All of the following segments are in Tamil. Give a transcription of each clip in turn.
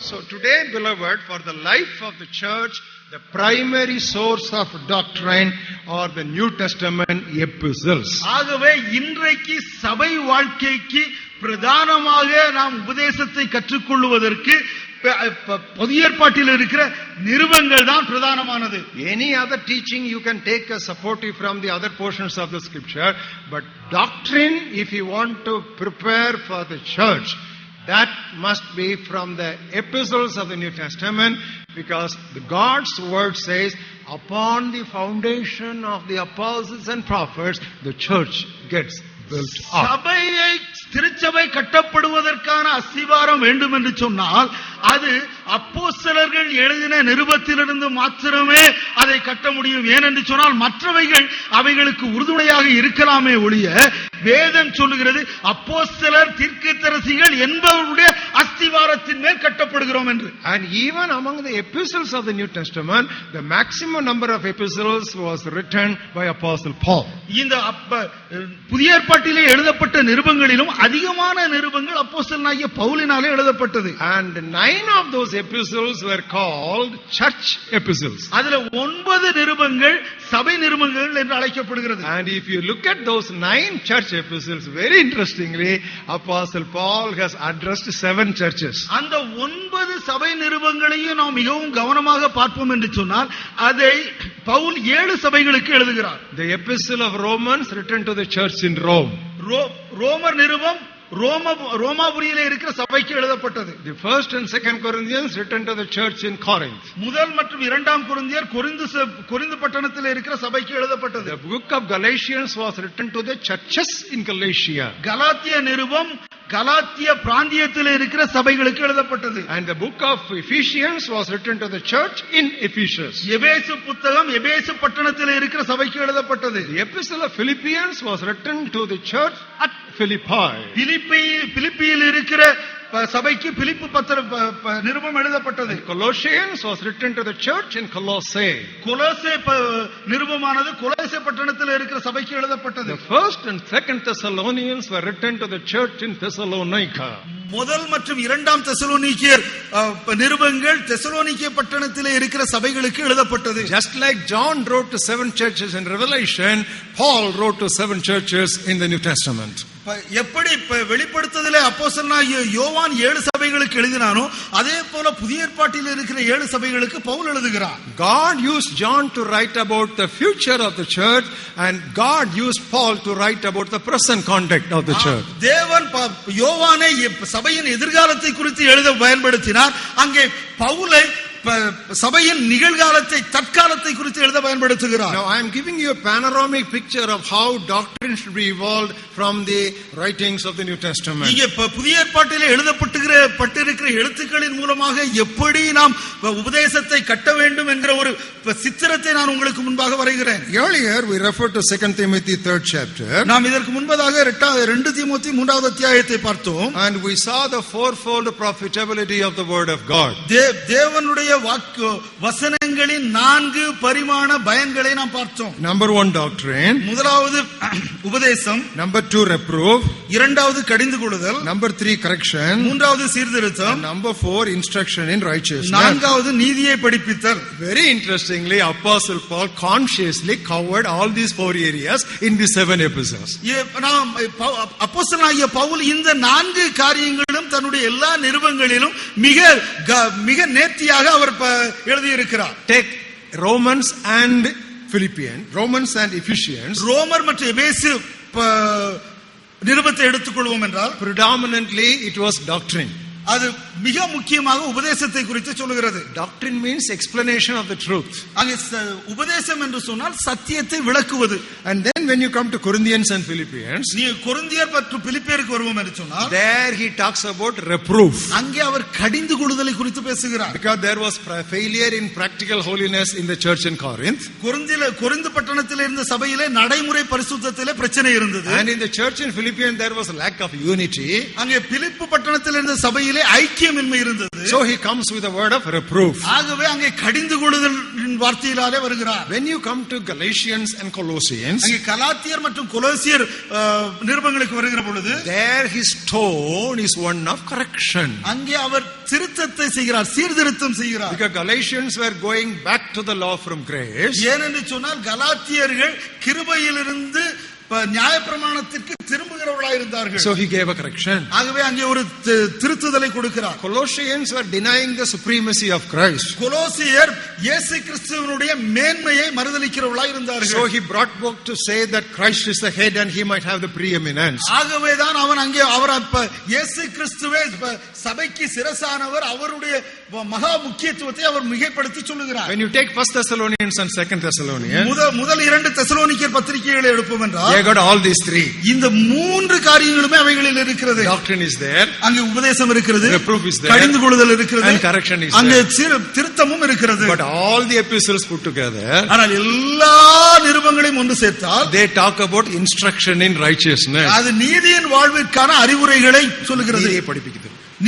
So today, beloved, for the life of the church, the primary source of doctrine are the New Testament epistles. ஆகவே இன்றைக்கு சபை வாழ்க்கைக்கு பிரதானமாக நாம் உபதேசத்தை கற்றுக்கொள்வதற்கு புதிய ஏற்பாட்டில் இருக்கிற நிருபங்கள் தான் பிரதானமானது. Any other teaching you can take as supportive from the other portions of the scripture, but doctrine, if you want to prepare for the church, that must be from the epistles of the New Testament, because the God's word says, upon the foundation of the apostles and prophets, the church gets built up. சபையை திருச்சபை கட்டப்படுவதற்கான அஸ்திவாரம் வேண்டும் என்று சொன்னால் அது அப்போஸ்தலர்கள் எழுதின நிருபத்திலிருந்து மாத்திரமே அதை கட்ட முடியும். ஏனென்று சொன்னால் மற்றவைகள் அவைகளுக்கு உறுதுணையாக இருக்கலாமே ஒழிய வேதம் சொல்லுகிறது அப்போஸ்தலர் தீர்க்கதரிசிகள் என்பவருடைய அஸ்திவாரத்தின் மேல் கட்டப்படுகிறோம் என்று. And even among the epistles of the New Testament, the maximum number of epistles was written by Apostle Paul. இந்த புதிய ஏற்பாட்டிலே எழுதப்பட்ட நிருபங்களிலும் அதிகமான நிருபங்கள் அப்போஸ்தலனாகிய பவுலினாலே எழுதப்பட்டது. And 9 of those epistles were called church epistles. அதுல 9 நிருபங்கள் சபை நிருபங்கள் என்று அழைக்கப்படுகிறது. And if you look at those 9 church epistles, very interestingly, Apostle Paul has addressed 7 churches. அந்த 9 சபை நிருபங்களையும் நாம் மிகவும் கவனமாக பார்ப்போம் என்று சொன்னால் அதை பவுல் 7 சபைகளுக்கு எழுதுகிறார். The epistle of Romans written to the church in Rome. ரோமர் நிருபம் ரோமாபுரியிலே இருக்கிற சபைக்கு எழுதப்பட்டது. The first and second Corinthians written to the church in Corinth. முதல் மற்றும் இரண்டாம் கொரிந்தியர் கொரிந்து பட்டணத்திலே இருக்கிற சபைக்கு எழுதப்பட்டது. The book of Galatians was written to the churches in Galatia. கலாத்திய நிருபம் கலாத்திய பிராந்தியத்திலே இருக்கிற சபைகளுக்கு எழுதப்பட்டது. And the book of Ephesians was written to the church in Ephesus. எபேசு புத்தகம் எபேசு பட்டணத்திலே இருக்கிற சபைக்கு எழுதப்பட்டது. The epistle of Philippians was written to the church at Philippi. பிலிப்பியில் இருக்கிற சபைக்கு பிலிப்பு நிருபம் எழுதப்பட்டது. Colossians was written to the church in Colossae. கொலோசே நிருபமானது கொலோசே பட்டணத்தில் இருக்கிற சபைக்கு எழுதப்பட்டது. The first and second Thessalonians were written to the church in Thessalonica. முதல் மற்றும் இரண்டாம் தெசலோனிக்கேயர் நிருபங்கள் தெசலோனிக்கே பட்டணத்திலே இருக்கிற சபைகளுக்கு எழுதப்பட்டது. Just like John wrote to 7 churches in Revelation, Paul wrote to 7 churches in the New Testament. எப்படி வெளிப்படுத்துதலே அப்போஸ்தலனாகிய யோவான் 7 சபைகளுக்கு எழுதினானோ அதே போல புதிய ஏற்பாட்டில் இருக்கிற 7 சபைகளுக்கு பவுல் எழுதுகிறார். God used John to write about the future of the church, and God used Paul to write about the present conduct of the church. தேவன் யோவானை சபையின் எதிர்காலத்தை குறித்து எழுத பயன்படுத்தினார். அங்கே பவுலை சபையின் நிகழ்காலத்தை தற்காலத்தை குறித்து எழுத பயன்படுத்துகிறார். Now I am giving you a panoramic picture of how doctrine should be evolved from the writings of the New Testament. இங்கே புதிய ஏற்பாட்டிலே எழுதப்பட்டிருக்கிற எழுத்துக்களின் மூலமாக எப்படி நாம் உபதேசத்தை கட்ட வேண்டும் என்கிற ஒரு சித்திரத்தை நான் உங்களுக்கு முன்பாக வரைகிறேன். Earlier we referred to 2 Timothy 3rd chapter. நாம் இதற்கு முன்பதாக 2 தீமோத்தேயு 3வது அத்தியாயத்தை பார்த்தோம். And we saw the fourfold profitability of the word of God. தேவனுடைய வசனங்களின் 4 பரிமாண பயன்களை நாம் பார்த்தோம். Number 1 doctrine, முதலாவது உபதேசம். Number 2 reproof, இரண்டாவது கடிந்து கொள்ளுதல். Number 3 correction, மூன்றாவது சீர்திருத்தம். Number 4 instruction in righteousness. நான்காவது நீதியை படிப்பித்தல். Very interestingly, Apostle Paul consciously covered all these 4 areas in the 7 epistles. நாம் அப்போஸ்தலனாகிய பவுல் இந்த 4 காரியங்களும் தன்னுடைய எல்லா நிருபங்களிலும் மிக நேர்த்தியாக அவர் எழுதியிருக்கிறார். Take Romans and Philippians, Romans and Ephesians. ரோமர் மற்றும் எபேசு நிருபத்தை எடுத்துக்கொள்வோம் என்றால் predominantly it was doctrine. அது மிக முக்கியமாக உபதேசத்தை குறித்து சொல்லுகிறது. Doctrine means explanation of the truth. அங்கே உபதேசம் என்று சொன்னால் சத்தியத்தை விளக்குவது. And then when you come to Corinthians and Philippians, நீ கொரிந்தியர் மற்றும் பிலிப்பியருக்கு வருவோம் என்று சொன்னால் there he talks about reproof. அங்கே அவர் கடிந்து கொள்ளுதலை குறித்து பேசுகிறார். Because there was failure in practical holiness in the church in Corinth. Corinth பட்டணத்தில் இருந்த சபையிலே நடைமுறை பரிசுத்தத்திலே பிரச்சனை இருந்தது. And in the church in Philippians there was a lack of unity. அங்கே பிலிப்பு பட்டணத்தில் இருந்த சபையிலே ஐக்கியமின்மை இருந்தது. So he comes with a word of reproof. ஆகவே அங்கே கடிந்து கொள்ளுதலின் வார்த்தையினாலே வருகிறார். When you come to Galatians and Colossians, அங்கே கலாத்தியர் மற்றும் கொலோசியர் நிருபங்களுக்கு வருகிற பொழுது, there his tone is one of correction. அங்கே அவர் திருத்தத்தை செய்கிறார், சீர்திருத்தம் செய்கிறார். Because Galatians were going back to the law from grace. ஏனென்று சொன்னால் கலாத்தியர்கள் கிருபையிலிருந்து நியாயப்பிரமாணத்திற்கு திரும்புகிறவர்களாக இருந்தார்கள். So he gave a correction. ஆகவே அங்கே ஒரு திருத்துதலை கொடுக்கிறார். Colossians were denying the supremacy of Christ. கொலோசியர் இயேசு கிறிஸ்துவினுடைய மேன்மையை மறுதலிக்கிறவர்களாக இருந்தார்கள். So he brought book to say that Christ is the head and he might have the preeminence. ஆகவே தான் அவன் அங்கே அவர் இயேசு கிறிஸ்துவே சபைக்கு சிரசானவர், அவருடைய மகா முக்கியத்துவத்தை அவர் மிகைப்படுத்தி சொல்லுகிறார். When you take 1 Thessalonians and 2 Thessalonians, முதல் 2 தெசலோனிக்கேயர் பத்திரிகைகளை எடுப்போம் என்றால், they got all these three. இந்த மூன்று காரியங்களுமே அவைகளில் இருக்கிறது. Doctrine is there, அங்கே உபதேசம் இருக்கிறது, reproof is there, கடிந்து கொள்ளுதல் இருக்கிறது, and correction is அங்கே there. திருத்தமும் இருக்கிறது. But all the epistles put together, ஆனால் எல்லா நிருபங்களையும் ஒன்று சேர்த்தால், they talk about instruction in righteousness. அது நீதியின் வாழ்விற்கான அறிவுரைகளை சொல்லுகிறது,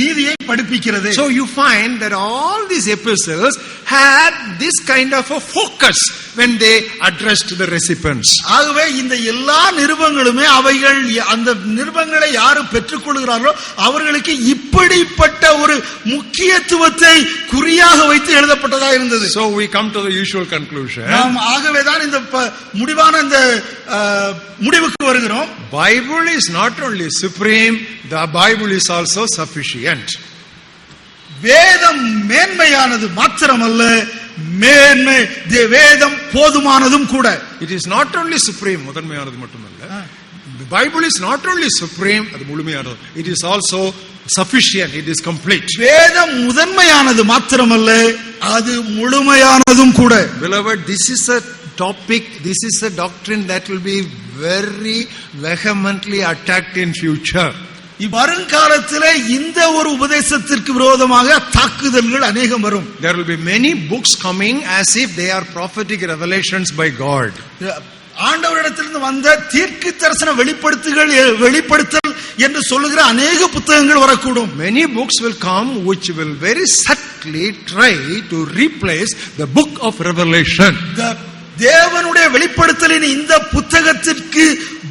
நீதியை படிப்பிக்கிறது. So you find that all these epistles had this kind of a focus when they addressed the recipients. ஆகவே இந்த எல்லா நிருபங்களுமே அவைகள் அந்த நிருபங்களை யாரு பெற்றுக்கொள்கிறார்களோ அவர்களுக்கு இப்படிப்பட்ட ஒரு முக்கியத்துவத்தை குறியாக வைத்து எழுதப்பட்டதாக இருந்தது. So we come to the usual conclusion. நாம் ஆகவே தான் இந்த முடிவான இந்த முடிவுக்கு வருகிறோம். Bible is not only supreme, the Bible is also sufficient. வேதம் மேன்மையானது மாத்திரமல்ல, வேதம் போதுமானதும் கூட. It is not only supreme, முதன்மையானது மட்டுமல்ல. The Bible is not only supreme, அது முழுமையானது. It is also sufficient, it is complete. வேதம் முதன்மையானது மாத்திரமல்ல, அது முழுமையானதும் கூட. Beloved, this is a topic, this is a doctrine that will be very vehemently attacked in future. வருங்காலத்திலே இந்த ஒரு உபதேசத்திற்கு விரோதமாக தாக்குதல்கள் அநேகம் வரும். There will be many books coming as if they are prophetic revelations by God. ஆண்டவரிடத்திலிருந்து வந்த தீர்க்க தரிசன வெளிப்படுத்தல் என்று சொல்லுகிற அநேக புத்தகங்கள் வரக்கூடும். Many books will come which will very subtly try to replace the book of Revelation. தேவனுடைய வெளிப்படுத்தலின் இந்த புத்தகத்திற்கு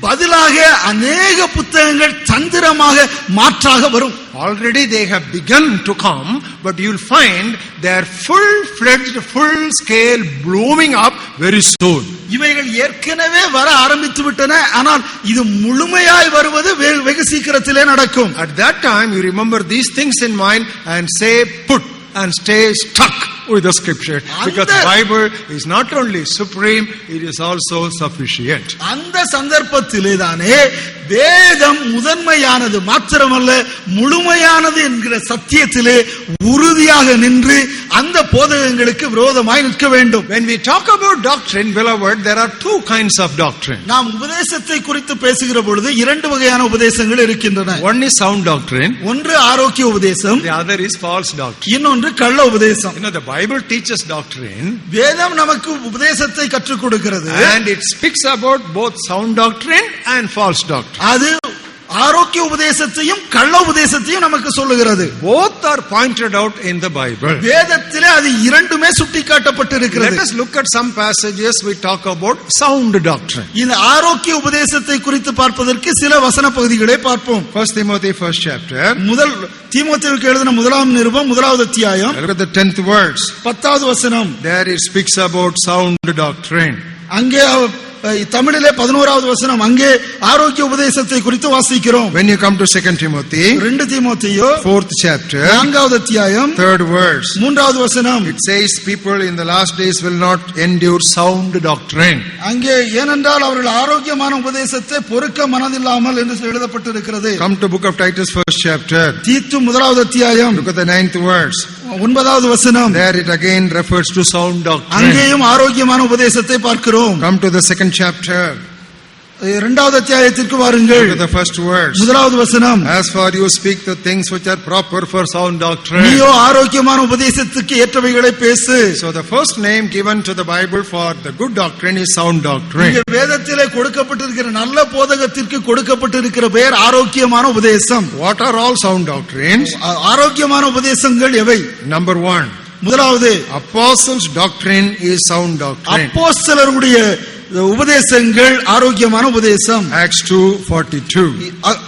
பதிலாக அநேக புத்தகங்கள் தந்திரமாக மாற்றாக வரும். Already they have begun to come, but you'll find they are full-fledged, full-scale blooming up very soon. இவைகள் ஏற்கனவே வர ஆரம்பித்து விட்டன, ஆனால் இது முழுமையாய் வருவது வெகு சீக்கிரத்திலே நடக்கும். At that time you remember these things in mind and say put and stay stuck with the scripture, because the Bible is not only supreme, it is also sufficient. அந்த சந்தர்ப்பத்திலே தானே வேதம் முதன்மையானது மாத்திரமல்ல முழுமையானது என்கிற சத்தியத்திலே உறுதியாக நின்று அந்த போதகங்களுக்கு விரோதமாய் நிற்க வேண்டும். When we talk about doctrine, beloved, there are two kinds of doctrine. நாம் உபதேசத்தை குறித்து பேசுகிற பொழுது இரண்டு வகையான உபதேசங்கள் இருக்கின்றன. One is sound doctrine, ஒன்று ஆரோக்கிய உபதேசம், the other is false doctrine. இன்னொன்று கள்ள உபதேசம். You know, the Bible teaches doctrine, வேதம் நமக்கு உபதேசத்தை கற்றுக் கொடுக்கிறது, and it speaks about both sound doctrine and false doctrine. அது ஆரோக்கிய உபதேசத்தையும் கள்ள உபதேசத்தையும் நமக்கு சொல்லுகிறது. Both are pointed out in the Bible. வேதத்திலே அது இரண்டுமே சுட்டிக்காட்டப்பட்டிருக்கிறது. Let us look at some passages we talk about sound doctrine. இந்த ஆரோக்கிய உபதேசத்தை குறித்து பார்ப்பதற்கு சில வசன பகுதிகளை பார்ப்போம். 1 Timothy 1st chapter. முதல் தீமோத்தேயுக்கு எழுதின முதலாம் நிருபம் முதலாவது அத்தியாயம். Look at the 10th verse. 10வது வசனம். There it speaks about sound doctrine. அங்கே தமிழிலே 11வது வசனம், அங்கே ஆரோக்கிய உபதேசத்தை குறித்து வாசிக்கிறோம். When you come to 2 Timothy, 2 தீமோத்தேயு 4th chapter, 4வது அத்தியாயம் 3rd verse, 3வது வசனம், it says people in the last days will not endure sound doctrine. அங்கே ஏனென்றால் அவர்கள் ஆரோக்கியமான உபதேசத்தை பொறுக்க மனதில்லாமல் என்று எழுதப்பட்டிருக்கிறது. Come to book of Titus 1st chapter, தீத்து 1வது அத்தியாயம், look at the 9th verse, 9வது வசனம். there it again refers to sound doctrine. அங்கேயும் ஆரோக்கியமான உபதேசத்தை பார்க்கிறோம். Come to the 2nd chapter, 2வது அத்தியாயத்திற்கு வாருங்கள். look at the 1st verse, 1வது வசனம். as for you speak the things which are proper for sound doctrine. நீயோ ஆரோக்கியமான உபதேசத்துக்கு ஏற்றவைகளை பேசு. So the first name given to the Bible for the good doctrine is sound doctrine. இங்கே வேதத்திலே கொடுக்கப்பட்டிருக்கிற நல்ல போதகத்திற்கு கொடுக்கப்பட்டிருக்கிற பெயர் ஆரோக்கியமான உபதேசம். What are all sound doctrines? ஆரோக்கியமான உபதேசங்கள் எவை? Number 1, முதலாவது apostles' doctrine is sound doctrine. அப்போஸ்தலருடைய உபதேசங்கள் ஆரோக்கியமான உபதேசம். Acts 2:42.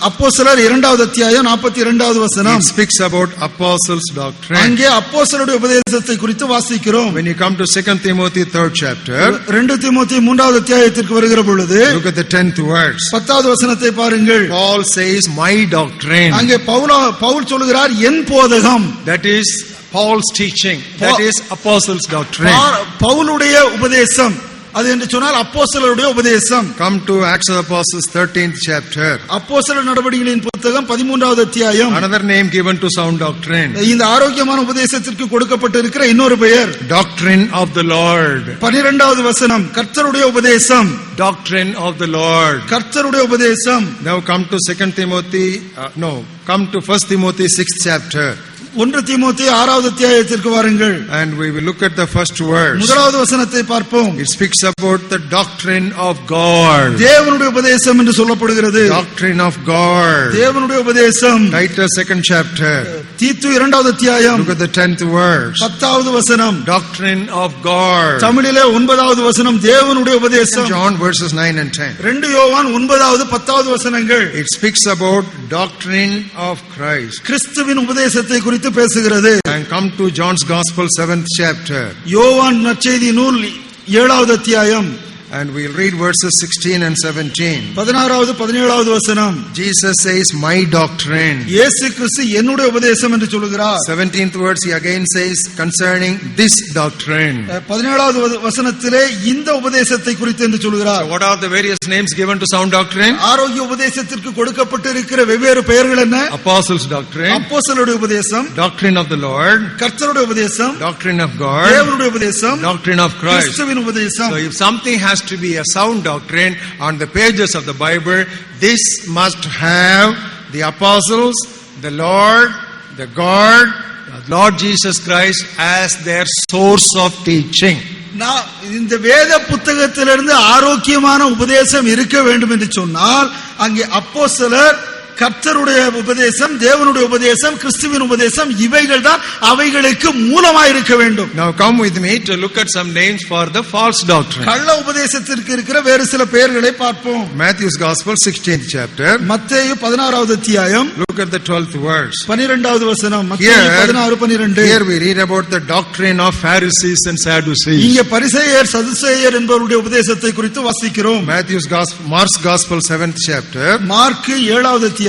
அப்போஸ்தலர் 2வது அத்தியாயம் 42வது வசனம். It speaks about apostles' doctrine. அங்கே அப்போஸ்தலருடைய உபதேசத்தை குறித்து வாசிக்கிறோம். When you come to 2 Timothy 3rd chapter, 2 தீமோத்தேயு 3வது அத்தியாயத்திற்கு வருகிற பொழுது look at the 10th verse. 10வது வசனத்தை பாருங்கள். Paul says, my doctrine. அங்கே பவுல் சொல்கிறார் என் போதகம். That is Paul's teaching. That is apostles' doctrine. பவுலுடைய உபதேசம் அது என்று சொன்னால் அப்போஸ்தலருடைய உபதேசம். Come to Acts of the Apostles 13th chapter. அப்போஸ்தலர் நடவடிக்கைகளின் புத்தகம் 13வது அத்தியாயம். Another name given to sound doctrine. இந்த ஆரோக்கியமான உபதேசத்திற்கு கொடுக்கப்பட்டிருக்கிற இன்னொரு பெயர் Doctrine of the Lord. 12வது வசனம் கர்த்தருடைய உபதேசம். Doctrine of the Lord. கர்த்தருடைய உபதேசம். Now come to 2 Timothy, come to 1 Timothy 6th chapter. 1 தீமோத்தேயு 6வது அத்தியாயத்திற்கு வாருங்கள். And we will look at the first verse. முதலாவது வசனத்தை பார்ப்போம். It speaks about the doctrine of God. தேவனுடைய உபதேசம் என்று சொல்லப்படுகிறது. Doctrine of God. தேவனுடைய உபதேசம். Titus 2nd chapter. தீத்து 2வது அத்தியாயம். Look at the 10th verse. 10வது வசனம். Doctrine of God. தமிழிலே 9வது வசனம் தேவனுடைய உபதேசம். John verses 9 and 10. 2 யோவான் 9வது 10வது வசனங்கள். It speaks about doctrine of Christ. கிறிஸ்துவின் உபதேசத்தை குறித்து பேசுகிறது. And come to John's Gospel 7th chapter. யோவான் நற்செய்தி நூல் 7வது அத்தியாயம். And we'll read verses 16 and 17. 16வது 17வது வசனம். Jesus says, my doctrine. இயேசு கிறிஸ்து என்னுடைய உபதேசம் என்று சொல்கிறார். 17th verse he again says concerning this doctrine. 17வது வசனத்திலே இந்த உபதேசத்தை குறித்து என்று சொல்கிறார். So what are the various names given to sound doctrine? ஆரோக்கிய உபதேசத்திற்கு கொடுக்கப்பட்டிருக்கிற வெவ்வேறு பெயர்கள் என்ன? Apostles' doctrine. அப்போஸ்தலருடைய உபதேசம். Doctrine of the Lord. கர்த்தருடைய உபதேசம். Doctrine of God. தேவனுடைய உபதேசம். Doctrine of Christ. கிறிஸ்துவின் உபதேசம். So if something has to be a sound doctrine on the pages of the Bible, this must have the apostles, the Lord, the God, the Lord Jesus Christ as their source of teaching. இந்த வேத புத்தகத்திலிருந்து ஆரோக்கியமான உபதேசம் இருக்க வேண்டும் என்று சொன்னால் அங்கே அப்போஸ்தலர், கர்த்தருடைய உபதேசம், தேவனுடைய உபதேசம், கிறிஸ்துவின் உபதேசம் இவைகள் தான் அவைகளுக்கு மூலமாக இருக்க வேண்டும். Now come with me to look at some names for the false doctrine. கள்ள உபதேசத்திற்கு இருக்கிற வேறு சில பெயர்களை பார்ப்போம். Matthew's Gospel 16th chapter. மத்தேயு 16வது அத்தியாயம். Look at the 12th verse. 12வது வசனம். மத்தேயு 16:12. Here we read about the doctrine of Pharisees and Sadducees. இங்கே பரிசேயர் சதுசேயர் என்பவருடைய உபதேசத்தை குறித்து வாசிக்கிறோம். Mark's Gospel 7th chapter. Mark 7வது அத்தியாயம்.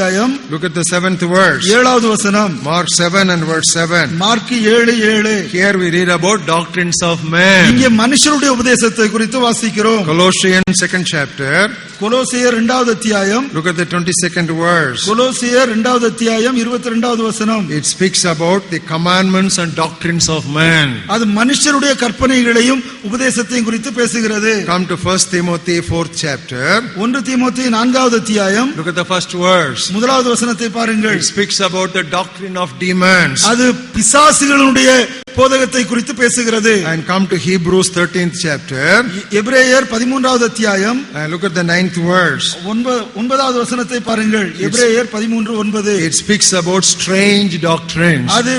Look at the 7th verse. 7வது வசனம். Mark 7 and verse 7. Mark 7:7. Here we read about doctrines of men. இங்கே மனுஷருடைய உபதேசத்தை குறித்து வாசிக்கிறோம். Colossians 2nd chapter. கொலோசியர் 2வது அத்தியாயம். Look at the 22nd verse. கொலோசியர் 2வது அத்தியாயம் 22வது வசனம். It speaks about the commandments and doctrines of men. அது மனுஷருடைய கற்பனைகளையும் உபதேசத்தையும் குறித்து பேசுகிறது. Come to 1 Timothy 4th chapter. 1 தீமோத்தேயு 4வது அத்தியாயம். Look at the first verse. முதலாவது வசனத்தை பாருங்கள். It speaks about the doctrine of demons. அது பிசாசுகளுடைய போதகத்தை குறித்து பேசுகிறது. And come to Hebrews 13th chapter. எபிரேயர் 13வது அத்தியாயம். And look at the 9th verse. 9வது வசனத்தை பாருங்கள். எபிரேயர் 13:9. It speaks about strange doctrines. அது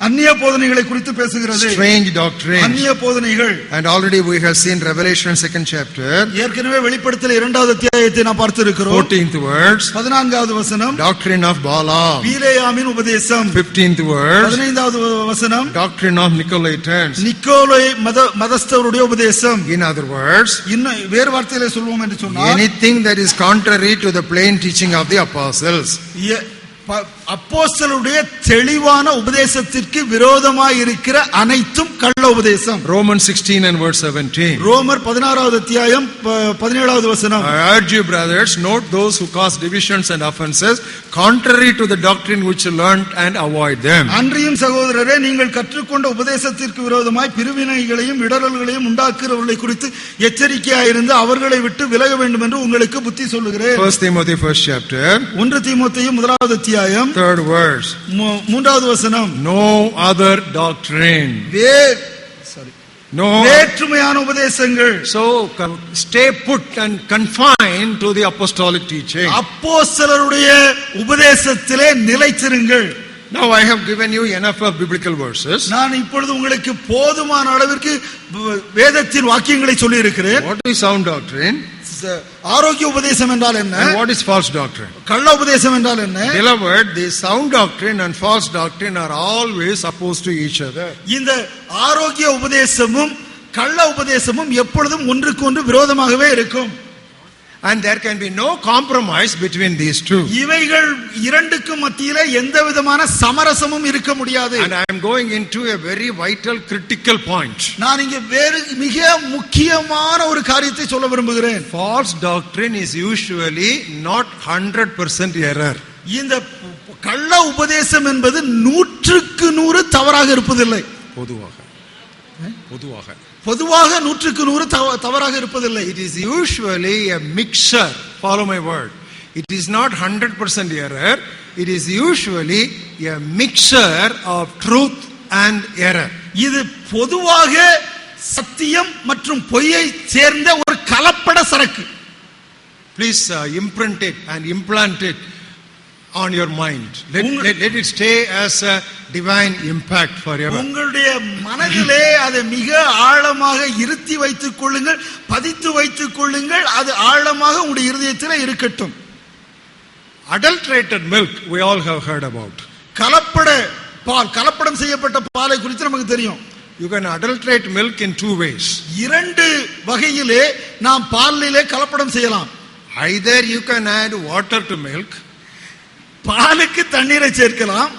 அந்நிய போதனைகளை குறித்து பேசுகிறது. Strange doctrines. அந்நிய போதனைகள். And already we have seen Revelation 2nd chapter. ஏற்கனவே வெளிப்படுத்தல் 2வது அத்தியாயத்தை நாம் பார்த்திருக்கிறோம். 14th verse. 14வது வசனம். Doctrine of Balaam. பீலேயாமின் உபதேசம். 15th verse. 15வது வசனம். Doctrine of Nicolaitans. நிக்கோலை மதஸ்தருடைய உபதேசம். In other words, இன்னும் வேறு வார்த்தையிலே சொல்வோம் என்று சொன்னால் anything that is contrary to the plain teaching of the apostles. அப்போஸ்தலருடைய தெளிவான உபதேசத்திற்கு விரோதமாய் இருக்கிற அனைத்தும் கள்ள உபதேசம். Romans 16 and verse 17. ரோமர் 16வது அத்தியாயம் 17வது வசனம். I urge you, brothers, note those who cause divisions and offenses contrary to the doctrine which you learned and avoid them. அன்றியும் சகோதரரே, நீங்கள் கற்றுக்கொண்ட உபதேசத்திற்கு விரோதமாய் பிரிவினைகளையும் இடரல்களையும் உண்டாக்குறவர்களை குறித்து எச்சரிக்கையாய் இருந்து அவர்களை விட்டு விலக வேண்டும் என்று உங்களுக்கு புத்தி சொல்லுகிறேன். 1 Timothy 1st chapter. 1 தீமோத்தேயு 1வது அத்தியாயம் 3rd verse. 3வது வசனம். No other doctrine. வேற்றுமையான உபதேசங்கள். So stay put and confined to the apostolic teaching. அப்போஸ்தலருடைய உபதேசத்திலே நிலைத்திருங்கள். Now I have given you enough of biblical verses. நான் இப்பொழுது உங்களுக்கு போதுமான அளவிற்கு வேதத்தின் வாக்கியங்களை சொல்லி இருக்கிறேன். What is sound doctrine? ஆரோக்கிய உபதேசம் என்றால் என்ன? And what is false doctrine? கள்ள உபதேசம் என்றால் என்ன? Beloved, the sound doctrine and false doctrine are always opposed to each other. இந்த ஆரோக்கிய உபதேசமும் கள்ள உபதேசமும் எப்பொழுதும் ஒன்றுக்கு ஒன்று விரோதமாகவே இருக்கும். And there can be no compromise between these two. இவைகள் இரண்டுக்கும் மத்தியிலே எந்த விதமான சமரசமும் இருக்க முடியாது. And I am going into a very vital critical point. நான் இங்கே வேறு மிக முக்கியமான ஒரு காரியத்தை சொல்ல விரும்புகிறேன். False doctrine is usually not 100% error. இந்த கள்ள உபதேசம் என்பது 100% தவறாக இருப்பதில்லை. பொதுவாக 100% தவறாக இருப்பதில்லை. It is usually a mixture. Follow my word. It is not 100% error. It is usually a mixture of truth and error. இது பொதுவாக சத்தியம் மற்றும் பொய்யை சேர்ந்த ஒரு கலப்பட சரக்கு. Please imprint it and implant it on your mind. Let it stay as a divine impact forever. உங்களுடைய மனதிலே அதை மிக ஆழமாக இருத்தி வைத்துக் கொள்ளுங்கள், பதித்து வைத்துக் கொள்ளுங்கள். அது ஆழமாக உங்களுடைய இருதயத்திலே இருக்கட்டும். Adulterated milk we all have heard about. கலப்பட பால், கலப்படம் செய்யப்பட்ட பாலை குறித்து நமக்கு தெரியும். You can adulterate milk in two ways. இரண்டு வகையிலே நாம் பாலிலே கலப்படம் செய்யலாம். Either you can add water to milk, பாலுக்கு தண்ணீரை சேர்க்கலாம்,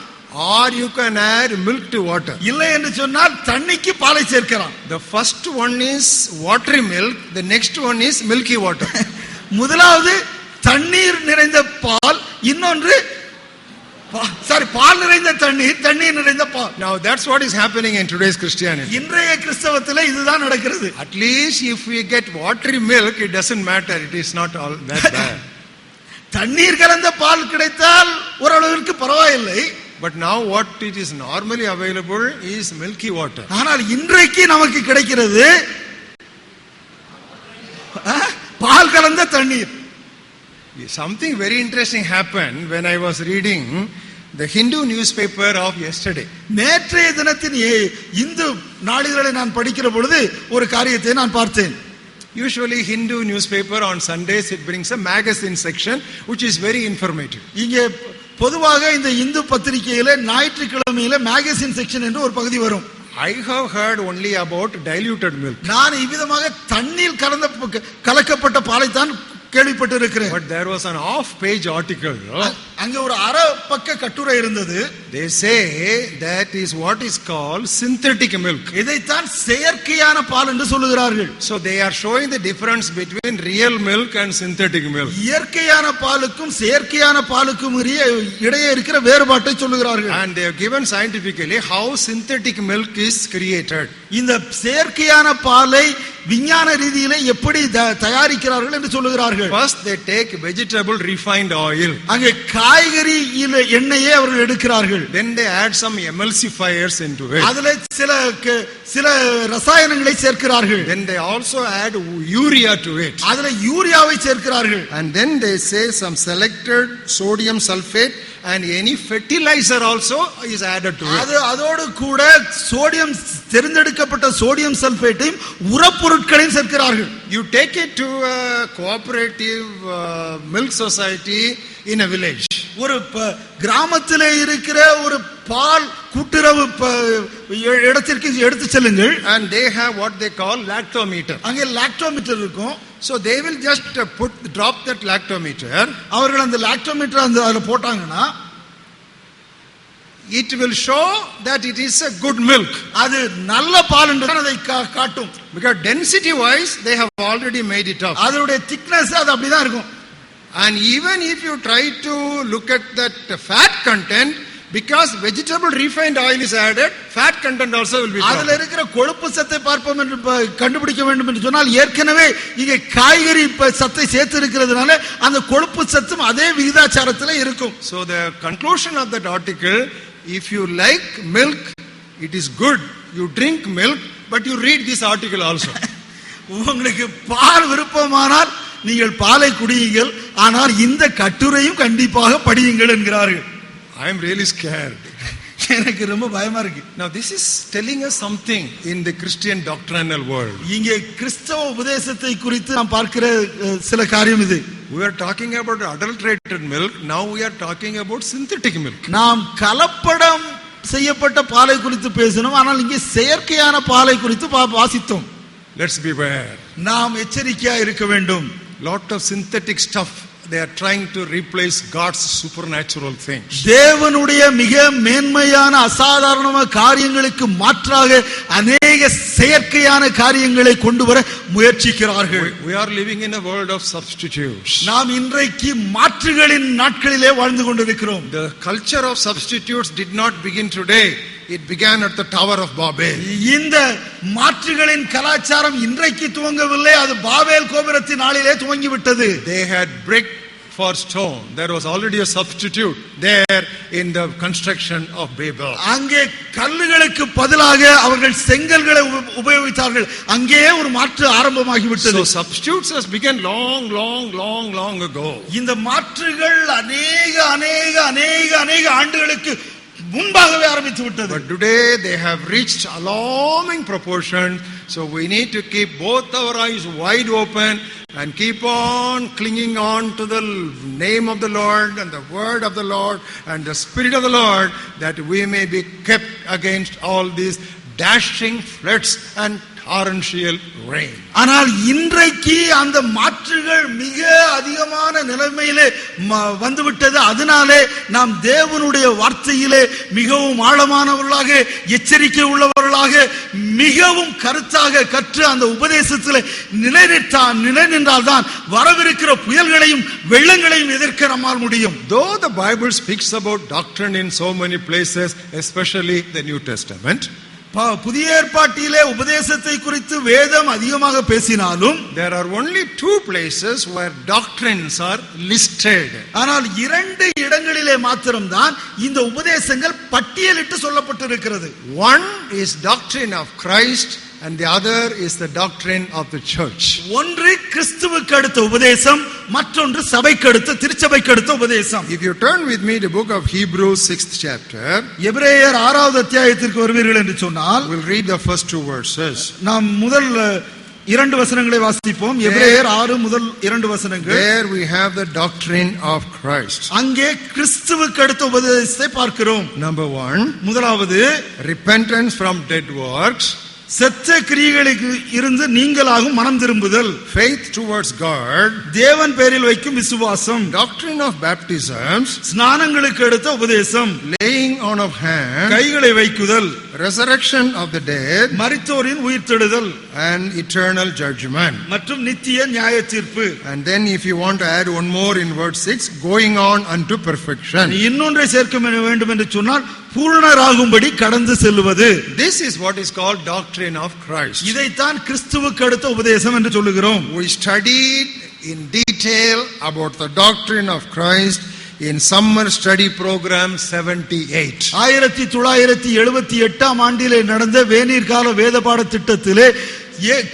or you can add milk to water. இல்லை என்று சொன்னால் தண்ணிக்கு பாலை சேர்க்கலாம். The first one is watery milk, the next one is milky water. முதலாவது தண்ணீர் நிறைந்த பால், இன்னொன்று பால் நிறைந்த தண்ணீர், தண்ணீர் நிறைந்த பால். Now that's what is happening in today's Christianity. இன்றைய கிறிஸ்தவத்திலே இதுதான் நடக்கிறது. At least if we get watery milk, it doesn't matter, it is not all that bad. தண்ணீர் கலந்த பால் கிடைத்தால் ஓரளவிற்கு பரவாயில்லை. But now what it is normally available is milky water. ஆனால் இன்றைக்கு நமக்கு கிடைக்கிறது பால் கலந்த தண்ணீர். Something very interesting happened when I was reading the Hindu newspaper of yesterday. நேற்றைய தினத்தின் இந்து நாளிதழை நான் படிக்கிற பொழுது ஒரு காரியத்தை நான் பார்த்தேன். Usually Hindu newspaper on Sundays it brings a magazine section which is very informative. இங்கே பொதுவாக இந்த இந்து பத்திரிகையில ஞாயிற்றுக்கிழமையில மேகசின் செக்ஷன் என்று ஒரு பகுதி வரும். I have heard only about diluted milk. நான் இவ்விதமாக தண்ணீர் கலக்கப்பட்ட பாலை தான் கேள்விப்பட்டு இருக்கிறேன். But there was an off-page article. அங்க ஒரு அரை பக்க கட்டுரை இருந்தது. They say that is what is called synthetic milk. இதைத்தான் செயற்கையான பால் என்று சொல்லுகிறார்கள். So they are showing the difference between real milk and synthetic milk. இயற்கையான பாலுக்கும் செயற்கையான பாலுக்கும் இடையே இருக்கிற வேறுபாட்டை சொல்லுகிறார்கள். And they have given scientifically how synthetic milk is created. இந்த செயற்கையான பாலை விஞ்ஞான ரீதியிலே எப்படி தயாரிக்கிறார்கள் என்று சொல்லுகிறார்கள். First they take vegetable refined oil. அங்கே காய்கறி எண்ணெயை அவர்கள் எடுக்கிறார்கள். Then they add some emulsifiers into it. அதிலே சில ரசாயனங்களை சேர்க்கிறார்கள். Then they also add urea to it. அதிலே யூரியாவை சேர்க்கிறார்கள். And then they say some selected sodium sulfate and any fertilizer also is added to it. அதோடு கூட சோடியம் தேர்ந்தெடுக்கப்பட்ட sodium சல்பேட்டையும் உரப்பொருட்களையும் சேர்க்கிறார்கள். You take it to a cooperative milk society in a village. ஒரு கிராமத்திலே இருக்கிற ஒரு பால் கூட்டுறவு இடத்திற்கு எடுத்து செல்லுங்கள். And they have what they call lactometer. அங்கே லாக்டோமீட்டர் இருக்கும். So they will just drop that lactometer. அவர்கள் அந்த லாக்டோமீட்டர் அதுல போட்டாங்கன்னா it will show that it is a good milk. அது நல்ல பால் என்று அதை காட்டும். Because density wise they have already made it up. அதோட thickness அது அப்படிதான் இருக்கும். And even if you try to look at that fat content, because vegetable refined oil is added, fat content also will be. அதுல இருக்கிற கொழுப்பு சத்தை பார்ப்போம் என்று கண்டுபிடிக்க வேண்டும் என்று சொன்னால் ஏற்கனவே இங்கே காய்கறி சத்தை சேர்த்து இருக்கிறதுனால அந்த கொழுப்பு சத்தும் அதே விகிதாச்சாரத்தில் இருக்கும். So the conclusion of that article, if you like milk, it is good, you drink milk, but you read this article also. உங்களுக்கு பால் விருப்பமானால் நீங்கள் பாலை குடியுங்கள், ஆனால் இந்த கட்டுரையும் கண்டிப்பாக படியுங்கள் என்கிறார்கள். I am really scared. எனக்கு ரொம்ப பயமா இருக்கு. Now this is telling us something in the Christian doctrinal world. இங்கே கிறிஸ்தவ உபதேசத்தை குறித்து நாம் பார்க்கிற சில காரியம் இது. We are talking about adulterated milk, now we are talking about synthetic milk. நாம் கலப்படம் செய்யப்பட்ட பாலை குறித்து பேசணும், ஆனால் இங்கே செயற்கையான பாலை குறித்து வாசித்தோம். Let's beware. நாம் எச்சரிக்கையா இருக்க வேண்டும். Lot of synthetic stuff, they are trying to replace God's supernatural things. தேவனுடைய மிக மேன்மையான அசாதாரணமான காரியங்களுக்கு மாற்றாக அநேக செயற்கையான காரியங்களை கொண்டு வர முயற்சிக்கிறார்கள். We are living in a world of substitutes. நாம் இன்றைக்கு மாற்றுகளின் நாட்களிலே வாழ்ந்து கொண்டிருக்கிறோம். The culture of substitutes did not begin today. It began at the Tower of Babel. இந்த மாற்றுகளின் கலாச்சாரம் இன்றைக்கு துவங்கவில்லை, அது பாபேல் கோபுரத்தின் நாளிலே துவங்கிவிட்டது. They had brick for stone. There was already a substitute there in the construction of Babel. அங்கே கல்லுகளுக்கு பதிலாக அவர்கள் செங்கல்களை உபயோகித்தார்கள். அங்கே ஒரு மாற்று ஆரம்பமாகி விட்டது. So substitutes has begun long ago. இந்த மாற்றுகள் அநேக அநேக அநேக அநேக ஆண்டுகளுக்கு முன்பாகவே ஆரம்பித்து விட்டது. But today they have reached alarming proportions. So we need to keep both our eyes wide open and keep on clinging on to the name of the Lord and the word of the Lord and the Spirit of the Lord, that we may be kept against all these dashing floods and torrential rain. ஆனால் இன்றைக்கு அந்த மாற்றுகள் மிக அதிகமான நிலைமையிலே வந்துவிட்டது. அதனாலே நாம் தேவனுடைய வார்த்தையிலே மிகவும் ஆழமானவர்களாக, எச்சரிக்கை உள்ளவர்களாக, மிகவும் கருத்தாக கற்று அந்த உபதேசத்தில் நிலை நின்றால்தான் வரவிருக்கிற புயல்களையும் வெள்ளங்களையும் எதிர்க்க நம்மால் முடியும். Though the Bible speaks about doctrine in so many places, especially the New Testament, புதிய ஏற்பாட்டிலே உபதேசத்தை குறித்து வேதம் அதிகமாக பேசினாலும் there are only 2 places where doctrines are listed. ஆனால் 2 இடங்களிலே மாத்திரம்தான் இந்த உபதேசங்கள் பட்டியலிட்டு சொல்லப்பட்டிருக்கிறது. One is doctrine of Christ and the other is the doctrine of the church. ஒன்று கிறிஸ்துவுக்கு அடுத்த உபதேசம், மற்றொன்று சபைக்கு அடுத்த திருச்சபைக்கு அடுத்த உபதேசம். If you turn with me to the book of Hebrews 6th chapter, எபிரேயர் 6வது அத்தியாயத்திற்கு வருவீர்கள் என்று சொன்னால், we'll read the first 2 verses. நாம் முதல் 2 வசனங்களை வாசிப்போம். எபிரேயர் 6 முதல் 2 வசனங்கள். There we have the doctrine of Christ. அங்கே கிறிஸ்துவுக்கு அடுத்த உபதேசத்தை பார்க்கிறோம். Number 1, முதலாவது repentance from dead works, செத்த கிரியைகளுக்கு இருந்து நீங்களாகும் மனம் திரும்புதல். faith towards God, தேவன் பேரில் வைக்கும் விசுவாசம். doctrine of baptisms, ஸ்நானங்களுக்கு அடுத்த உபதேசம். laying on of hands, கைகளை வைக்குதல். resurrection of the dead, மரித்தோரின் உயிர்த்தெழுதல் and eternal judgment. மற்றும் நித்திய நியாய தீர்ப்பு. And then if you want to add one more in verse 6, going on unto perfection. இன்னொன்றை சேர்க்க வேண்டும் என்று சொன்னால் பூரணராகும்படி கடந்து செல்வது. This is what is called doctrine of Christ. இதைத்தான் கிறிஸ்துவுக்கு அடுத்த உபதேசம் என்று சொல்லுகிறோம். We studied in detail about the doctrine of Christ in summer study program 78. 1978 ஆண்டிலே நடந்த வேநீர் கால வேத பாட திட்டத்திலே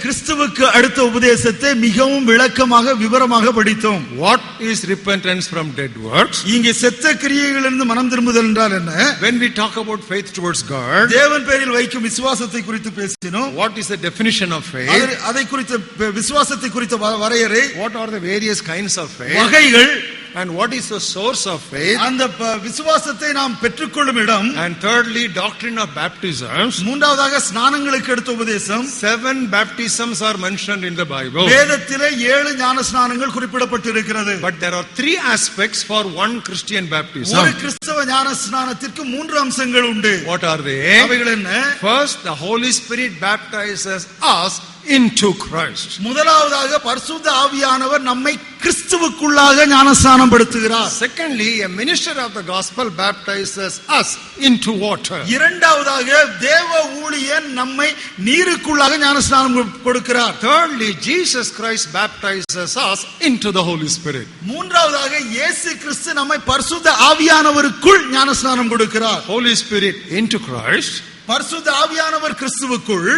கிறிஸ்துவுக்கு அடுத்த உபதேசத்தை மிகவும் விளக்கமாக விவரமாக படித்தோம். What is repentance from dead works? இங்கே செத்த கிரியைகளிலிருந்து மனம் திரும்புதல் என்றால் என்ன? When we talk about faith towards God, தேவன் பேரில் வைக்கும் விசுவாசத்தை குறித்து பேசினோம். what is the definition of faith? அதை குறித்த விசுவாசத்தை குறித்த வரையறை. What are the various kinds of faith? வகைகள். And what is the source of faith? அந்த விசுவாசத்தை நாம் பெற்றுக்கொள்ளும் இடம். And thirdly, doctrine of baptisms. மூன்றாவதாக ஸ்நானங்களுக்கு அடுத்த உபதேசம். 7 baptisms are mentioned in the Bible. வேதத்திலே 7 ஞான ஸ்நானங்கள் குறிப்பிடப்பட்டிருக்கிறது. But there are 3 aspects for one Christian baptism. ஒரு கிறிஸ்தவ ஞான ஸ்நானத்திற்கு 3 அம்சங்கள் உண்டு. What are they? அவைகள் என்ன? First, the Holy Spirit baptizes us into Christ. முதலாவதாக பரிசுத்த ஆவியானவர் நம்மை கிறிஸ்துவுக்குள்ளாக ஞானஸ்நானம் படுத்துகிறார். Secondly, a minister of the gospel baptizes us into water. இரண்டாவதாக தேவ ஊழியன் நம்மை நீருக்குள்ளாக ஞானஸ்நானம் கொடுக்கிறார். Thirdly, Jesus Christ baptizes us into the Holy Spirit. மூன்றாவதாக இயேசு கிறிஸ்து நம்மை பரிசுத்த ஆவியானவருக்குள் ஞானஸ்நானம் கொடுக்கிறார். Holy Spirit into Christ, பரிசுத்த ஆவியானவர் கிறிஸ்துவுக்குள்,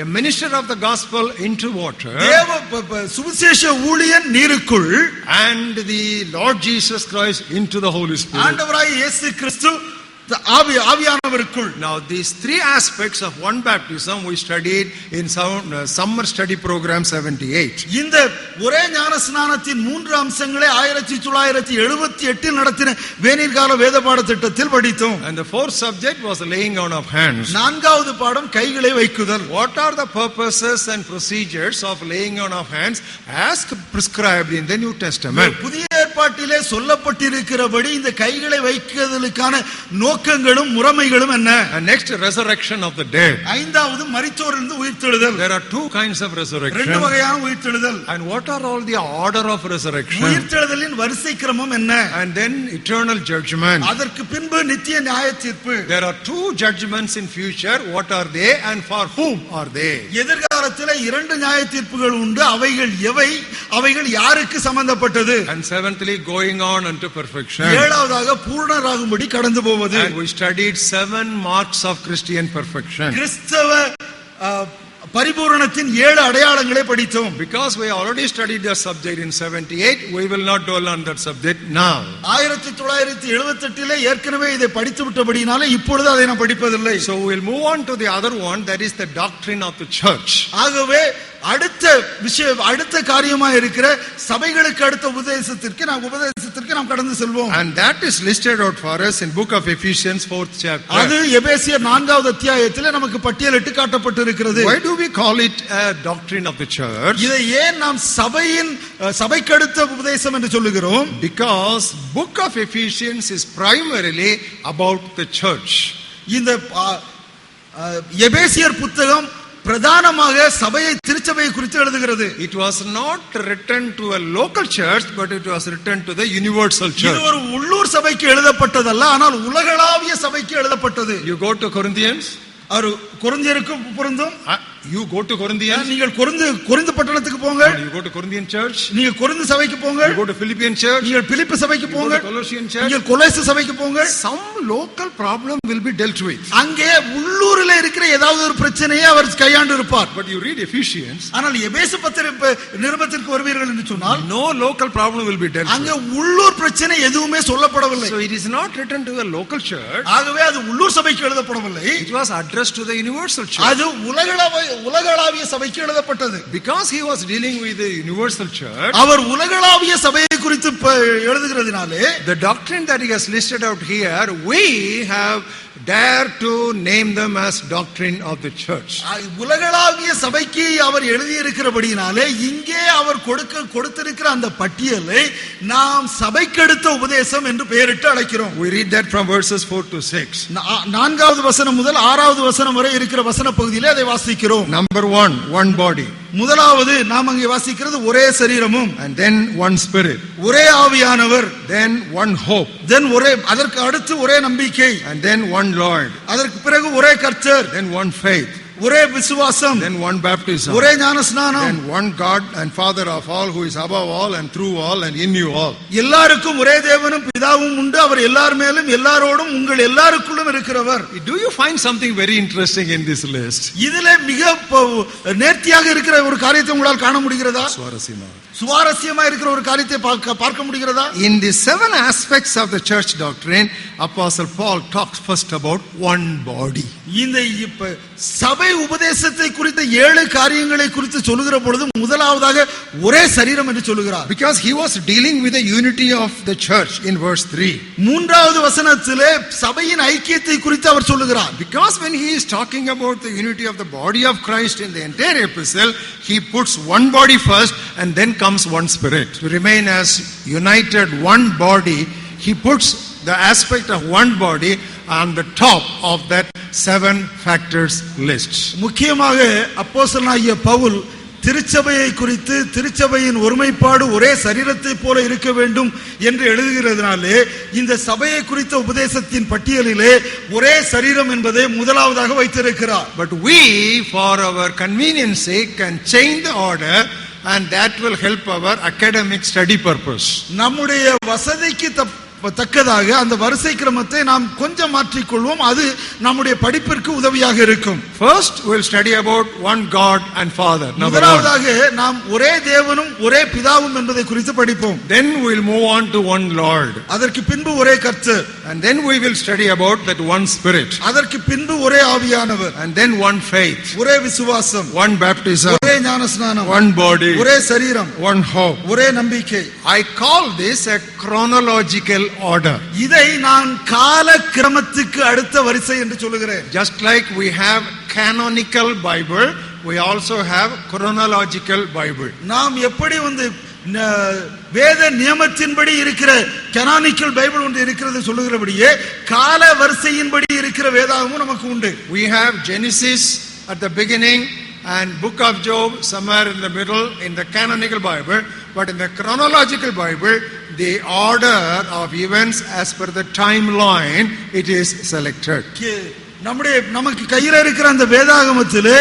a minister of the gospel into water, தேவ சுவிசேஷ ஊழியன் நீருக்குள், and the Lord Jesus Christ into the Holy Spirit. ஆண்டவராகிய இயேசு கிறிஸ்து ஆவியானவருக்குள். Now these three aspects of one baptism we studied in summer study program 78. இந்த ஒரே ஞானஸ்நானத்தின் மூன்று அம்சங்களை 1978 நடத்தின வேநீர்கால வேத பாட திட்டத்தில் படித்தோம். And the fourth subject was the laying on of hands. நான்காவது பாடம் கைகளை வைக்குதல். What are the purposes and procedures of laying on of hands as prescribed in the New Testament? புதிய ஏற்பாட்டிலே சொல்லப்பட்டிருக்கிறபடி இந்த கைகளை வைக்குதலுக்கான நோக்கங்களும் முறைமைகளும் என்ன? And next, resurrection of the dead. ஐந்தாவது மரித்தோரிலிருந்து உயிர்த்தெழுதல். There are two kinds of resurrection. ரெண்டு வகையான உயிர்த்தெழுதல். And what are all the order of resurrection? உயிர்த்தெழுதலின் வரிசை கிரமம் என்ன? And then eternal judgment. அதற்கு பின்பு நித்திய நியாய தீர்ப்பு. There are two judgments in future. What are they and for whom are they? எதிர்காலத்தில் இரண்டு நியாய தீர்ப்புகள் உண்டு. அவைகள் எவை? அவைகள் யாருக்கு சம்பந்தப்பட்டது? And seventhly, going on unto perfection. ஏழாவதாக பூர்ணராகும்படி கடந்து போவது. And we studied 7 marks of Christian perfection. கிறிஸ்தவ பரிபூரணத்தின் 7 அடையாளங்களை படித்தோம். Because we already studied the subject in 78, we will not dwell on that subject now. 1978 ஏற்கனவே இதை படித்து விட்டபடினால இப்பொழுது அதை நாம் படிப்பதில்லை. So we will move on to the other one, that is the doctrine of the church. ஆகவே அடுத்த காரியமா இருக்கிற சபைகளுக்கு அடுத்த உபதேசத்திற்கு நாம் கடந்து செல்வோம். And that is listed out for us in book of Ephesians 4th chapter. அது எபேசியர் 4வது அத்தியாயத்திலே நமக்கு பட்டியலிட்டு காட்டப்பட்டிருக்கிறது. Why do we call it a doctrine of the church? இதை ஏன் நாம் சபைக்கு அடுத்த உபதேசம் என்று சொல்லுகிறோம்? Because book of Ephesians is primarily about the church. இந்த எபேசியர் புத்தகம் பிரதானமாக திருச்சபையை குறித்து எழுதுகிறது. It was not written to a local church, but it was written to the universal church. இது ஒரு உள்ளூர் சபைக்கு எழுதப்பட்டதல்ல, ஆனால் உலகளாவிய சபைக்கு எழுதப்பட்டது. You go to Corinthians, கொரிந்தியருக்கு பொருந்தும். You go to Corinthians. நீங்கள் கொரிந்து பட்டணத்துக்கு போங்க. You go to Corinthian church. நீங்கள் கொரிந்து சபைக்கு போங்க. You go to Philippian church. நீங்கள் பிலிப்பி சபைக்கு போங்க. You go to Colossian church. நீங்கள் கொலோசை சபைக்கு போங்க. Some local problem will be dealt with. அங்கே உள்ளூரில் இருக்கிற ஏதாவது ஒரு பிரச்சனையை அவர் கையாண்டு இருப்பார். But you read Ephesians. ஆனால் எபேசு நிருபத்திற்கு வருவீர்கள் என்று சொன்னால் no local problem will be dealt with. அங்கே உள்ளூர் பிரச்சனை எதுவுமே சொல்லப்படவில்லை. So it is not written to the local church. ஆகவே அது உள்ளூர் சபைக்கு எழுதப்படவில்லை. It was addressed to the universal church. அது உலகளாவிய சபைக்கு எழுதப்பட்டது. Because he was dealing with the universal church, அவர் உலகளாவிய சபையை குறித்து எழுதுகிறதினாலே the doctrine that he has listed out here, we have dared to name them as doctrine of the church. உலகளாவிய சபைக்கு அவர் எழுதி இருக்கிறபடியினாலே இங்கே அவர் கொடுத்திருக்கிற அந்த பட்டியலை நாம் சபைக்கு அடுத்த உபதேசம் என்று பெயரிட்டு அழைக்கிறோம். We read that from verses 4 to 6. 4வது வசனம் முதல் 6வது வசனம் வரை இருக்கிற வசன பகுதியிலே அதை வாசிக்கிறோம். Number 1, one body. முதலாவது நாம் அங்கே வாசிக்கிறது ஒரே சரீரமும், and then one spirit, ஒரே ஆவியானவர், then one hope, then அதற்கு அடுத்து ஒரே நம்பிக்கை, and then one Lord, அதற்கு பிறகு ஒரே கர்த்தர், then one faith, ஒரே விசுவாசம், then one baptism, ஒரே ஞானஸ்நானம், then one God and Father of all, who is above all and through all and in you all. எல்லாருக்கும் ஒரே தேவனும் பிதாவும் உண்டு, அவர் எல்லார் மேலும் எல்லாரோடும் உங்கள் எல்லாருக்குள்ளும் இருக்கிறவர். Do you find something very interesting in this list? இதிலே மிக நேர்த்தியாக இருக்கிற ஒரு காரியத்தை உங்களால் காண முடிகிறதா? சுவாரஸ்யமா இருக்கிற ஒரு காரியத்தை பார்க்க முடிகிறதா? In the 7 aspects of the church doctrine, Apostle Paul talks first about one body. இந்த சபை உபதேசத்தை குறித்த 7 காரியங்களை குறித்து சொல்லுகிற பொழுது முதலாவதாக ஒரே சரீரம் என்று சொல்லுகிறார். Because he was dealing with the unity of the church in verse 3. 3வது வசனத்திலே சபையின் ஐக்கியத்தை குறித்து அவர் சொல்லுகிறார். Because when he is talking about the unity of the body of Christ in the entire epistle, he puts one body first and then comes one spirit. To remain as united one body, he puts the aspect of one body on the top of that 7 factors list. முக்கியமாக அப்போஸ்தலனாகிய பவுல் திருச்சபையை குறித்து திருச்சபையின் ஒருமைப்பாடு ஒரே சரீரத்தை போல இருக்க வேண்டும் என்று எழுதுகிறதுனாலே இந்த சபையை குறித்த உபதேசத்தின் பட்டியலிலே ஒரே சரீரம் என்பதை முதலாவதாக வைத்திருக்கிறார். But we, for our convenience sake, can change the order, and that will help our academic study purpose. நம்முடைய வசதிக்கு தக்கதாக அந்த வரிசை கிரமத்தை நாம் கொஞ்சம் மாற்றிக்கொள்வோம். அது நம்முடைய படிப்பிற்கு உதவியாக இருக்கும். First we'll study about one God and Father. முதலாவதாக நாம் ஒரே தேவனும் ஒரே பிதாவும் என்பதை குறித்து படிப்போம். Then we'll move on to one Lord. அதற்கு பின்பு ஒரே கர்த்தர். And then we will study about that one Spirit. அதற்கு பின்பு ஒரே ஆவியானவர். And then one faith. ஒரே விசுவாசம். One baptism. ஒரே ஞானஸ்நானம். One body. ஒரே சரீரம். One hope. ஒரே நம்பிக்கை. I call this a chronological order. இதை நான் கால கிரமத்துக்கு அடுத்த வரிசை என்று சொல்லுகிறேன். Just like we have canonical Bible, we also have chronological Bible. நாம் எப்படி வேத நியமத்தின்படி இருக்கிற canonical பைபிள் ஒன்று இருக்கிறது சொல்லுகிறபடியே கால வரிசையின்படி இருக்கிற வேதாகமும் நமக்கு உண்டு. We have Genesis at the beginning and book of Job somewhere in the middle in the canonical Bible, but in the chronological Bible the order of events as per the timeline it is selected. நமக்கு கையில இருக்கிற அந்த வேதாகமத்திலே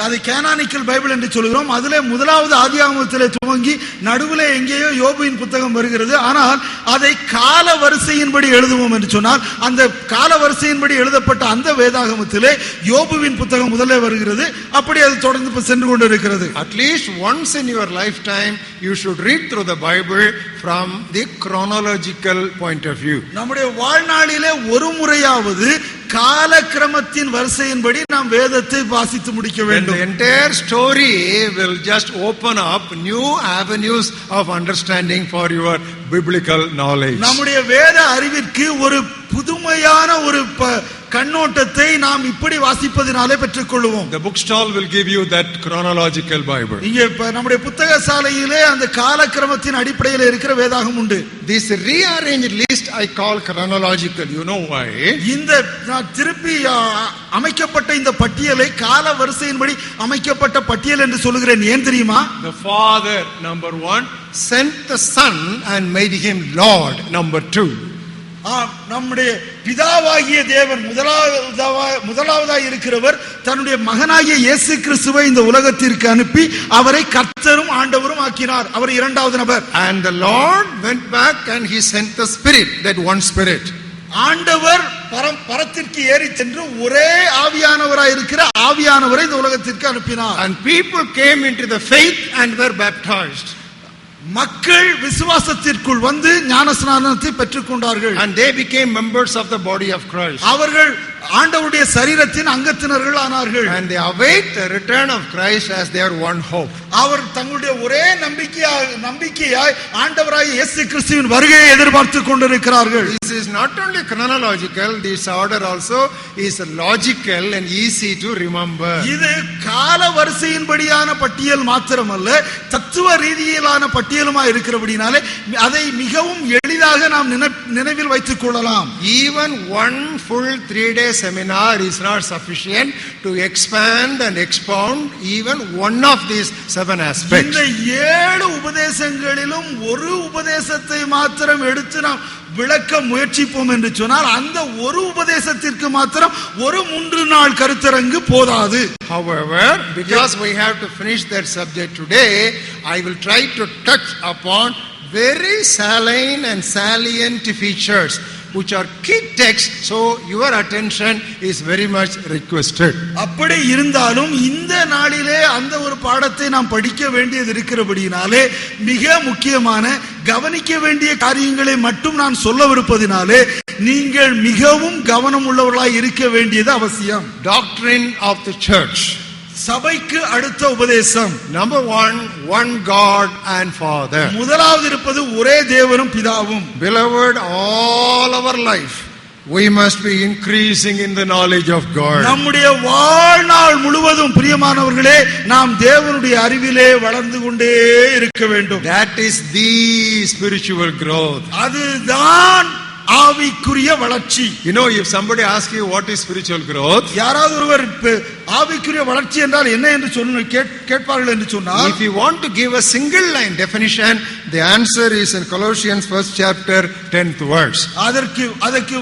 அது கேனானிக்கல் பைபிள் என்று சொல்கிறோம். அதிலே முதலாவது ஆதியாகமத்திலே துவங்கி நடுவிலே எங்கேயோ யோபுவின் புத்தகம் வருகிறது. ஆனால் அதை கால வரிசையின்படி எழுதுவோம் என்று சொன்னால் அந்த கால வரிசையின்படி எழுதப்பட்ட அந்த வேதாகமத்திலே யோபுவின் புத்தகம் முதலே வருகிறது. அப்படி அது தொடர்ந்து சென்று கொண்டிருக்கிறது. At least once in your lifetime you should read through the Bible from the chronological point of view. நம்முடைய வாழ்நாளிலே ஒரு முறையாவது கால கிரமத்தின் வரிசையின்படி நாம் வேதத்தை வாசித்து முடிக்க வேண்டும். The entire story will just open up new avenues of understanding for your biblical knowledge. நம்முடைய வேத அறிவிற்கு ஒரு புதுமையான ஒரு கண்ணோட்டத்தை நாம் இப்படி வாசிப்பதினாலே பெற்றுக்கொள்வோம். The bookstall will give you that chronological Bible. இங்கே நம்முடைய புத்தக சாலையிலே அந்த காலக்கிரமத்தின் அடிப்படையில் இருக்கிற வேதாகம் உண்டு. This rearranged list I call chronological. You know why? இந்த திருப்பி அமைக்கப்பட்ட இந்த பட்டியலை கால வரிசையின்படி அமைக்கப்பட்ட பட்டியல் என்று சொல்லுகிறேன். ஏன் தெரியுமா? The Father, number 1, sent the Son and made him Lord, number 2. நம்முடைய பிதாவாகிய தேவன் முதலாவதாய் இருக்கிறவர் தன்னுடைய மகனாகிய இயேசு கிறிஸ்துவை இந்த உலகத்திற்கு அனுப்பி அவரை கர்த்தரும் ஆண்டவரும் ஆக்கினார். அவர் இரண்டாவது நபர். And the Lord went back and he sent the Spirit, that one Spirit. ஆண்டவர் பரத்திற்கு ஏறி சென்று ஒரே ஆவியானவராய் இருக்கிற ஆவியானவரை இந்த உலகத்திற்கு அனுப்பினார். And people came into the faith and were baptized. மக்கள் விசுவாசத்திற்குள் வந்து ஞானஸ்நானத்தை பெற்றுக் கொண்டார்கள். And they became members of the body of Christ. அவர்கள் ஆண்டவருடைய சரீரத்தின் அங்கத்தினர்கள் ஆனார்கள். And they await the return of Christ as their one hope. அவர் தங்களுடைய ஒரே நம்பிக்கையாய் ஆண்டவராகிய இயேசு கிறிஸ்துவின் வருகையை எதிர்பார்த்து கொண்டிருக்கிறார்கள். This is not only chronological, this order also is logical and easy to remember. இது கால வரிசையின்படியான பட்டியல் மாத்திரமல்ல, தத்துவ ரீதியிலான பட்டியலுமாய் இருக்கிறபடினாலே அதை மிகவும் எளிதாக நாம் நினைவில் வைத்துக் கொள்ளலாம். Even one full 3-day seminar is not sufficient to expand and expound even one of these 7 aspects. இந்த 7 உபதேசங்களிலும் ஒரு உபதேசத்தை மாத்திரம் எடுத்து நாம் விளக்க முயற்சிப்போம் என்று சொன்னால் அந்த ஒரு உபதேசத்திற்கு மாத்திரம் ஒரு 3 நாள் கருத்தரங்கு போதாது. However, because we have to finish that subject today, I will try to touch upon very salient and salient features which are key texts, so your attention is very much requested. அப்படி இருந்தாலும் இந்த நாளிலே அந்த ஒரு பாடத்தை நாம் படிக்க வேண்டியது இருக்கிறபடினாலே மிக முக்கியமான கவனிக்க வேண்டிய காரியங்களை மட்டும் நான் சொல்லவிருப்பதினாலே நீங்கள் மிகவும் கவனம் உள்ளவர்களாய் இருக்க வேண்டியது அவசியம். Doctrine of the church. சபைக்கு அடுத்த உபதேசம். Number 1, one God and Father. முதலாவது இருப்பது ஒரே தேவனும் பிதாவும். Beloved, all our life we must be increasing in the knowledge of God. நம்முடைய வாழ்நாள் முழுவதும் பிரியமானவர்களே நாம் தேவனுடைய அறிவிலே வளர்ந்து கொண்டே இருக்க வேண்டும். That is the spiritual growth. அதுதான் ஆவிக்குரிய வளர்ச்சி. You know, if somebody asks you what is spiritual growth, யாராவது ஒருவர் ஆவிக்குரிய வளர்ச்சி என்றால் என்ன என்று கேட்பார்கள் என்று சொன்னால், if you want to give a single line definition, the answer is in Colossians 1st chapter 10th verse. அதற்கு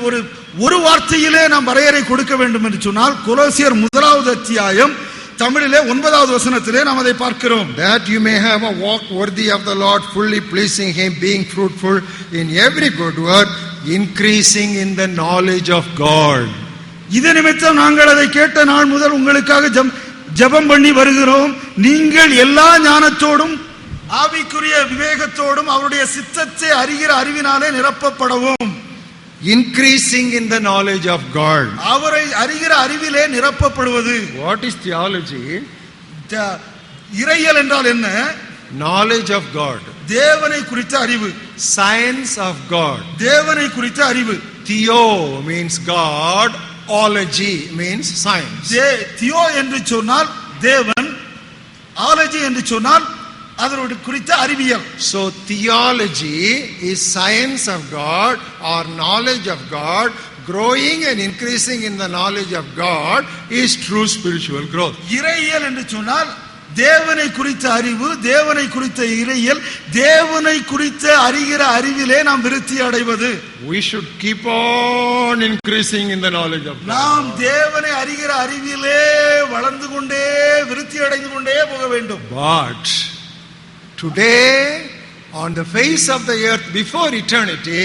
ஒரு வார்த்தையிலே நாம் வரையறை கொடுக்க வேண்டும் என்று சொன்னால் கொலோசியர் 1வது அத்தியாயம் தமிழிலே 9வது வசனத்திலே நாம் அதை பார்க்கிறோம். That you may have a walk worthy of the Lord, fully pleasing him, being fruitful in every good work, increasing in the knowledge of God. இது நிமித்தம் நாங்கள் அதை கேட்ட நாள் முதல் உங்களுக்காக ஜெபம் பண்ணி வருகிறோம். நீங்கள் எல்லா ஞானத்தோடும் ஆவிக்குரிய விவேகத்தோடும் அவருடைய சித்தத்தை அறிகிற அறிவினாலே நிரப்பப்படவும். Increasing in the knowledge of God. அவரை அறிகிற அறிவிலே நிரப்பப்படுவது. What is theology? இறையியல் என்றால் என்ன? Knowledge of God. தேவனை குறித்த அறிவு. Science of God. தேவனை குறித்த அறிவு. Theo means God, ology means science. தியோ என்று சொன்னால் தேவன், ஆலஜி என்று சொன்னால் அதனுடைய குறித்த அறிவியல். So theology is science of God or knowledge of God. Growing and increasing in the knowledge of God is true spiritual growth. இறையியல் என்று சொன்னால் தேவனை குறித்த அறிவு, தேவனை குறித்த இறையியல், தேவனை குறித்த அறிகிற அறிவிலே நாம் விருத்தி அடைவது. We should keep on increasing in the knowledge of God. நாம் தேவனை அறிகிற அறிவிலே வளர்ந்து கொண்டே விருத்தி அடைந்து கொண்டே போக வேண்டும். But today, on the face of the earth, before eternity,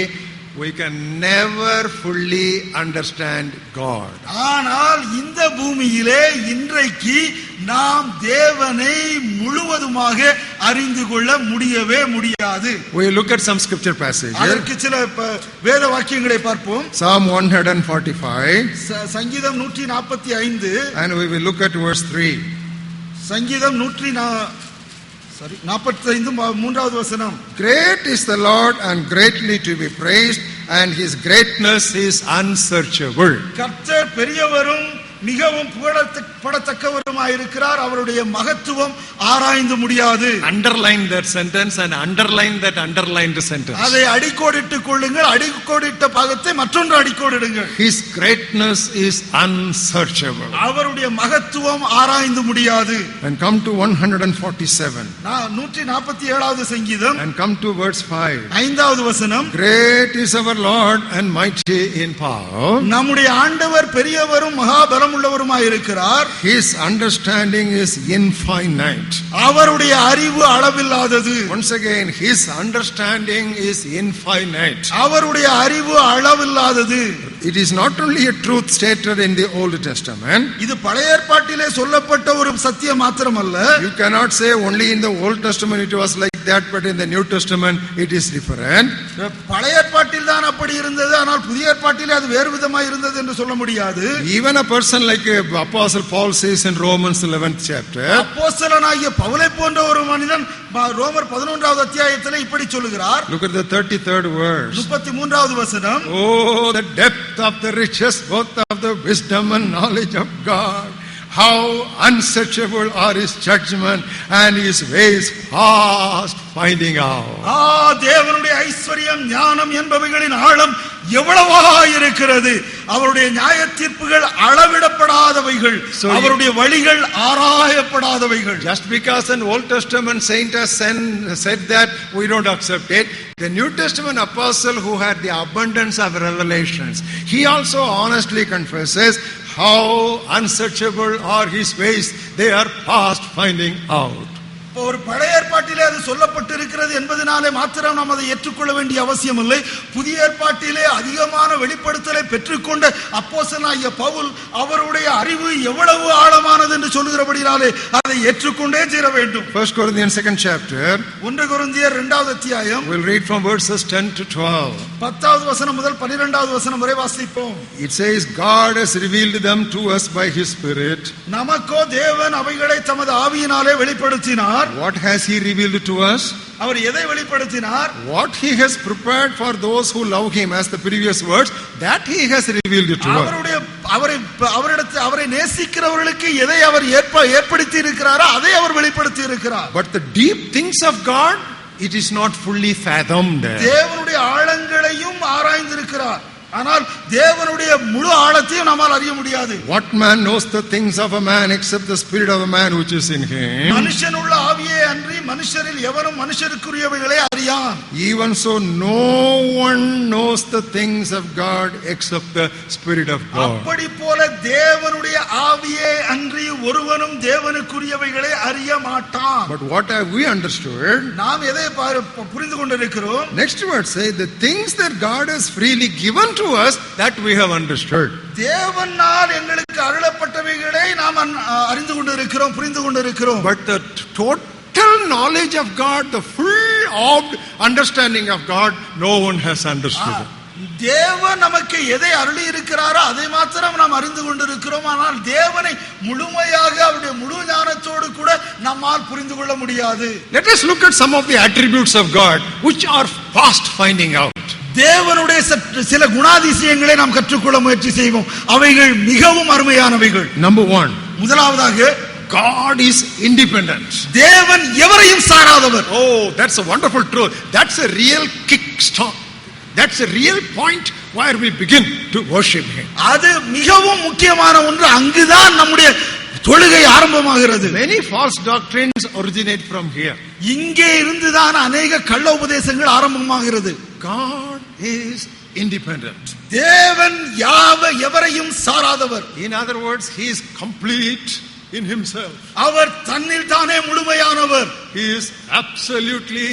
we can never fully understand God. ஆனால் இந்த பூமியிலே இன்றைக்கு நாம் தேவனை முழுவதுமாக அறிந்து கொள்ள முடியவே முடியாது. We look at some scripture passages. அதற்கு சில வேத வாக்கியங்களை பார்ப்போம். Psalm 145. சங்கீதம் 145. And we will look at verse 3. சங்கீதம் 145 மூன்றாவது வசனம். Great is the Lord and greatly to be praised, and his greatness is unsearchable. கர்த்தர் பெரியவரும் மிகவும் புகழப்படத்தக்கவருமாயிருக்கிறார், அவருடைய மகத்துவம் ஆராய்ந்து முடியாது. Underline that sentence and underline that underlined sentence. அதை அடிக்கோடிட்டுக் கொள்ளுங்கள், அடிக்கோடிட்ட பாகத்தை மற்றொன்று அடிக்கோடிடுங்கள். His greatness is unsearchable. அவருடைய மகத்துவம் ஆராய்ந்து முடியாது. And come to 147. 147வது சங்கீதம். And come to verse 5. 5வது வசனம். Great is our Lord and mighty in power. நம்முடைய ஆண்டவர் பெரியவரும் மகாபலம் உள்ளவருமாயிருக்கிறார். His understanding is infinite. அவருடைய அறிவு அளவில்லாதது. Once again, his understanding is infinite. அவருடைய அறிவு அளவில்லாதது. It is not only a truth stated in the Old Testament. இது பழைய ஏற்பாட்டிலே சொல்லப்பட்ட ஒரு சத்தியம் மாத்திரமல்ல. You cannot say only in the Old Testament it was like that, but in the New Testament it is different. பழைய ஏற்பாட்டில் தான் அப்படி இருந்தது, ஆனால் புதிய ஏற்பாட்டிலே அது வேறு விதமாய் இருந்தது என்று சொல்ல முடியாது. Even a person like Apostle Paul says in Romans 11th chapter. அப்போஸ்தலனாகிய பவுலை போன்ற ஒரு மனிதன் ரோமர் 11வது அத்தியாயத்திலே இப்படி சொல்லுகிறார். Look at the 33rd verse. 33வது வசனம். Oh, the depth of the riches both of the wisdom and knowledge of God. How unsearchable are his judgment and his ways past finding out. தேவனுடைய ஐஸ்வரியம் ஞானம் என்பவைகளின் ஆழம் எவ்வளவாய் இருக்கிறது. அவருடைய நியாய தீர்ப்புகள் அளவிடப்படாதவைகள், அவருடைய வழிகள் ஆராயப்படாதவைகள். Just because an Old Testament saint has said that, we don't accept it. The New Testament apostle who had the abundance of revelations, he also honestly confesses how unsearchable are his ways, they are past finding out. ஒரு பழைய ஏற்பாட்டிலே அது சொல்லப்பட்டிருக்கிறது என்பதனாலே மாத்திரம் நாம் அதை ஏற்றுக்கொள்ள வேண்டிய அவசியம் இல்லை. புதிய ஏற்பாட்டிலே அதிகமான வெளிப்படுத்தலை பெற்றுக்கொண்ட அப்போஸ்தலனாகிய பவுல் அவருடைய அறிவு எவ்வளவு ஆழமானது என்று சொல்லுகிறபடியாலே அதை ஏற்றுக்கொண்டே தீர வேண்டும். 1 Corinthians 2nd chapter. 1 கொரிந்தியர் 2வது அத்தியாயம். We'll read from verses 10 to 12. 10வது வசனம் முதல் 12வது வசனம் வரை வாசிப்போம். It says, God has revealed them to us by his Spirit. நமக்கோ தேவன் அவைகளை தமது ஆவியினாலே வெளிப்படுத்தினார். What has he revealed to us? அவர் எதை வெளிப்படுத்தினார்? What he has prepared for those who love him, as the previous words, that he has revealed to us. அவரை நேசிக்கிறவர்களுக்கு எதை அவர் ஏற்படுத்தி இருக்கிறாரோ அதை அவர் வெளிப்படுத்தி இருக்கிறார். But the deep things of God, it is not fully fathomed. தேவனுடைய ஆழங்களையும் ஆராய்ந்திருக்கிறார். ஆனால் தேவனுடைய முழு ஆழத்தையும் நம்மால் அறிய முடியாது. What man knows the things of a man except the spirit of a man which is in him? மனுஷனுள்ள ஆவியே அன்றி மனுஷரில் எவரும் மனுஷருக்குரியவைகளை அறியான். Even so no one knows the things of God except the spirit of God. அப்படி போல தேவனுடைய ஆவியே அன்றி ஒருவனும் தேவனுக்குரியவைகளை அறிய மாட்டான். But what have we understood? நாம் எதை புரிந்து கொண்டிருக்கிறோம்? Next word say the things that God has freely given to us, that we have understood. தேவனால் எங்களுக்கு அருளப்பட்டவைகளை நாம் அறிந்து கொண்டிருக்கிறோம், புரிந்து கொண்டிருக்கிறோம். But the total knowledge of God, the full understanding of God, no one has understood. தேவன் நமக்கு எதை அருளி இருக்கிறாரோ அதை மாத்திரம் நாம் அறிந்து கொண்டிருக்கிறோம். ஆனால் தேவனை முழுமையாக அவருடைய முழு ஞானத்தோடு கூட நம்மால் புரிந்து கொள்ள முடியாது. Let us look at some of the attributes of God which are fast finding out. தேவனுடைய சில குணாதிசயங்களை நாம் கற்றுக்கொள்ள முயற்சி செய்வோம். அவைகள் மிகவும் அருமையானவைகள். Number 1, முதலாவதாக God is independent. தேவன் எவரையும் சாராதவர். Oh, that's a wonderful truth. That's a real kickstart. That's a real point where we begin to worship him. அது மிகவும் முக்கியமான ஒன்று. அங்குதான் நம்முடைய தொழுகை ஆரம்பமாகிறது. Many false doctrines originate from here. இங்கே இருந்துதான் அநேக கள்ள உபதேசங்கள் ஆரம்பமாகிறது. God is independent. தேவன் எவரையும் சாராதவர். In other words, he is complete in himself. அவர் தன்னில் தானே முழுமையானவர். He is absolutely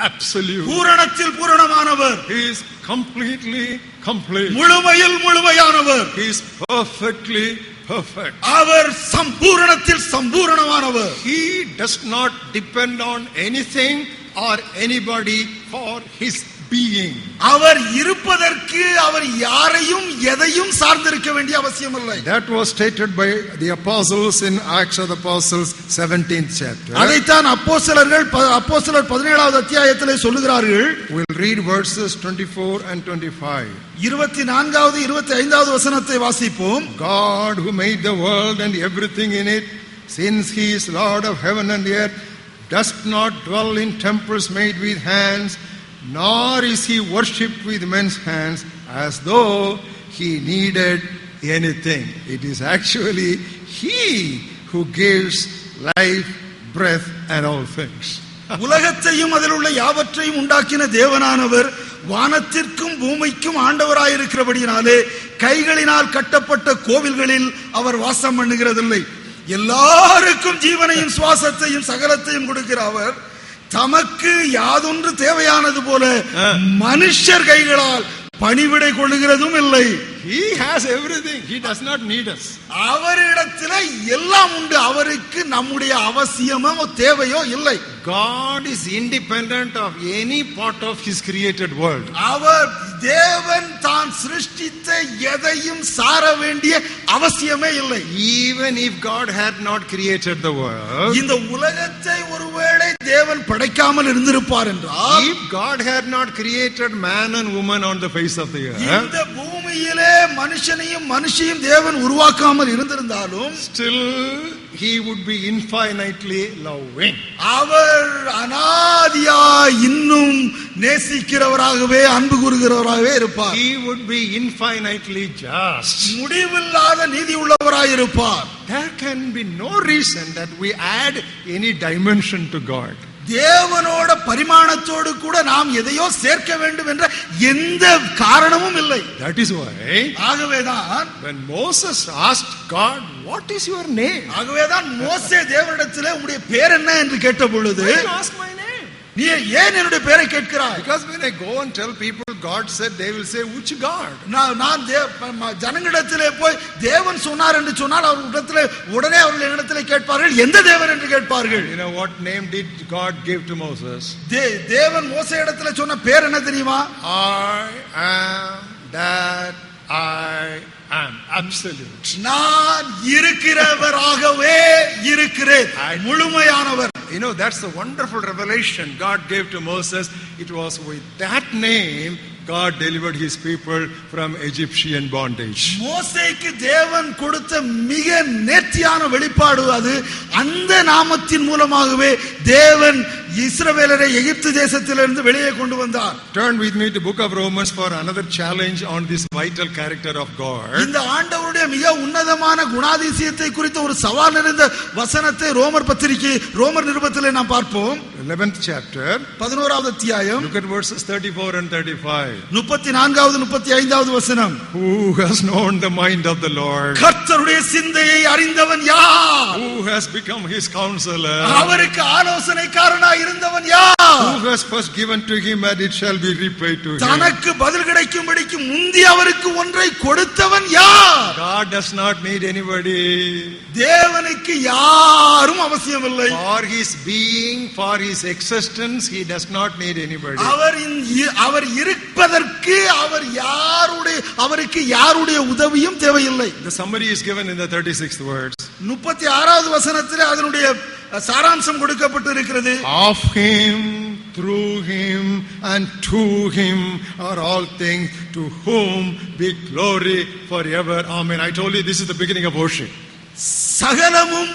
absolute. பூரணத்தில் பூரணமானவர். He is completely complete. முழுமையில் முழுமையானவர். He is perfectly perfect. Our சம்பூரணத்தில் சம்பூரணமானவர். He does not depend on anything or anybody for his being. அவர் இருப்பதற்கு அவர் யாரையும் எதையும் சார்ந்திருக்க வேண்டிய அவசியம் இல்லை. That was stated by the apostles in Acts of the Apostles 17th chapter. அதைத்தான் அப்போஸ்தலர் 17வது அத்தியாயத்திலே சொல்லுகிறார்கள். We'll read verses 24 and 25. 24வது 25வது வசனத்தை வாசிப்போம். God who made the world and everything in it, since he is Lord of heaven and the earth, does not dwell in temples made with hands, nor is he worshipped with men's hands as though he needed anything. It is actually he who gives life, breath and all things. உலகத்தையும் அதில் உள்ள யாவற்றையும் உண்டாக்கின தேவனானவர் வானத்திற்கும் பூமிக்கும் ஆண்டவராயிருக்கிறபடியினாலே கைகளினால் கட்டப்பட்ட கோவில்களில் அவர் வாசம் பண்ணுகிறதில்லை. எல்லாருக்கும் ஜீவனையும் சுவாசத்தையும் சகலத்தையும் கொடுக்கிற அவர் தமக்கு யாதொன்று தேவையானது போல மனுஷர் கைகளால் பணிவிடை கொள்ளுகிறதும் இல்லை. He has everything. He does not need us. அவரிடத்தில் எல்லாம் உண்டு. அவருக்கு நம்முடைய அவசியமோ தேவையோ இல்லை. God is independent of any part of his created world. அவர் தேவன் தான் சிருஷ்டித்த எதையும் சார வேண்டிய அவசியமே இல்லை. Even if God had not created the world, இந்த உலகத்தை ஒருவேளை தேவன் படைக்காமல் இருந்திருப்பார் என்றால், if God had not created man and woman on the face of the earth, இந்த பூமியிலே மனுஷனையும் மனுஷியும் தேவன் உருவாக்காமல் இருந்திருந்தாலும், still he would be infinitely loving. அவர் அனாதியாய் இன்னும் நேசிக்கிறவராகவே அன்பு கூறுகிறவராகவே இருப்பார். He would be infinitely just. முடிவில்லாத நீதி உள்ளவராய் இருப்பார். There can be no reason that we add any dimension to God. தேவனோட பரிமாணத்தோடு கூட நாம் எதையோ சேர்க்க வேண்டும் என்ற எந்த காரணமும் இல்லை. That is why ஆகவேதான் when Moses asked God, what is your name? ஆகவேதான் மோசே தேவனிடத்திலே உம்முடைய பேர் என்ன என்று கேட்ட பொழுது, Why you ask my name? நீ ஏன் என்னுடைய பேரை கேட்கிறாய்? Because when I go and tell people God said, they will say, which God? நான் ஜனங்களிடத்திலே போய் தேவன் சொன்னார் என்று சொன்னால் அவர்களிடத்திலே உடனே அவர்கள் என்னிடத்திலே கேட்பார்கள், எந்த தேவன் என்று கேட்பார்கள். You know what name did God give to Moses? தேவன் மோசே இடத்திலே சொன்ன பேர் என்ன தெரியுமா? I am that I am. Absolute. நான் இருக்கிறவராகவே இருக்கிறேன். முழுமையானவர். You know, that's the wonderful revelation God gave to Moses. It was with that name God delivered his people from Egyptian bondage. மோசேக்கு தேவன் கொடுத்த மிக நேர்த்தியான வெளிப்பாடு அது. அந்த நாமத்தின் மூலமாகவே தேவன் இஸ்ரவேலரை எகிப்து தேசத்திலிருந்து வெளியே கொண்டு வந்தார். Turn with me to book of Romans for another challenge on this vital character of God. இந்த ஆண்டவருடைய மிக உன்னதமான குணாதிசயத்தை குறித்த ஒரு சவால் நிறைந்த வசனத்தை ரோமர் நிருபத்திலே நாம் பார்ப்போம். 11th chapter. 11வது அத்தியாயம். Look at verses 34 and 35. 34வது 35வது வசனம். Who has known the mind of the Lord? கர்த்தருடைய சிந்தையை அறிந்தவன் யார்? Who has become his counselor? அவருக்கு ஆலோசனைக்காரனாய் இருந்தவன் யார்? Who has first given to him and it shall be repaid to him? தனக்கு பதில் கிடைக்கும்படிக்கு முந்தி அவருக்கு ஒன்றை கொடுத்தவன் யார்? God does not need anybody. தேவனுக்கு யாரும் அவசியமில்லை. For his being, for his existence, he does not need anybody. அவர் இருப்பதற்கு அவருக்கு யாருடைய உதவியும் தேவையில்லை. The summary is given in the 36th words. 36வது வசனத்திலே அதனுடைய சாராம்சம் கொடுக்கப்பட்டிருக்கிறது. Of him, through him and to him are all things, to whom be glory forever. Amen. I told you this is the beginning of worship. சகலமும்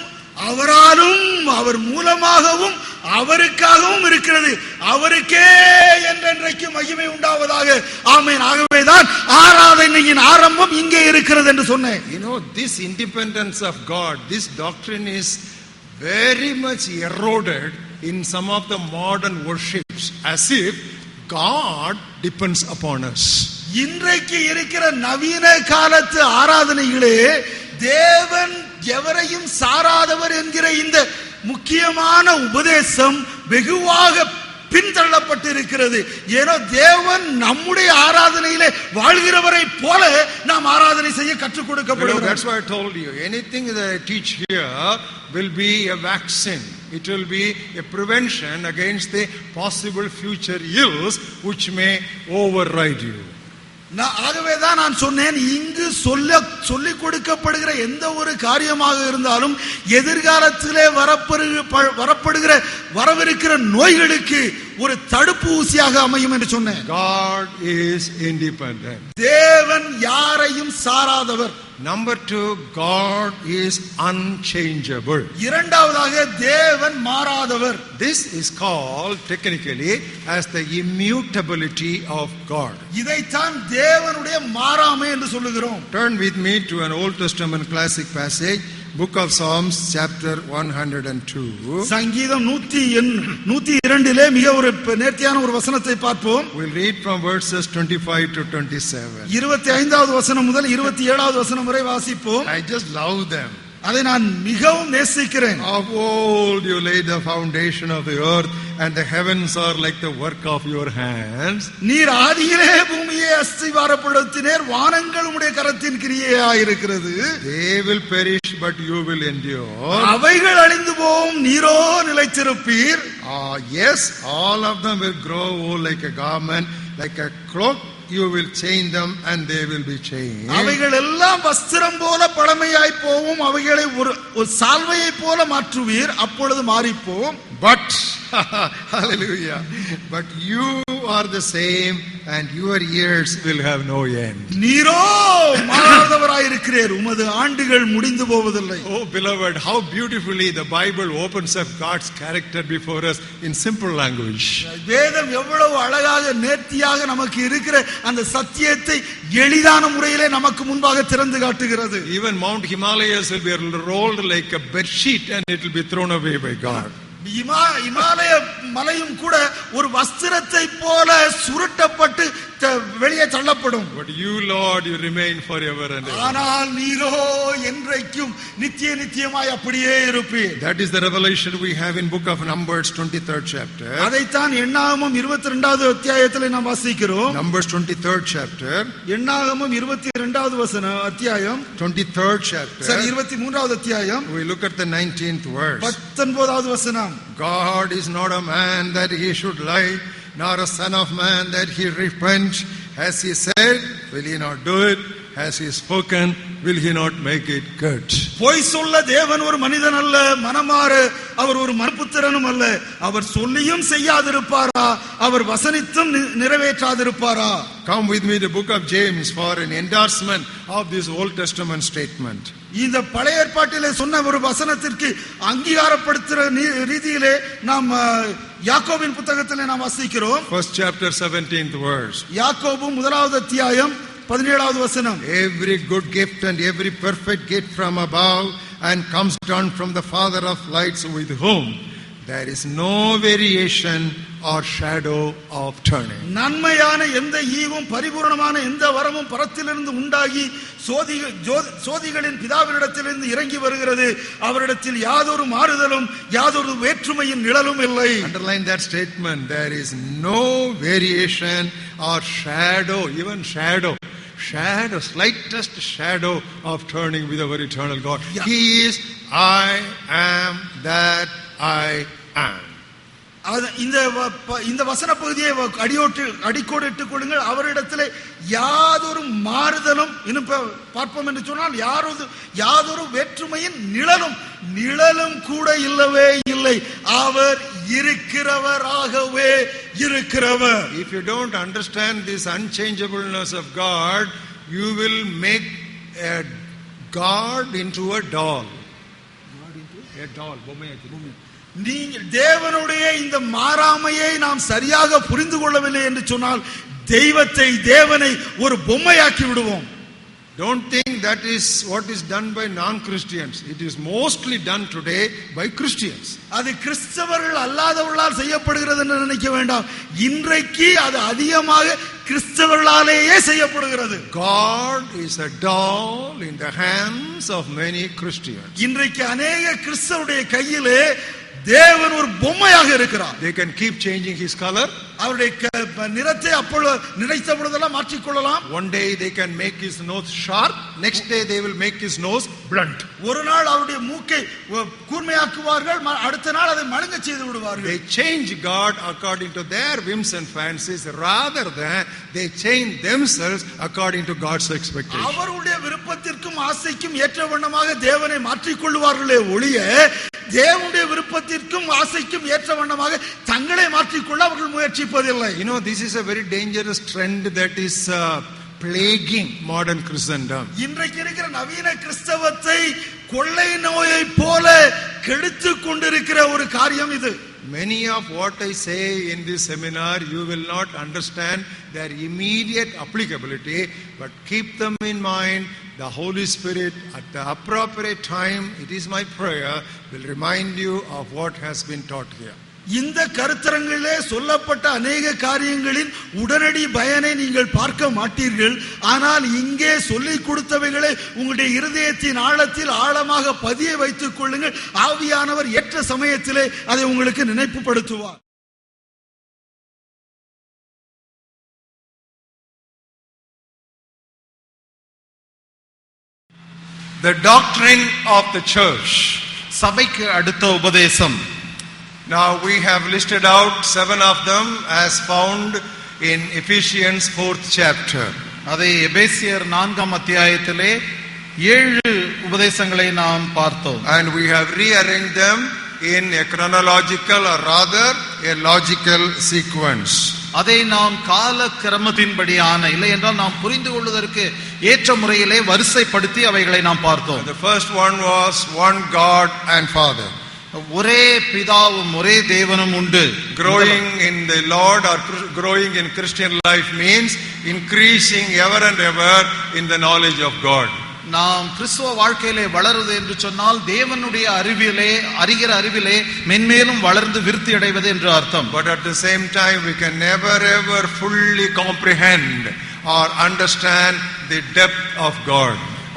அவராலும் அவர் மூலமாகவும் அவருக்காகவும் இருக்கிறது. அவருக்கே என்றென்றைக்கு மகிமை உண்டாவதாக. ஆமென். ஆகவேதான் ஆராதனையின் ஆரம்பம் இங்கே இருக்கிறது என்று சொன்னேன். You know, this independence of God, this doctrine is very much eroded in some of the modern worships, as if God depends upon us. இன்றைக்கு இருக்கிற நவீன காலத்து ஆராதனைகளே தேவன் எவரையும் சாராதவர் என்கிற இந்த முக்கியமான உபதேசம் வெகுவாக பின்தள்ளப்பட்டிருக்கிறது. ஏனோ தேவன் நம்முடைய ஆராதனையிலே வாழ்கிறவரை போல நாம் ஆராதனை செய்ய கற்றுக் கொடுக்கப்படுகிறோம். That's why I told you, anything that I teach here will be a vaccine. It will be a prevention against the possible future ills which may override you. ஆகவேதான் நான் சொன்னேன், இங்கு சொல்லிக் கொடுக்கப்படுகிற எந்த ஒரு காரியமாக இருந்தாலும் எதிர்காலத்திலே வரவிருக்கிற நோய்களுக்கு ஒரு தடுப்பு ஊசியாக அமையும் என்று சொன்னேன். God is independent. தேவன் யாரையும் சாராதவர். Number 2, God is unchangeable. இரண்டாவதாக தேவன் மாறாதவர். This is called technically as the immutability of God. இதைத்தான் தேவனுடைய மாறாமை என்று சொல்லுகிறோம். Turn with me to an Old Testament classic passage, Book of Psalms, chapter 102. சங்கீதம் 102 மிக ஒரு நேர்த்தியான ஒரு வசனத்தை பார்ப்போம். We'll read from verses 25 to 27. 25வது வசனம் முதல் 27வது வசனம் வரை வாசிப்போம். I just love them. அதை நான் மிகவும் நேசிக்கிறேன். Of old you laid the foundation of the earth, and the heavens are like the work of your hands. நீர் ஆதியிலே பூமியை அஸ்திவாரப்படுத்தினீர், வானங்கள் உம்முடைய கரத்தின் கிரியையாய் இருக்கிறது. They will perish but you will endure. அவைகள் அழிந்து போகும், நீரோ நிலைத்திருப்பீர். Yes, all of them will grow old like a garment, like a cloak. You will change them and they will be changed. அவைகள் எல்லாம் வஸ்திரம் போல பழமையாய் போவும், அவைகளை ஒரு சால்வையை போல மாற்றுவீர், அப்பொழுது மாறிப்போம். But hallelujah, but you are the same and your years will have no end. நீரோ மாறாதவராய் இருக்கிறீர், உமது ஆண்டுகள் முடிந்து போவதில்லை. Oh beloved, how beautifully the Bible opens up God's character before us in simple language. வேதம் எவ்வளவு அழகாக நேர்த்தியாக நமக்கு இருக்கிற அந்த சத்தியத்தை எளிதான முறையிலே நமக்கு முன்பாக திறந்து காட்டுகிறது. Even Mount Himalayas will be rolled like a bed sheet and it will be thrown away by God. இமாலய மலையும் கூட ஒரு வஸ்திரத்தை போல சுருட்டப்பட்டு வெளியே தள்ளப்படும். But you Lord, you remain forever and ever. ஆனால் நீரோ என்றைக்கும் நித்தியமாய் அப்படியே இருப்பீர். That is the revelation we have in book of Numbers 23rd chapter. அதைத்தான் எண்ணாகமம் 22வது அத்தியாயத்தில் நாம் வாசிக்கிறோம். Numbers 23rd chapter. எண்ணாகமம் 22வது வசனம் அத்தியாயம் 23rd chapter. சரி 23வது அத்தியாயம். We look at the 19th verse. 19வது வசனம். God is not a man that he should lie, nor a son of man that he repent. Has he said, will he not do it? Has he spoken, will he not make it good? பொய் சொல்ல தேவன் ஒரு மனிதன் அல்ல, மனமாறு அவர் ஒரு மனுபுத்திரனும் அல்ல. அவர் சொல்லியும் செய்யாதிருப்பாரா, அவர் வசனித்தும் நிறைவேற்றாதிருப்பாரா? Come with me to book of James for an endorsement of this Old Testament statement. இந்த பழைய ஏற்பாட்டிலே சொன்ன ஒரு வசனத்திற்கு அங்கீகாரப்படுத்துகிற ரீதியிலே நாம் யாக்கோபின் புத்தகத்திலே நாம் வாசிக்கிறோம். First chapter 17th verse. யாக்கோபு முதலாவது அத்தியாயம் 17வது வசனம். Every good gift and every perfect gift from above and comes down from the Father of lights, with whom there is no variation or shadow of turning. நன்மையான எந்த ஈவும் பரிபூரணமான எந்த வரமும் பரத்திலிருந்து உண்டாகி சோதிகளின் பிதாவினிடத்திலிருந்து இறங்கி வருகிறது. அவரிடத்தில் யாதொரு மாறுதலும் யாதொரு வேற்றுமையின் நிழலும் இல்லை. Underline that statement. There is no variation or shadow, even shadow, slightest shadow of turning with our eternal God. Yeah. He is I am that I am. இந்த வசன பகுதியை அடிக்கோடு இட்டுக் கொள்ளுங்கள். அவரிடத்திலே யாதொரு மாறுதலும் இன்னும் பார்ப்போம் என்று சொன்னால் யாதொரு வேற்றுமையின் நிழலும் கூட இல்லவே இல்லை. அவர் இருக்கிறவராகவே இருக்கிறவர். If you don't understand this unchangeableness of God, you will make a God into a doll. நீங்கள் தேவனுடைய இந்த மாறாமையை நாம் சரியாக புரிந்து கொள்ளவில்லை என்று சொன்னால் தேவனை ஒரு பொம்மையாக்கி விடுவோம். Don't think that is what is done by non-Christians. It is mostly done today by Christians. அது கிறிஸ்தவர்கள் அல்லாதவர்களால் செய்யப்படுகிறது என்று நினைக்க வேண்டாம். இன்றைக்கு அது அதிகமாக கிறிஸ்தவர்களாலேயே செய்யப்படுகிறது. God is a doll in the hands of many Christians. இன்றைக்கு अनेक கிறிஸ்தவருடைய கையிலே தேவன் ஒரு பொம்மையாக இருக்கிறார். They can keep changing his color. அவருடைய நிறத்தை அப்பொழுது நினைத்த பொழுதெல்லாம் மாற்றிக்கொள்ளலாம். One day they can make his nose sharp, next day they will make his nose blunt. ஒரு நாள் அவருடைய மூக்கை கூர்மையாக்குவார்கள், அடுத்த நாள் அதை மழுங்க செய்து விடுவார்கள். They change God according to their whims and fancies rather than they change themselves according to God's expectation. அவருடைய விருப்பத்திற்கும் ஆசைக்கும் ஏற்ற வண்ணமாக தேவனை மாற்றிக்கொள்வார்களே ஒழிய தேவனுடைய விருப்பத்திற்கும் ஆசைக்கும் ஏற்ற வண்ணமாக தங்களை மாற்றிக்கொள்ள அவர்கள் முயற்சிப்பதில்லை. You know, this is a very dangerous trend that is plaguing modern Christendom. இன்றைக்கு இருக்கிற நவீன கிறிஸ்தவத்தை கொள்ளை நோயை போல கெடுத்துக் கொண்டிருக்கிற ஒரு காரியம் இது. Many of what I say in this seminar you will not understand their immediate applicability, but keep them in mind. The Holy Spirit at the appropriate time, it is my prayer, will remind you of what has been taught here. இந்த கருத்தரங்கிலே சொல்லப்பட்ட அநேக காரியங்களின் உடனடி பயனை நீங்கள் பார்க்க மாட்டீர்கள். ஆனால் இங்கே சொல்லிக் கொடுத்தவைகளை உங்களுடைய இருதயத்தின் ஆழத்தில் ஆழமாக பதிய வைத்துக் கொள்ளுங்கள். ஆவியானவர் ஏற்ற சமயத்திலே அதை உங்களுக்கு நினைப்புப்படுத்துவார். The doctrine of the church. சபைக்கு அடுத்த உபதேசம். Now we have listed out 7 of them as found in Ephesians 4th chapter. அதை எபேசியர் 4ஆம் அத்தியாயத்திலே 7 உபதேசங்களை நாம் பார்த்தோம். And we have rearranged them in a chronological or rather a logical sequence. அதை நாம் கால கிரமத்தின்படியான இல்லை என்றால் நாம் புரிந்து கொள்வதற்கு ஏற்ற முறையிலே வரிசைப்படுத்தி அவைகளை நாம் பார்த்தோம். The first one was one God and Father. ஒரே பிதாவும் ஒரே தேவனும் உண்டு. Growing in the Lord or growing in Christian life means increasing ever and ever in the knowledge of God. நாம் கிறிஸ்துவ வாழ்க்கையிலே வளருவது என்று சொன்னால் தேவனுடைய அறிகிற அறிவிலே மென்மேலும் வளர்ந்து விருத்தி அடைவது என்று அர்த்தம். But at the same time we can never ever fully comprehend or understand the depth of God.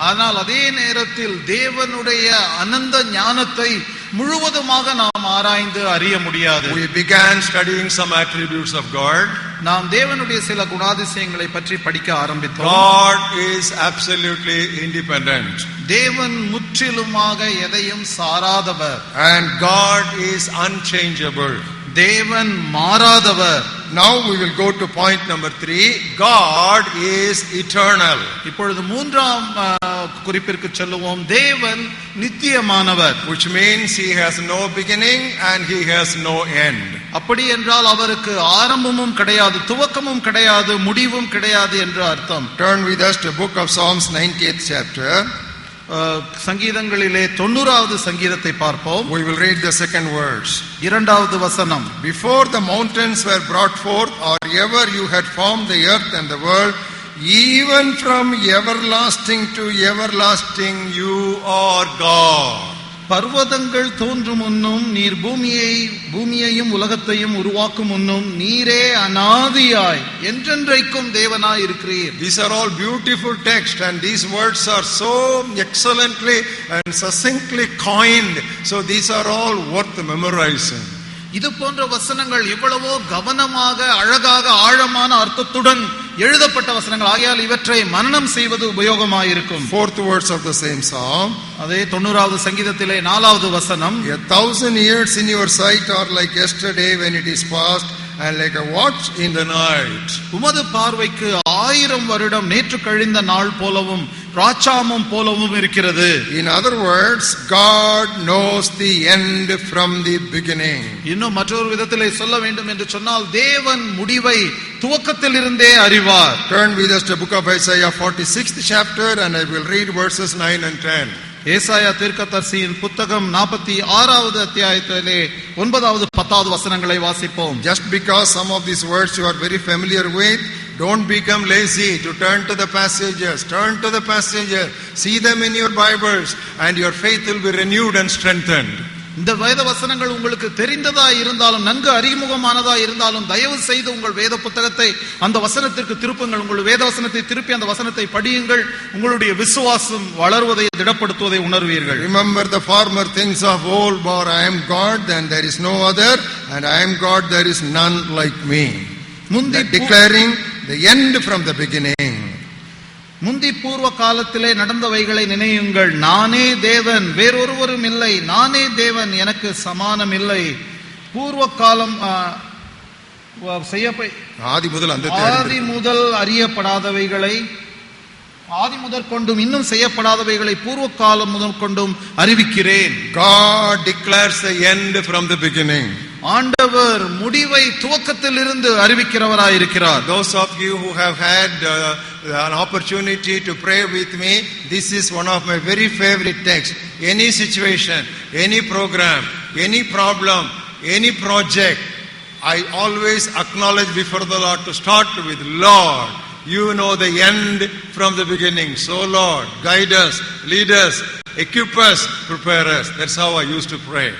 ஆனால் அதே நேரத்தில் தேவனுடைய அனந்த ஞானத்தை முழுவதுமாக நாம் ஆராய்ந்து அறிய முடியாது. We began studying some attributes of God. நாம் தேவனுடைய சில குணாதிசயங்களை பற்றி படிக்க ஆரம்பித்தோம். God is absolutely independent. தேவன் முற்றிலுமாக எதையும் சாராதவர். And God is unchangeable. தேவன் மாறாதவர். Now we will go to point number 3. God is eternal. இப்பொழுது 3ஆம் குறிப்பிற்கு செல்லுவோம். தேவன் நித்தியமானவர். Which means he has no beginning and he has no end. அப்படி என்றால் அவருக்கு ஆரம்பமும் கிடையாது, துவக்கமும் கிடையாது, முடிவும் கிடையாது என்று அர்த்தம். Turn with us to book of Psalms 90th chapter. சங்கீதங்களிலே 90வது சங்கீதத்தை பார்ப்போம். We will read the second verse. இரண்டாவது வசனம். Before the mountains were brought forth, or ever you had formed the earth and the world, even from everlasting to everlasting you are God. பர்வதங்கள் தோன்றும் முன்னும் நீர் பூமியையும் உலகத்தையும் உருவாக்கும் முன்னும் நீரே அநாதியாய் என்றென்றைக்கும் தேவனாய் இருக்கிறீர். These are all beautiful texts, and these words are so excellently and succinctly coined, so these are all worth memorizing. இது போன்ற வசனங்கள் எவ்வளவோ கவனமாக அழகாக ஆழமான அர்த்தத்துடன் எழுதப்பட்ட வசனங்கள் ஆகையால் இவற்றை மனனம் செய்வது உபயோகமாயிருக்கும். Fourth verse of the same psalm. அதே 90வது சங்கீதத்திலே 4வது வசனம். 1,000 years in your sight are like yesterday when it is past, and like a watch in the night. உமது பார்வைக்கு 1000 வருடம் நேற்று கழிந்த நாள் போலவும் ராச்சாமம் போலவும் இருக்கிறது. In other words, God knows the end from the beginning. இன்னும் மற்றொரு விதத்திலே சொல்ல வேண்டும் என்று சொன்னால் தேவன் முடிவை துவக்கத்திலிருந்தே அறிவார். Turn with us to book of Isaiah 46th chapter, and I will read verses 9 and 10. ஏசாயா தீர்க்கதரிசியின் புத்தகம் 46வது அத்தியாயத்திலே 9வது 10வது வசனங்களை வாசிப்போம். Just because some of these words you are very familiar with, don't become lazy to turn to the passages. Turn to the passages, see them in your Bibles, and your faith will be renewed and strengthened. இந்த வேத வசனங்கள் உங்களுக்கு தெரிந்ததா இருந்தாலும் நன்கு அறிமுகமானதா இருந்தாலும் தயவு செய்து உங்கள் வேத புத்தகத்தை அந்த வசனத்திற்கு திருப்புங்கள். உங்கள் வேத வசனத்தை திருப்பி அந்த வசனத்தை படியுங்கள். உங்களுடைய விசுவாசம் வளர்வதை திடப்படுத்துவதை உணர்வீர்கள். Remember the former things of old, for I am God and there is no other, and I am God, there is none like me. Declaring the end from the beginning. முந்தி பூர்வ காலத்திலே நடந்தவைகளை நினையுங்கள். நானே தேவன், வேறொருவரும் இல்லை. நானே தேவன், எனக்கு சமானம் இல்லை. பூர்வ காலம் ஆதி முதல் அறியப்படாதவைகளை, ஆதி முதற் கொண்டும் இன்னும் செய்யப்படாதவைகளை பூர்வ காலம் முதல் கொண்டும் அறிவிக்கிறேன். God declares the end from the beginning. ஆண்டவர் முடிவை துவக்கத்திலிருந்து அறிவிக்கிறவராயிருக்கிறார். Those of you who have had an opportunity to pray with me, this is one of my very favorite texts. Any situation, any program, any problem, any project, I always acknowledge before the Lord to start with, Lord, you know the end from the beginning. So Lord, guide us, lead us, equip us, prepare us. That's how I used to pray.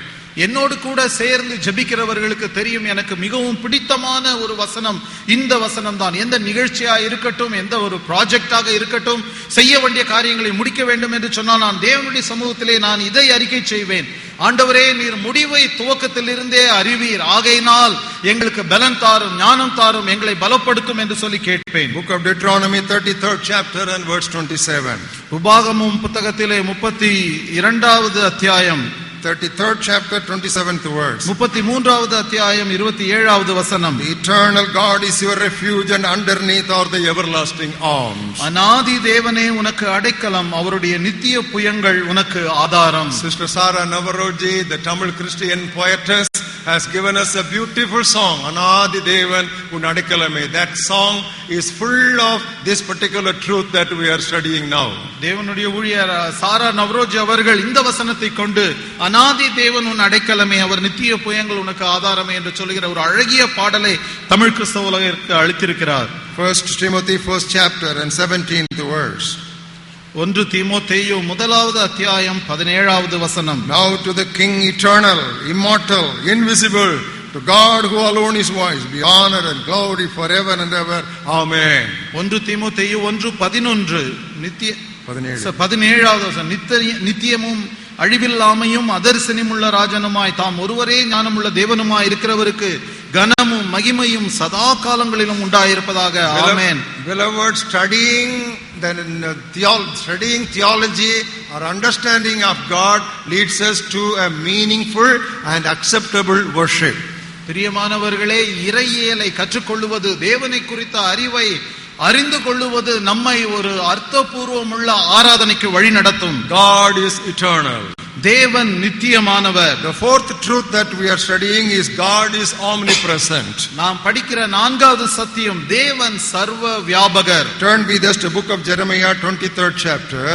என்னோடு கூட சேர்ந்து ஜெபிக்கிறவர்களுக்கு தெரியும், எனக்கு மிகவும் பிடித்தமான ஒரு வசனம் இந்த வசனம் தான். எந்த நிகழ்ச்சியா இருக்கட்டும், எந்த ஒரு ப்ராஜெக்டாக இருக்கட்டும், செய்ய வேண்டிய காரியங்களை முடிக்க வேண்டும் என்று சொன்னால் நான் தேவனுடைய சமூகத்திலே நான் இதை அறிக்கை செய்வேன். ஆண்டவரே, நீர் முடிவை துவக்கத்திலிருந்தே அறிவீர், ஆகையினால் எங்களுக்கு பலன் தாரும், ஞானம் தாரும், எங்களை பலப்படுத்தும் என்று சொல்லி கேட்பேன். Book of Deuteronomy 33rd chapter and verse 27. உபாகமம் புத்தகத்திலே 32வது அத்தியாயம் 33rd chapter 27th verse. 33வது அத்தியாயம் 27வது வசனம். The eternal God is your refuge, and underneath are the everlasting arms. அநாதி தேவனே உனக்கு அடைக்கலம், அவருடைய நித்திய புயங்கள் உனக்கு ஆதாரம். Sister Sara Navaroji, the Tamil Christian poetess, has given us a beautiful song, Anadi Devan Unadikalame. That song is full of this particular truth that we are studying now. தேவனுடைய ஊழியர் சாரா நவரோஜி அவர்கள் இந்த வசனத்தை கொண்டு அநாதி தேவன் உன் அடைக்கலமே, அவர் நித்திய புயங்கள் உனக்கு ஆதாரமே என்று சொல்லுகிற ஒரு அழகிய பாடலை தமிழ் கிறிஸ்தவ உலகிற்கு அளித்திருக்கிறார். 1 Timothy 1st chapter and 17th verse. 1 தீமோத்தேயு 1வது அத்தியாயம் 17வது வசனம். Now to the King eternal, immortal, invisible, to God who alone is wise, be honor and glory forever and ever. Amen. 1 தீமோத்தேயு 1:11 நித்தியமும் அழிவில்லாமையும் அதர்சனியுமுள்ள ராஜனுமாய் தாம் ஒருவரே ஞானமுள்ள தேவனுமாய் இருக்கிறவருக்கு கனமும் மகிமையும் சதா காலங்களிலும் உண்டாயிருப்பதாக. ஆமென். Beloved, studying theology or understanding of God leads us to a meaningful and acceptable worship. பிரியமானவர்களே, இறையியலை கற்றுக்கொள்வது, தேவனை குறித்த அறிவை அறிந்து கொள்ளுவது நம்மை ஒரு அர்த்தபூர்வமுள்ள ஆராதனைக்கு வழி நடத்தும். God is eternal. தேவன் நித்தியமானவர். The fourth truth that we are studying is God is omnipresent. நாம் படிக்கிற 4வது சத்தியம், தேவன் சர்வ வியாபகர். Turn with us to book of Jeremiah 23rd chapter.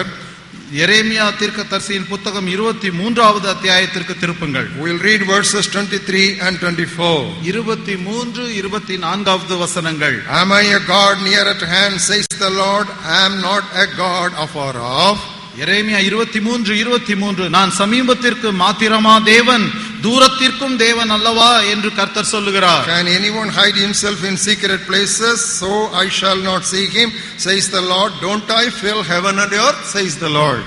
எரேமியா தீர்க்கதரிசியின் புத்தகம் 23வது அத்தியாயத்திற்கு திருப்புங்கள். We'll read verses 23 and 24. 23, 24வது வசனங்கள். Am I a God near at hand, says the Lord? Am not a God afar off? எரேமியா 23:23 நான் சமீபத்திற்கு மாத்திரமா தேவன், தூரத்திற்கும் தேவன் அல்லவா என்று கர்த்தர் சொல்லுகிறார். Can anyone hide himself in secret places? So I shall not see him, says the Lord. Don't I fill heaven and earth, says the Lord.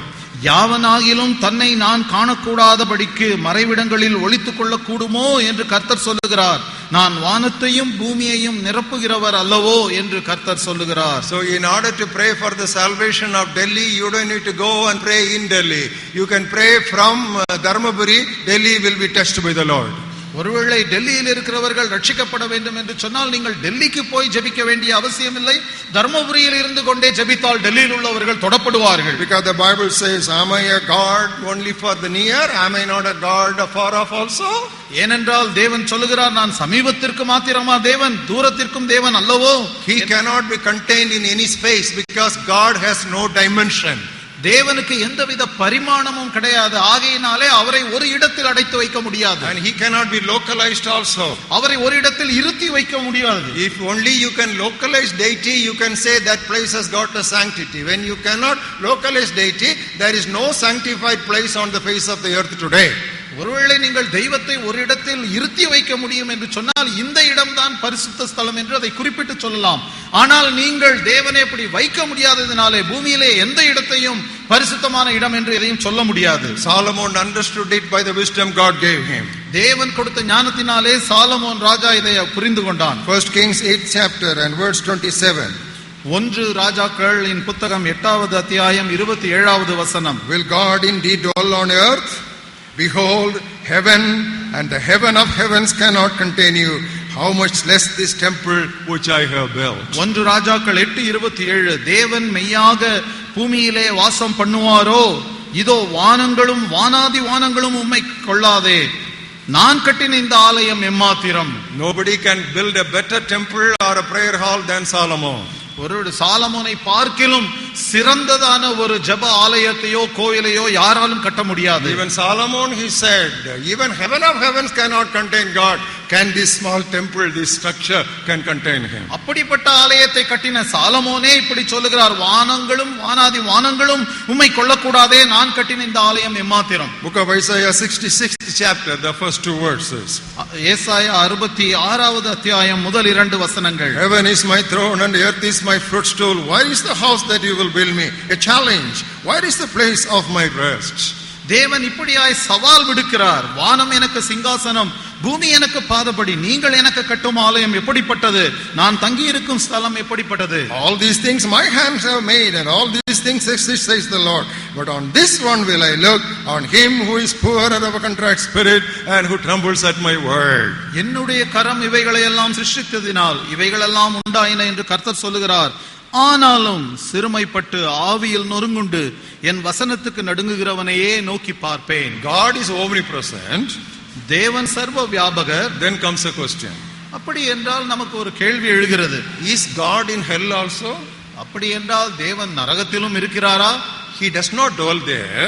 யாவனாகிலும் தன்னை நான் காணக்கூடாதபடிக்கு மறைவிடங்களில் ஒளித்துக் கொள்ள கூடுமோ என்று கர்த்தர் சொல்லுகிறார். நான் வானத்தையும் பூமியையும் நிரப்புகிறவர் அல்லவோ என்று கர்த்தர் சொல்லுகிறார். So in order to pray for the salvation of Delhi, you don't need to go and pray in Delhi. You can pray from Dharmaburi. Delhi will be touched by the Lord. ஒருவேளை டெல்லியில் இருக்கிறவர்கள் ரட்சிக்கப்பட வேண்டும் என்று சொன்னால் நீங்கள் டெல்லிக்கு போய் ஜெபிக்க வேண்டிய அவசியம் இல்லை. தர்மபுரியில் இருந்து கொண்டே ஜெபித்தால் டெல்லியில் உள்ளவர்கள் தொடப்படுவார்கள். Because the Bible says, am I a God only for the near? Am I not a God afar off also? ஏனென்றால் தேவன் சொல்லுகிறார், நான் சமீபத்திற்கு மாத்திரமா தேவன், தூரத்திற்கும் தேவன் அல்லவோ. He cannot be contained in any space because God has no dimension. தேவனுக்கு எந்தவித பரிமாணமும் கிடையாது. ஆகையினாலே அவரை ஒரு இடத்தில் அடைத்து வைக்க முடியாது. And he cannot be localized also. அவரை ஒரு இடத்தில் இருத்தி வைக்க முடியாது. If only you can localize deity, you can say that place has got a sanctity. When you cannot localize deity, there is no sanctified place on the face of the earth today. ஒருவேளை நீங்கள் தெய்வத்தை ஒரு இடத்தில் இருத்தி வைக்க முடியும் என்று சொன்னால் இந்த இடம்தான் பரிசுத்த ஸ்தலம் என்று அதை குறிப்பிட்டு சொல்லலாம். ஆனால் நீங்கள் தேவனை அப்படி வைக்க முடியாததினாலே பூமியிலே எந்த இடத்தையும் பரிசுத்தமான இடம் என்று எதையும் சொல்ல முடியாது. Solomon understood it by the wisdom God gave him. தேவன் கொடுத்த ஞானத்தினாலே சாலமோன் ராஜா இதை புரிந்து கொண்டான். 1 Kings 8th chapter and verse 27. 1 ராஜாக்களின் புத்தகம் 8வது அத்தியாயம் 27வது வசனம். Will God indeed dwell on earth? Behold, heaven and the heaven of heavens cannot contain you. How much less this temple which I have built. 1 ராஜாக்கள் 8:27 தேவன் மெய்யாக பூமியிலே வாசம் பண்ணுவாரோ? இதோ வானங்களும் வானாதி வானங்களும் உம்மை கொள்ளாதே. நான் கட்டின இந்த ஆலயம் எம்மாத்திரம். Nobody can build a better temple or a prayer hall than Solomon. ஒரு சாலமோனை பார்க்கிலும் சிறந்ததான ஒரு ஜெப ஆலயத்தையோ கோயிலையோ யாராலும் கட்ட முடியாது. Even Solomon, he said, even heaven of heavens cannot contain God. Can this small temple, this structure can contain him? அப்படிப்பட்ட ஆலயத்தை கட்டின சாலமோனே இப்படி சொல்லுகிறார், வானங்களும் வானாதி வானங்களும் உம்மை கொள்ளக்கூடாதே, நான் கட்டின இந்த ஆலயம் எம்மாத்திரம். Book of Isaiah 66th chapter, the first 2 verses. ஏசாயா 66வது அத்தியாயம் முதல் 2 வசனங்கள். Heaven is my throne and earth is my footstool. Where is the house that you will build me? A challenge. Where is the place of my rest? தேவன் இப்படியாய் சவால் விடுக்கிறார். வானம் எனக்கு சிங்காசனம், பூமி எனக்கு பாதபடி, நீங்கள் எனக்கு கட்டும் ஆலயம் எப்படிப்பட்டது? நான் தங்கி இருக்கும் ஸ்தலம் எப்படிப்பட்டது? All these things my hands have made and all these things exist, says the Lord. But on this one will I look, on him who is poor and of a contrite spirit and who trembles at my word. என்னுடைய கரம் இவைகளை எல்லாம் சிருஷ்டித்ததினால் இவைகளெல்லாம் உண்டாயின என்று கர்த்தர் சொல்லுகிறார். ஆனாலும் சிறுமைப்பட்டு ஆவியில் நொறுங்குண்டு என் வசனத்துக்கு நடுங்குகிறவனையே நோக்கி பார்ப்பேன். God is omnipresent. தேவன் சர்வ வியாபகர். Then comes a question. அப்படி என்றால் நமக்கு ஒரு கேள்வி எழுகிறது. Is God in hell also? அப்படி என்றால் தேவன் நரகத்திலும் இருக்கிறாரா? He does not dwell there.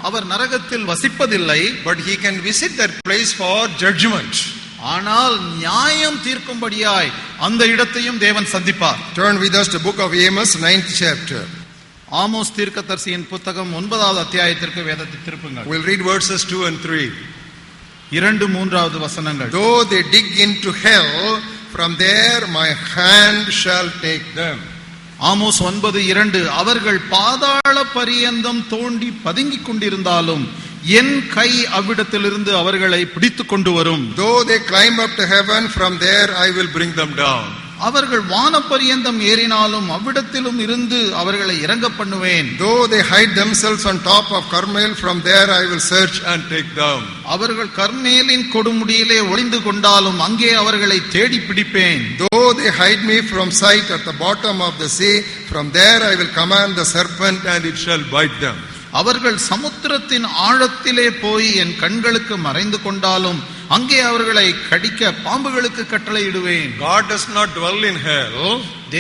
அவர் நரகத்தில் வசிப்பதில்லை. But he can visit that place for judgment. ஆனால் நியாயம் தீர்க்கும்படியாய் அந்த இடத்தையும் தேவன் சந்திப்பார். Turn with us to book of Amos 9th chapter. Amos தீர்க்கதரிசியின் புத்தகம் 9வது அத்தியாயத்திற்கு வேதத்தை திருப்புங்கள். We'll read verses 2 and 3. 2-3வது வசனங்கள். Though they dig into hell, from there my hand shall take them. Amos 9:2 அவர்கள் பாதாள பரியந்தம் தோண்டி பதுங்கிக் கொண்டிருந்தாலும் என் கை அவ்விடத்திலிருந்து அவர்களை பிடித்துக் கொண்டு வரும். Though they climb up to heaven, from there I will bring them down. அவர்கள் வானப்பரியந்தம் ஏறினாலும் அவ்விடத்திலும் இருந்து அவர்களை இறங்க பண்ணுவேன். Though they hide themselves on top of Carmel, from there I will search and take them. அவர்கள் கர்மேலின் கொடுமுடியிலே ஒளிந்து கொண்டாலும் அங்கே அவர்களை தேடி பிடிப்பேன். Though they hide me from sight at the bottom of the sea, from there I will command the serpent and it shall bite them. அவர்கள் சமுத்திரத்தின் ஆழத்திலே போய் என் கண்களுக்கு மறைந்து கொண்டாலும் அங்கே அவர்களை கடிக்க பாம்புகளுக்கு கட்டளையிடுவேன். God does not dwell in hell,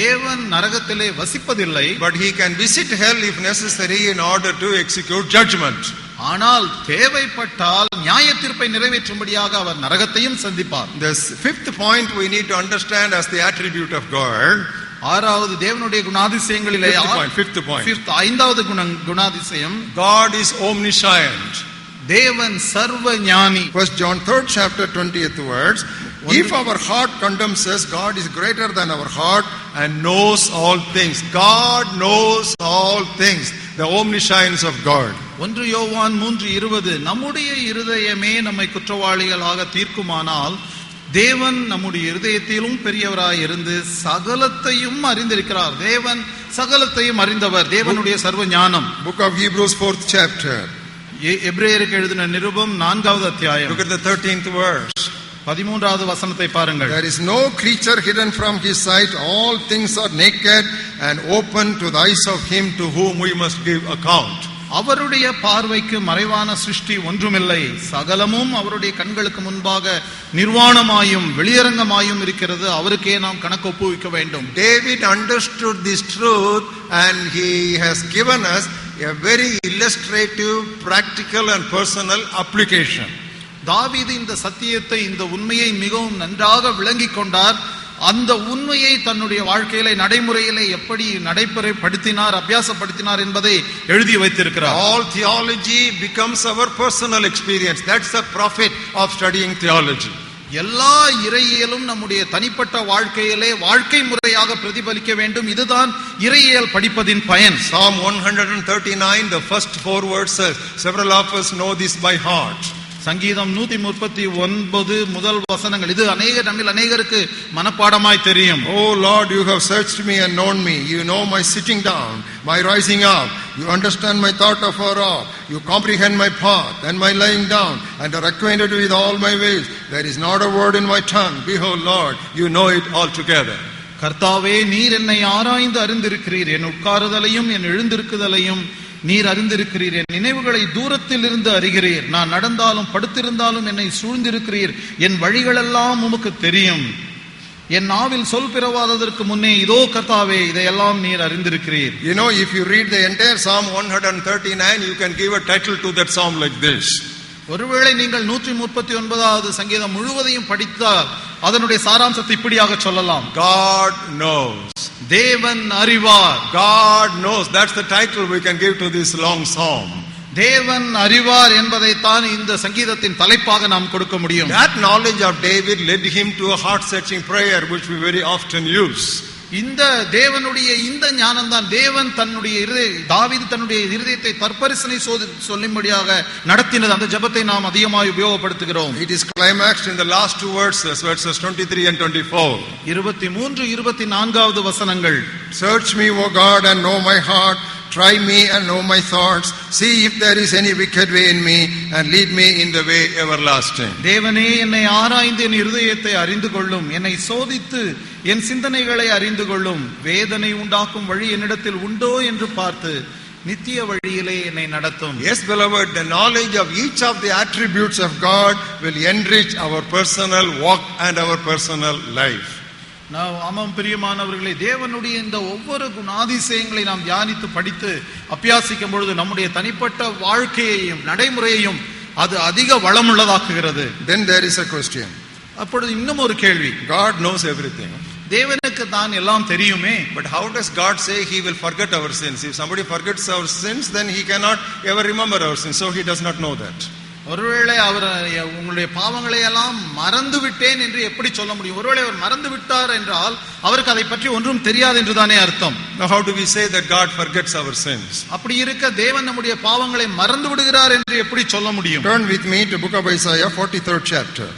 தேவன் நரகத்திலே வசிப்பதில்லை. but he can visit hell if necessary in order to execute judgment. ஆனால் தேவைப்பட்டால் நியாய தீர்ப்பை நிறைவேற்றும்படியாக அவர் நரகத்தையும் சந்திப்பார். The fifth point we need to understand as the attribute of God. ஆறாவது தேவனுடைய குணாதிசயங்களிலே fifth point. ஐந்தாவது குணாதிசயம், God is omniscient. தேவன் சர்வ ஞானி. 1 John 3rd chapter 20th words. If our heart condemns us, God is greater than our heart and knows all things. God knows all things. The omniscience of God. 1 யோவான் 3:20, நம்முடைய இருதயமே நம்மை குற்றவாளிகளாக தீர்க்குமானால் தேவன் நம்முடைய இருதயத்திலும் பெரியவராய் இருந்து சகலத்தையும் அறிந்திருக்கிறார். தேவன் சகலத்தையும் அறிந்தவர். தேவனுடைய சர்வ ஞானம். Book of Hebrews 4th chapter. எபிரேயருக்கு எழுதின நிருபம் 4வது அத்தியாயம். Look at the 13th verse. 13வது வசனத்தை பாருங்கள். There is no creature hidden from his sight. All things are naked and open to the eyes of him to whom we must give account. அவருடைய பார்வைக்கு மறைவான சிருஷ்டி ஒன்றுமில்லை. சகலமும் அவருடைய கண்களுக்கு முன்பாக நிர்வாணமாயும் வெளியரங்கமாயும் இருக்கிறது. அவருக்கே நாம் கணக்கு ஒப்புவிக்க வேண்டும். David understood this truth and he has given us a very illustrative, practical and personal application. தாவீது இந்த சத்தியத்தை, இந்த உண்மையை மிகவும் நன்றாக விளங்கிக் கொண்டார். அந்த உண்மையை தன்னுடைய வாழ்க்கையிலே நடைமுறையிலே எப்படி நடைமுறைப்படுத்தினார், அபியாசப்படுத்தினார் என்பதை எழுதி வைத்திருக்கிறார். All theology becomes our personal experience. That's the profit of studying theology. எல்லா இறையியலும் நம்முடைய தனிப்பட்ட வாழ்க்கையிலே வாழ்க்கை முறையாக பிரதிபலிக்க வேண்டும். இதுதான் இறையியல் படிப்பதின் பயன். Psalm 139, the first 4 verses, several of us know this by heart. சங்கீதம் 139 முதல் வசனங்கள், இது நம்மில் அநேகருக்கு மனப்பாடமாய் தெரியும். Oh Lord, you have searched me and known me. You know my sitting down, my rising up. You understand my thought afar off. You comprehend my path and my lying down, and are acquainted with all my ways. There is not a word in my tongue. Behold, Lord, you know it altogether. கர்த்தாவே, நீர் என்னை ஆராய்ந்து அறிந்திருக்கிறீர். என் உட்காருதலையும் என் எழுந்திருக்குதலையும் நீர் அறிந்திருக்கிறீர். என் நினைவுகளை தூரத்தில் இருந்து அறிகிறீர். நான் நடந்தாலும் படுத்திருந்தாலும் என்னை சூழ்ந்திருக்கிறீர். என் வழிகளெல்லாம் உமக்கு தெரியும். என் நாவில் சொல் பிறவாததற்கு முன்னே இதோ கர்த்தாவே, இதையெல்லாம் நீர் அறிந்திருக்கிறீர். You know, if you read the entire Psalm 139, you can give a title to that psalm like this. ஒருவேளை நீங்கள் 139வது சங்கீதம் முழுவதையும் படித்தால் அதனுடைய சாராம்சத்தை இப்படியாக சொல்லலாம். God knows. தேவன் அறிவார். God knows. That's the title we can give to this long psalm. தேவன் அறிவார் என்பதைத்தான் இந்த சங்கீதத்தின் தலைப்பாக நாம் கொடுக்க முடியும். That knowledge of David led him to a heart-searching prayer which we very often use. இந்த தேவனுடைய இந்த ஞானம் தான் தேவன் தாவீது தன்னுடைய இருதயத்தை தற்பரிசனை சொல்லும்படியாக நடத்தினது. அந்த ஜெபத்தை நாம் அதிகமாக உபயோகப்படுத்துகிறோம். It is climaxed in the last 2 verses, verses 23 and 24. 23, 24வது வசனங்கள். Search me, O God, and know my heart. Try me and know my thoughts. See if there is any wicked way in me, and lead me in the way everlasting. தேவனே, என்னை ஆராய்ந்து என் இருதயத்தை அறிந்து கொள்ளும். என்னை சோதித்து என் சிந்தனைகளை அறிந்து கொள்ளும். வேதனை உண்டாக்கும் வழி என்னிடத்தில் உண்டோ என்று பார்த்து நித்திய வழியிலே என்னை நடத்தும். Yes, beloved, the knowledge of each of the attributes of God will enrich our personal walk and our personal life. ஆமாம் பிரியமானவர்களே, தேவனுடைய இந்த ஒவ்வொரு குணாதிசயங்களை நாம் தியானித்து படித்து அபியாசிக்கும் பொழுது நம்முடைய தனிப்பட்ட வாழ்க்கையையும் நடைமுறையையும் அது அதிக வளமுள்ளதாக்குகிறது. Then there is a question. அப்பொழுது இன்னும் ஒரு கேள்வி. God knows everything. தேவனுக்கு தான் எல்லாம் தெரியுமே. But how does God say he will forget our sins? If somebody forgets our sins, then he cannot ever remember our sins. So he does not know that. ஒருவேளை அவர் உங்களுடைய பாவங்களை எல்லாம் மறந்து விட்டேன் என்று எப்படி சொல்ல முடியும்? ஒருவேளை அவர் மறந்து விட்டார் என்றால் அவருக்கு அதை பற்றி ஒன்றும் தெரியாது என்றுதானே அர்த்தம். Now how do we say that God forgets our sins? அப்படி இருக்க தேவன் நம்முடைய பாவங்களை மறந்து விடுகிறார் என்று எப்படி சொல்ல முடியும்? Turn with me to book of Isaiah, 43rd chapter.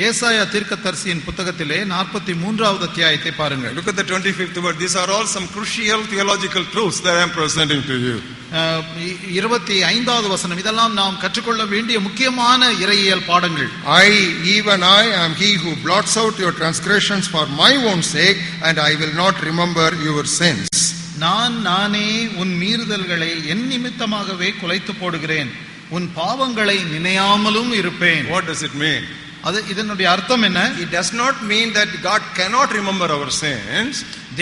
ஏசாயா தீர்க்கதரிசியின் புத்தகத்திலே 43வது அத்தியாயத்தை பாருங்கள். Look at the 25th word. These are all some crucial theological truths that I am presenting to you. 25வது வசனம். இதெல்லாம் நாம் கற்றுக்கொள்ள வேண்டிய முக்கியமான இறையியல் பாடங்கள். Even I am he who blots out your transgressions for my own sake, and I will not remember your sins. நானே உன் மீறுதல்களை என் நிமித்தமாகவே குலைத்து போடுகிறேன், உன் பாவங்களை நினையாமலும் இருப்பேன். What does it mean? அது இதனுடைய அர்த்தம் என்ன? It does not mean that God cannot remember our sins.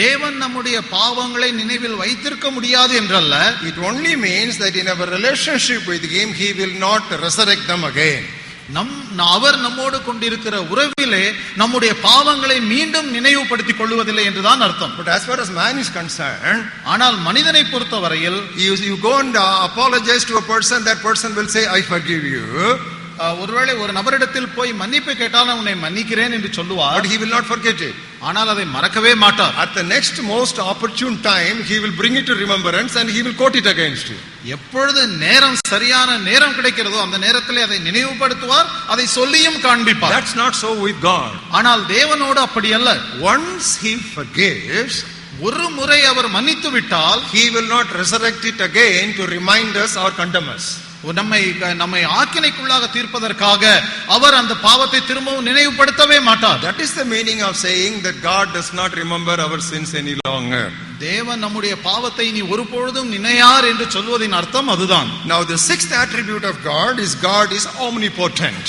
தேவன் நம்முடைய பாவங்களை நினைவில் வைத்திருக்க முடியாது என்றல்ல. It only means that in our relationship with Him, He will not resurrect them again. அவர் நம்மோடு கொண்டிருக்கிற உறவிலே நம்முடைய பாவங்களை மீண்டும் நினைவுபடுத்திக் கொள்வதில்லை என்றுதான் அர்த்தம். But as far as man is concerned, ஆனால் மனிதனை பொறுத்தவரையில் you go and apologize to a person, that person will say, I forgive you. ஒருவேளை ஒரு நபரிடத்தில் போய் மன்னிப்பு கேட்டால் உன்னை மன்னிக்கிறேன் என்று சொல்லுவார். But he will not forget it. ஆனால் அதை மறக்கவே மாட்டார். At the next most opportune time, he will bring it to remembrance and he will quote it against you. எப்பொழுது நேரம் சரியான நேரம் கிடைக்கிறதோ அந்த நேரத்திலே அதை நினைவுபடுத்துவார், அதை சொல்லியும் காண்பிப்பார். That's not so with God. ஆனால் தேவனோடு அப்படி அல்ல. Once He forgives, ஒரு முறை அவர் மன்னித்து விட்டால் He will not resurrect it again to remind us or condemn us. நம்மை ஆக்கினைக்குள்ளாக தீர்ப்பதற்காக அவர் அந்த பாவத்தை திரும்பவும் நினைவுபடுத்தவே மாட்டார். That is the meaning of saying that God does not remember our sins any longer. தேவன் நம்முடைய பாவத்தை நீ ஒருபொழுதும் நினையார் என்று சொல்வதின் அர்த்தம் அதுதான். Now the sixth attribute of God is omnipotent.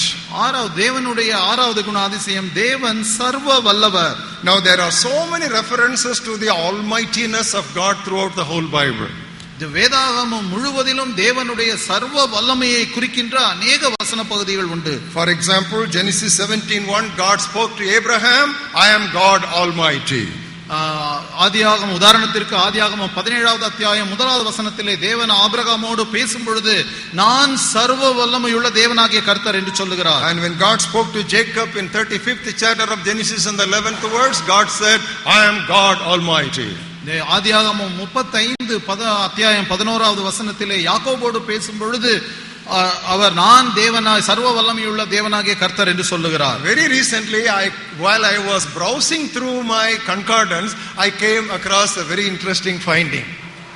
தேவனுடைய ஆறாவது குணாதிசயம், தேவன் சர்வ வல்லவர். Now there are so many references to the almightiness of God throughout the whole Bible. இந்த வேதாகமம் முழுவதிலும் தேவனுடைய சர்வ வல்லமையை குறிக்கின்ற अनेक வசன பகுதிகள் உண்டு. For example, Genesis 17:1, God spoke to Abraham, I am God Almighty. ஆதியாகமம் உதாரணத்திற்கு ஆதியாகமம் 17வது அத்தியாயம் 1வது வசனத்திலே தேவன் ஆபிரகாமோடு பேசும் பொழுது நான் சர்வ வல்லமையுள்ள தேவனாகிய கர்த்தர் என்று சொல்லுகிறார். And when God spoke to Jacob in 35th chapter of Genesis in the 11th verse, God said, I am God Almighty. ஆதியாகமம் 35 அத்தியாயம் 11வது வசனத்திலே யாக்கோபோடு பேசும் பொழுது அவர் நான் தேவனாய் சர்வ வல்லமையுள்ள தேவனாகிய கர்த்தர் என்று சொல்லுகிறார். Very recently, while I was browsing through my concordance, I came across a very interesting finding.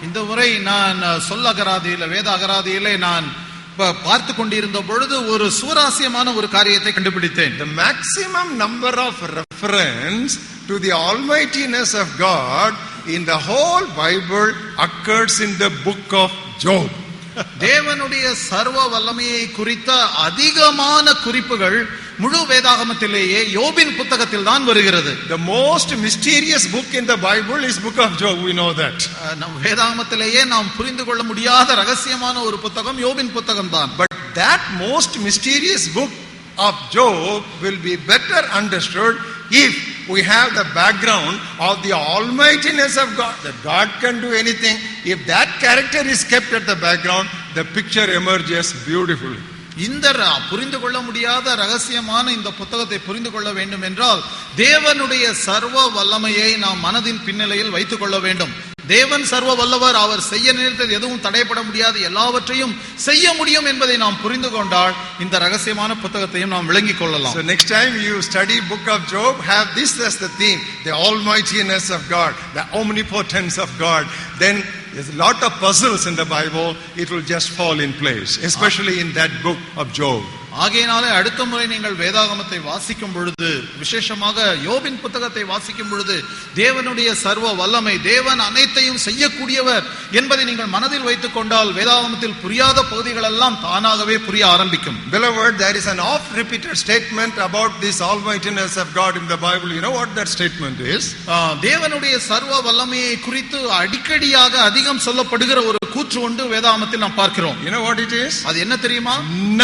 இந்த முறை நான் சொல்ல அகராதியில வேத அகராதியிலே நான் பார்த்து கொண்டிருந்த பொழுது ஒரு சுவாரஸ்யமான ஒரு காரியத்தை கண்டுபிடித்தேன். The maximum number of reference to the almightiness of God in the whole Bible occurs in the book of Job. தேவனுடைய சர்வ வல்லமையை குறித்த அதிகமான குறிப்புகள் முழு வேதாகமத்திலேயே யோபின் புத்தகத்தில் தான் வருகிறது. The most mysterious book in the Bible is book of Job, we know that. நம் வேதாகமத்திலேயே நாம் புரிந்து கொள்ள முடியாத ரகசியமான ஒரு புத்தகம் யோபின் புத்தகம் தான். But that most mysterious book of Job will be better understood if we have the background of the almightiness of God, that God can do anything. If that character is kept at the background, the picture emerges beautifully. இந்த புரிந்து கொள்ள முடியாத ரகசியமான இந்த புத்தகத்தை புரிந்து கொள்ள வேண்டும் என்றால் தேவனுடைய சர்வ வல்லமையை நாம் மனதின் பின்னலையில் வைத்துக் கொள்ள வேண்டும். தேவன் சர்வ வல்லவர், அவர் செய்ய நினைத்தது எதுவும் தடைபட முடியாது, எல்லாவற்றையும் செய்ய முடியும் என்பதை நாம் புரிந்து கொண்டால் இந்த ரகசியமான புத்தகத்தையும் நாம் விளங்கிக் கொள்ளலாம். So next time you study book of Job, have this as the theme, the almightiness of God, the omnipotence of God. Then there's a lot of puzzles in the Bible, it will just fall in place, especially in that book of Job. ஆகையினாலே அடுத்த முறை நீங்கள் வேதாகமத்தை வாசிக்கும் பொழுது, விசேஷமாக யோபின் புத்தகத்தை வாசிக்கும் பொழுது தேவனுடைய சர்வ வல்லமை, தேவன் அனைத்தையும் செய்யக்கூடியவர் என்பதை நீங்கள் மனதில் வைத்துக் கொண்டால் வேதாகமத்தில் புரியாத பகுதிகள் எல்லாம் தானாகவே புரிய ஆரம்பிக்கும். Beloved, there is an oft repeated statement about this almightiness of God in the Bible. You know what that statement is? தேவனுடைய சர்வ வல்லமையை குறித்து அடிக்கடியாக அதிகம் சொல்லப்படுகிற ஒரு கூற்று உண்டு வேதாகமத்தில் நாம் பார்க்கிறோம். You know what it is? அது என்ன தெரியுமா?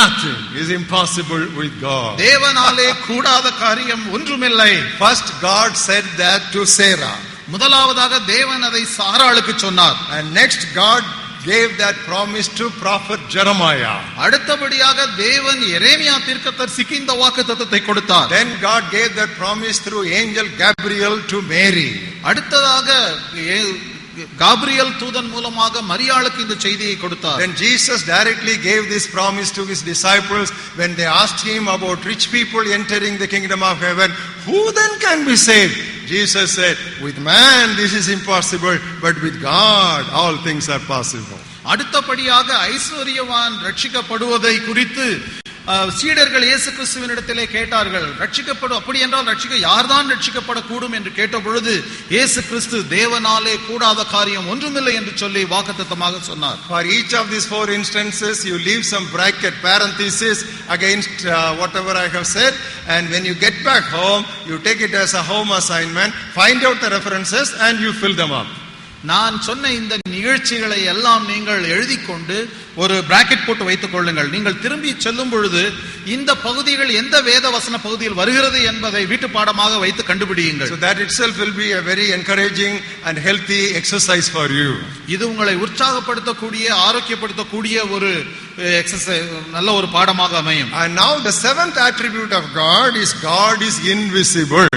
Nothing is impossible with God. தேவனாலே கூடாத காரியம் ஒன்றுமில்லை. First God said that to Sarah. முதலாவதாக தேவன் அதை சாராளுக்கு சொன்னார். And next God gave that promise to prophet Jeremiah. அடுத்தபடியாக தேவன் எரேமியா தீர்க்கதரிசிக்கு இந்த வாக்குத்தத்தத்தை கொடுத்தார். Then God gave that promise through angel Gabriel to Mary. அடுத்ததாக காபிரியல் தூதன் மூலமாக மரியாளுக்கு இந்த செய்தியை கொடுத்தார். Then Jesus directly gave this promise to his disciples when they asked him about rich people entering the kingdom of heaven. Who then can be saved? Jesus said, with man this is impossible, but with God all things are possible. அடுத்தபடியாக ஐஸ்வரியவான் ரட்சிக்கப்படுவதை குறித்து சீடர்கள் இயேசு கிறிஸ்துவினிடத்திலே கேட்டார்கள், ரட்சிக்கப்படும், அப்படி என்றால் யார்தான் ரட்சிக்கப்படக்கூடும் என்று கேட்ட பொழுது இயேசு கிறிஸ்து தேவனாலே கூடாத காரியம் ஒன்றுமில்லை என்று சொல்லி வாக்குத்தத்தமாக சொன்னார். For each of these 4 instances, you leave some bracket, parenthesis against whatever I have said, and when you get back home, you take it as a home assignment, find out the references and you fill them up. நான் சொன்ன இந்த நிகழ்ச்சிகளை எல்லாம் நீங்கள் எழுதி கொண்டு ஒரு பிராக்கெட் போட்டு வைத்துக் கொள்ளுங்கள். நீங்கள் திரும்பி செல்லும் பொழுது இந்த பகுதிகள் எந்த வேத வசன பகுதியில் வருகிறது என்பதை வீட்டு பாடமாக வைத்து கண்டுபிடியுங்கள். So that itself will be a very encouraging and healthy exercise for you. இது உங்களை உற்சாகப்படுத்தக்கூடிய, ஆரோக்கியப்படுத்தக்கூடிய ஒரு எக்சர்சைஸ், நல்ல ஒரு பாடமாக அமையும். And now the 7th attribute of God is invisible.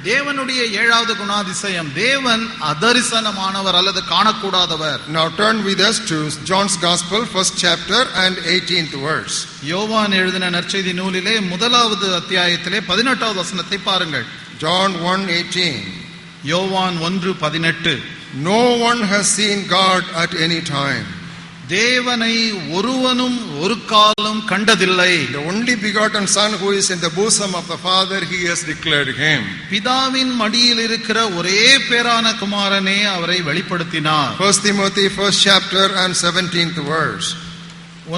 தேவனுடைய 7வது குணாதிசயம், தேவன் அதரிசனமானவர் அல்லது காணக்கூடாதவர். Now turn with us to John's Gospel, 1st chapter and 18th verse. யோவான் எழுதின நற்செய்தி நூலிலே 1வது அத்தியாயத்திலே 18வது வசனத்தை பாருங்கள். John 1:18. யோவான் 1:18. No one has seen God at any time. தேவனை ஒருவனும் ஒரு காலம் கண்டதில்லை. The only begotten Son who is in the bosom of the Father, he has declared him. பிதாவின் மடியில் இருக்கிற ஒரே பேரான குமாரனே அவரை வெளிப்படுத்தினார். 1 Timothy 1st chapter and 17th verse.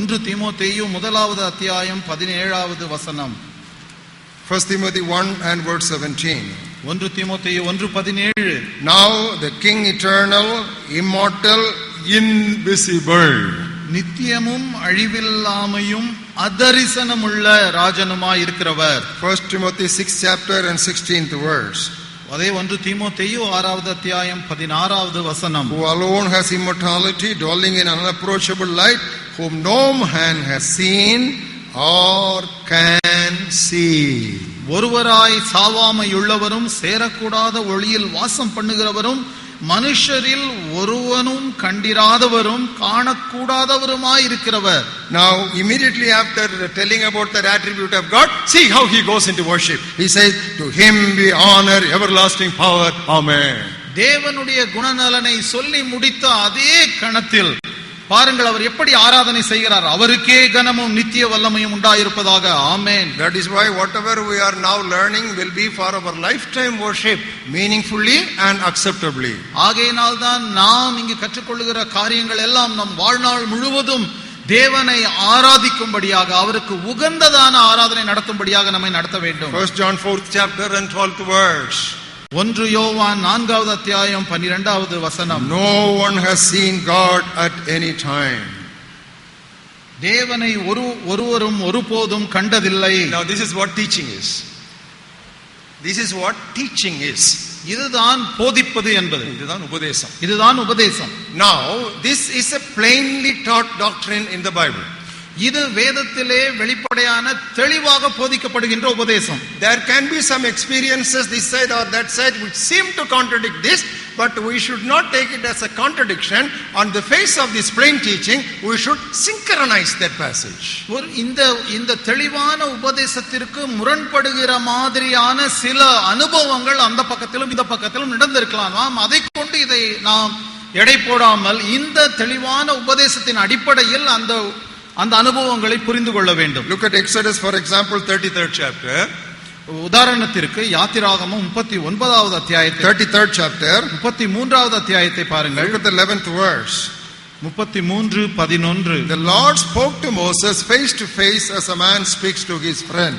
1 தீமோத்தேயு 1வது அத்தியாயம் 17வது வசனம். 1 Timothy 1 and verse 17. 1 தீமோத்தேயு 1:17. Now the King eternal, immortal, invisible. நித்தியமும் அழிவில்லாமையும் அதரிசனமுள்ள ராஜனுமாய் இருக்கிறவர். 1 Timothy 6th chapter and 16th verse. அதே 1 தீமோத்தேயு 6வது அத்தியாயம் 16வது வசனம். Who alone has immortality, dwelling in unapproachable light, whom no man has seen or can see. ஒருவராய் சாவாமையுள்ளவரும் சேரக்கூடாத ஒளியில் வாசம் பண்ணுகிறவரும் மனுஷரில் ஒருவனும் கண்டிராதவரும் காணக்கூடாதவருமாய் இருக்கிறவர். Now immediately after telling about that attribute of God, see how he goes into worship. He says, to him be honor, everlasting power. Amen. தேவனுடைய குணநலனை சொல்லி முடித்த அதே கணத்தில் பாருங்கள் அவர் எப்படி ஆராதனை செய்கிறார். அவருக்கே கனமும் நித்திய வல்லமையும் உண்டாயிருப்பதாக. ஆமென். That is why whatever we are now learning will be for our lifetime worship, meaningfully and acceptably. ஆகையினால் தான் நாம் இங்கு கற்றுக்கொள்ளுகிற காரியங்கள் எல்லாம் நம் வாழ்நாள் முழுவதும் தேவனை ஆராதிக்கும்படியாக, அவருக்கு உகந்ததான ஆராதனை நடத்தும்படியாக நம்மை நடத்த வேண்டும். 1 John 4th chapter and 12th verse. 1 யோவான் 4வது அத்தியாயம் 12வது வசனம். No one has seen God at any time. தேவனை ஒருவரும் ஒருபோதும் கண்டதில்லை. Now this is what teaching is. This is what teaching is. இதுதான் போதிப்பது என்பது. இதுதான் உபதேசம். இதுதான் உபதேசம். Now this is a plainly taught doctrine in the Bible. இது வேதத்திலே வெளிப்படையான தெளிவாக போதிக்கப்படுகின்ற உபதேசம். There can be some experiences this side or that side which seem to contradict this, but we should not take it as a contradiction. On the face of this plain teaching, we should synchronize that passage. ஒரு இந்த தெளிவான உபதேசத்திற்கு முரண்படுகிற மாதிரியான சில அனுபவங்கள் அந்த பக்கத்திலும் இந்த பக்கத்திலும் நடந்திருக்கலாம். நாம் அதை கொண்டு இதை நாம் எடை போடாமல் இந்த தெளிவான உபதேசத்தின் அடிப்படையில் அந்த அனுபவங்களை புரிந்து கொள்ள வேண்டும். Look at Exodus, for example, 33rd chapter. உதாரணத்திற்கு யாத்திராகமம் 39வது அத்தியாயத்தை, 33rd chapter, 33வது அத்தியாயத்தை பாருங்கள். Look at the 11th verse. 33:11. The Lord spoke to Moses face to face as a man speaks to his friend.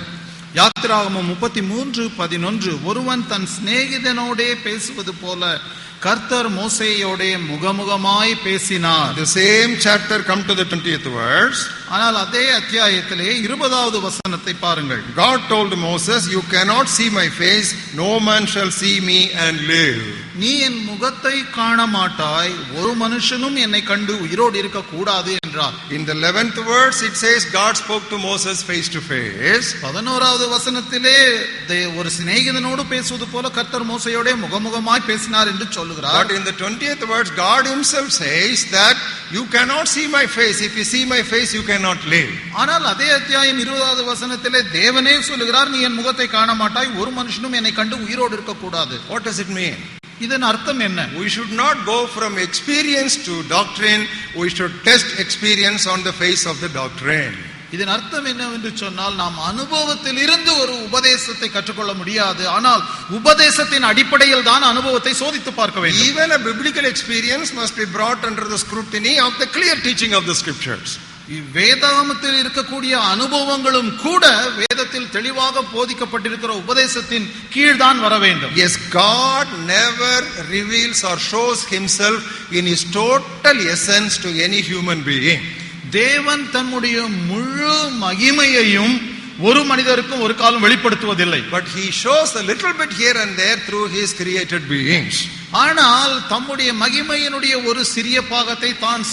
யாத்திராகமம் 33:11. ஒருவன் தன் சிநேகிதனோடே பேசுவது போல கர்த்தர் மோசேயோடே முகமுகமாய் பேசினார். The same chapter, come to the 20th verse. ஆனால் அதே அத்தியாயத்திலே 20வது வசனத்தை பாருங்கள். God told Moses, you cannot see my face, no man shall see me and live. நீ என் முகத்தை காண மாட்டாய், ஒரு மனுஷனும் என்னை கண்டு உயிரோடு இருக்க கூடாது என்றார். In the 11th verse it says God spoke to Moses face to face. 11வது வசனத்திலே ஒரு சிநேகிதனோடு பேசுவது போல கர்த்தர் மோசேயோடே முகமுகமாய் பேசினார் என்று சொல்லுகிறார். But in the 20th verse God himself says that you cannot see my face. If you see my face you cannot live. ஆனால் அதே அத்தியாயம் 20வது வசனத்திலே தேவனே சொல்லுகிறார், நீ என் முகத்தை காண மாட்டாய், ஒரு மனுஷனும் என்னை கண்டு உயிரோடு இருக்க கூடாது. What does it mean? இதன் அர்த்தம் என்ன? We should not go from experience to doctrine. We should test experience on the face of the doctrine. இதன் அர்த்தம் என்னவென்று சொன்னால் நாம் அனுபவத்தில் இருந்து ஒரு உபதேசத்தை கற்றுக்கொள்ள முடியாது. ஆனால் உபதேசத்தின் அடிப்படையில் தான் அனுபவத்தை சோதித்து பார்க்க வேண்டும். Even a biblical experience must be brought under the scrutiny of the clear teaching of the scriptures. வேதாகமத்தில் இருக்கக்கூடிய அனுபவங்களும் கூட வேதத்தில் தெளிவாக போதிக்கப்பட்டிருக்கிற உபதேசத்தின் கீழ்தான் வர வேண்டும். Yes, God never reveals or shows himself in his total essence to any human being. தேவன் தன்னுடைய முழு மகிமையையும் ஒரு மனிதருக்கும் ஒரு காலம் வெளிப்படுத்துவதில்லை. But he shows a little bit here and there through his created beings. ஆனால் தம்முடைய மகிமையினுடைய ஒரு சிறிய பாகத்தை தான்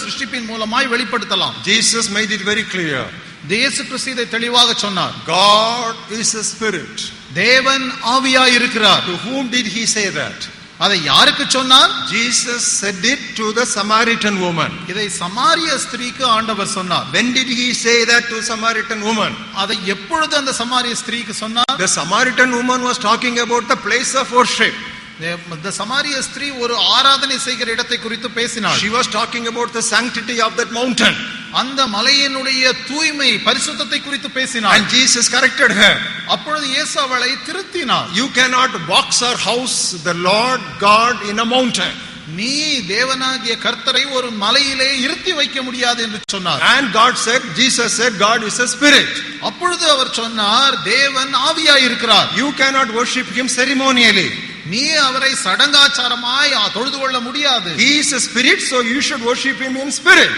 சிருஷ்டிப்பின் மூலமாய் வெளிப்படுத்தலாம். Jesus made it very clear. இயேசு கிறிஸ்து இதை தெளிவாக சொன்னார். God is a spirit. தேவன் ஆவியாய் இருக்கிறார். To whom did he say that? அதை யாருக்கு சொன்னார்? Jesus said it to the Samaritan woman. இதை சமாரிய ஸ்திரீக்கு ஆண்டவர் சொன்னார். When did he say that to Samaritan woman? அதை எப்பொழுது அந்த சமாரிய ஸ்திரீக்கு சொன்னார்? The Samaritan woman was talking about the place of worship. இந்த சமாரிய ஸ்திரீ ஒரு ஆராதனை செய்கிற இடத்தை குறித்து பேசினாள். She was talking about the sanctity of that mountain. அந்த மலையினுடைய தூய்மை பரிசுத்தத்தை குறித்து பேசினாள். And Jesus corrected her. அப்பொழுது இயேசு அவளை திருத்தினார். You cannot box or house the Lord God in a mountain. நீ தேவனாகிய கர்த்தரை ஒரு மலையிலே இருத்தி வைக்க முடியாது என்று சொன்னார். And Jesus said God is a spirit. அப்பொழுது அவர் சொன்னார் தேவன் ஆவியாய் இருக்கிறார். You cannot worship him ceremonially. நீ அவரை சடங்காச்சாரமாய் தொழுது கொள்ள முடியாது. He is a spirit, so you should worship him in spirit.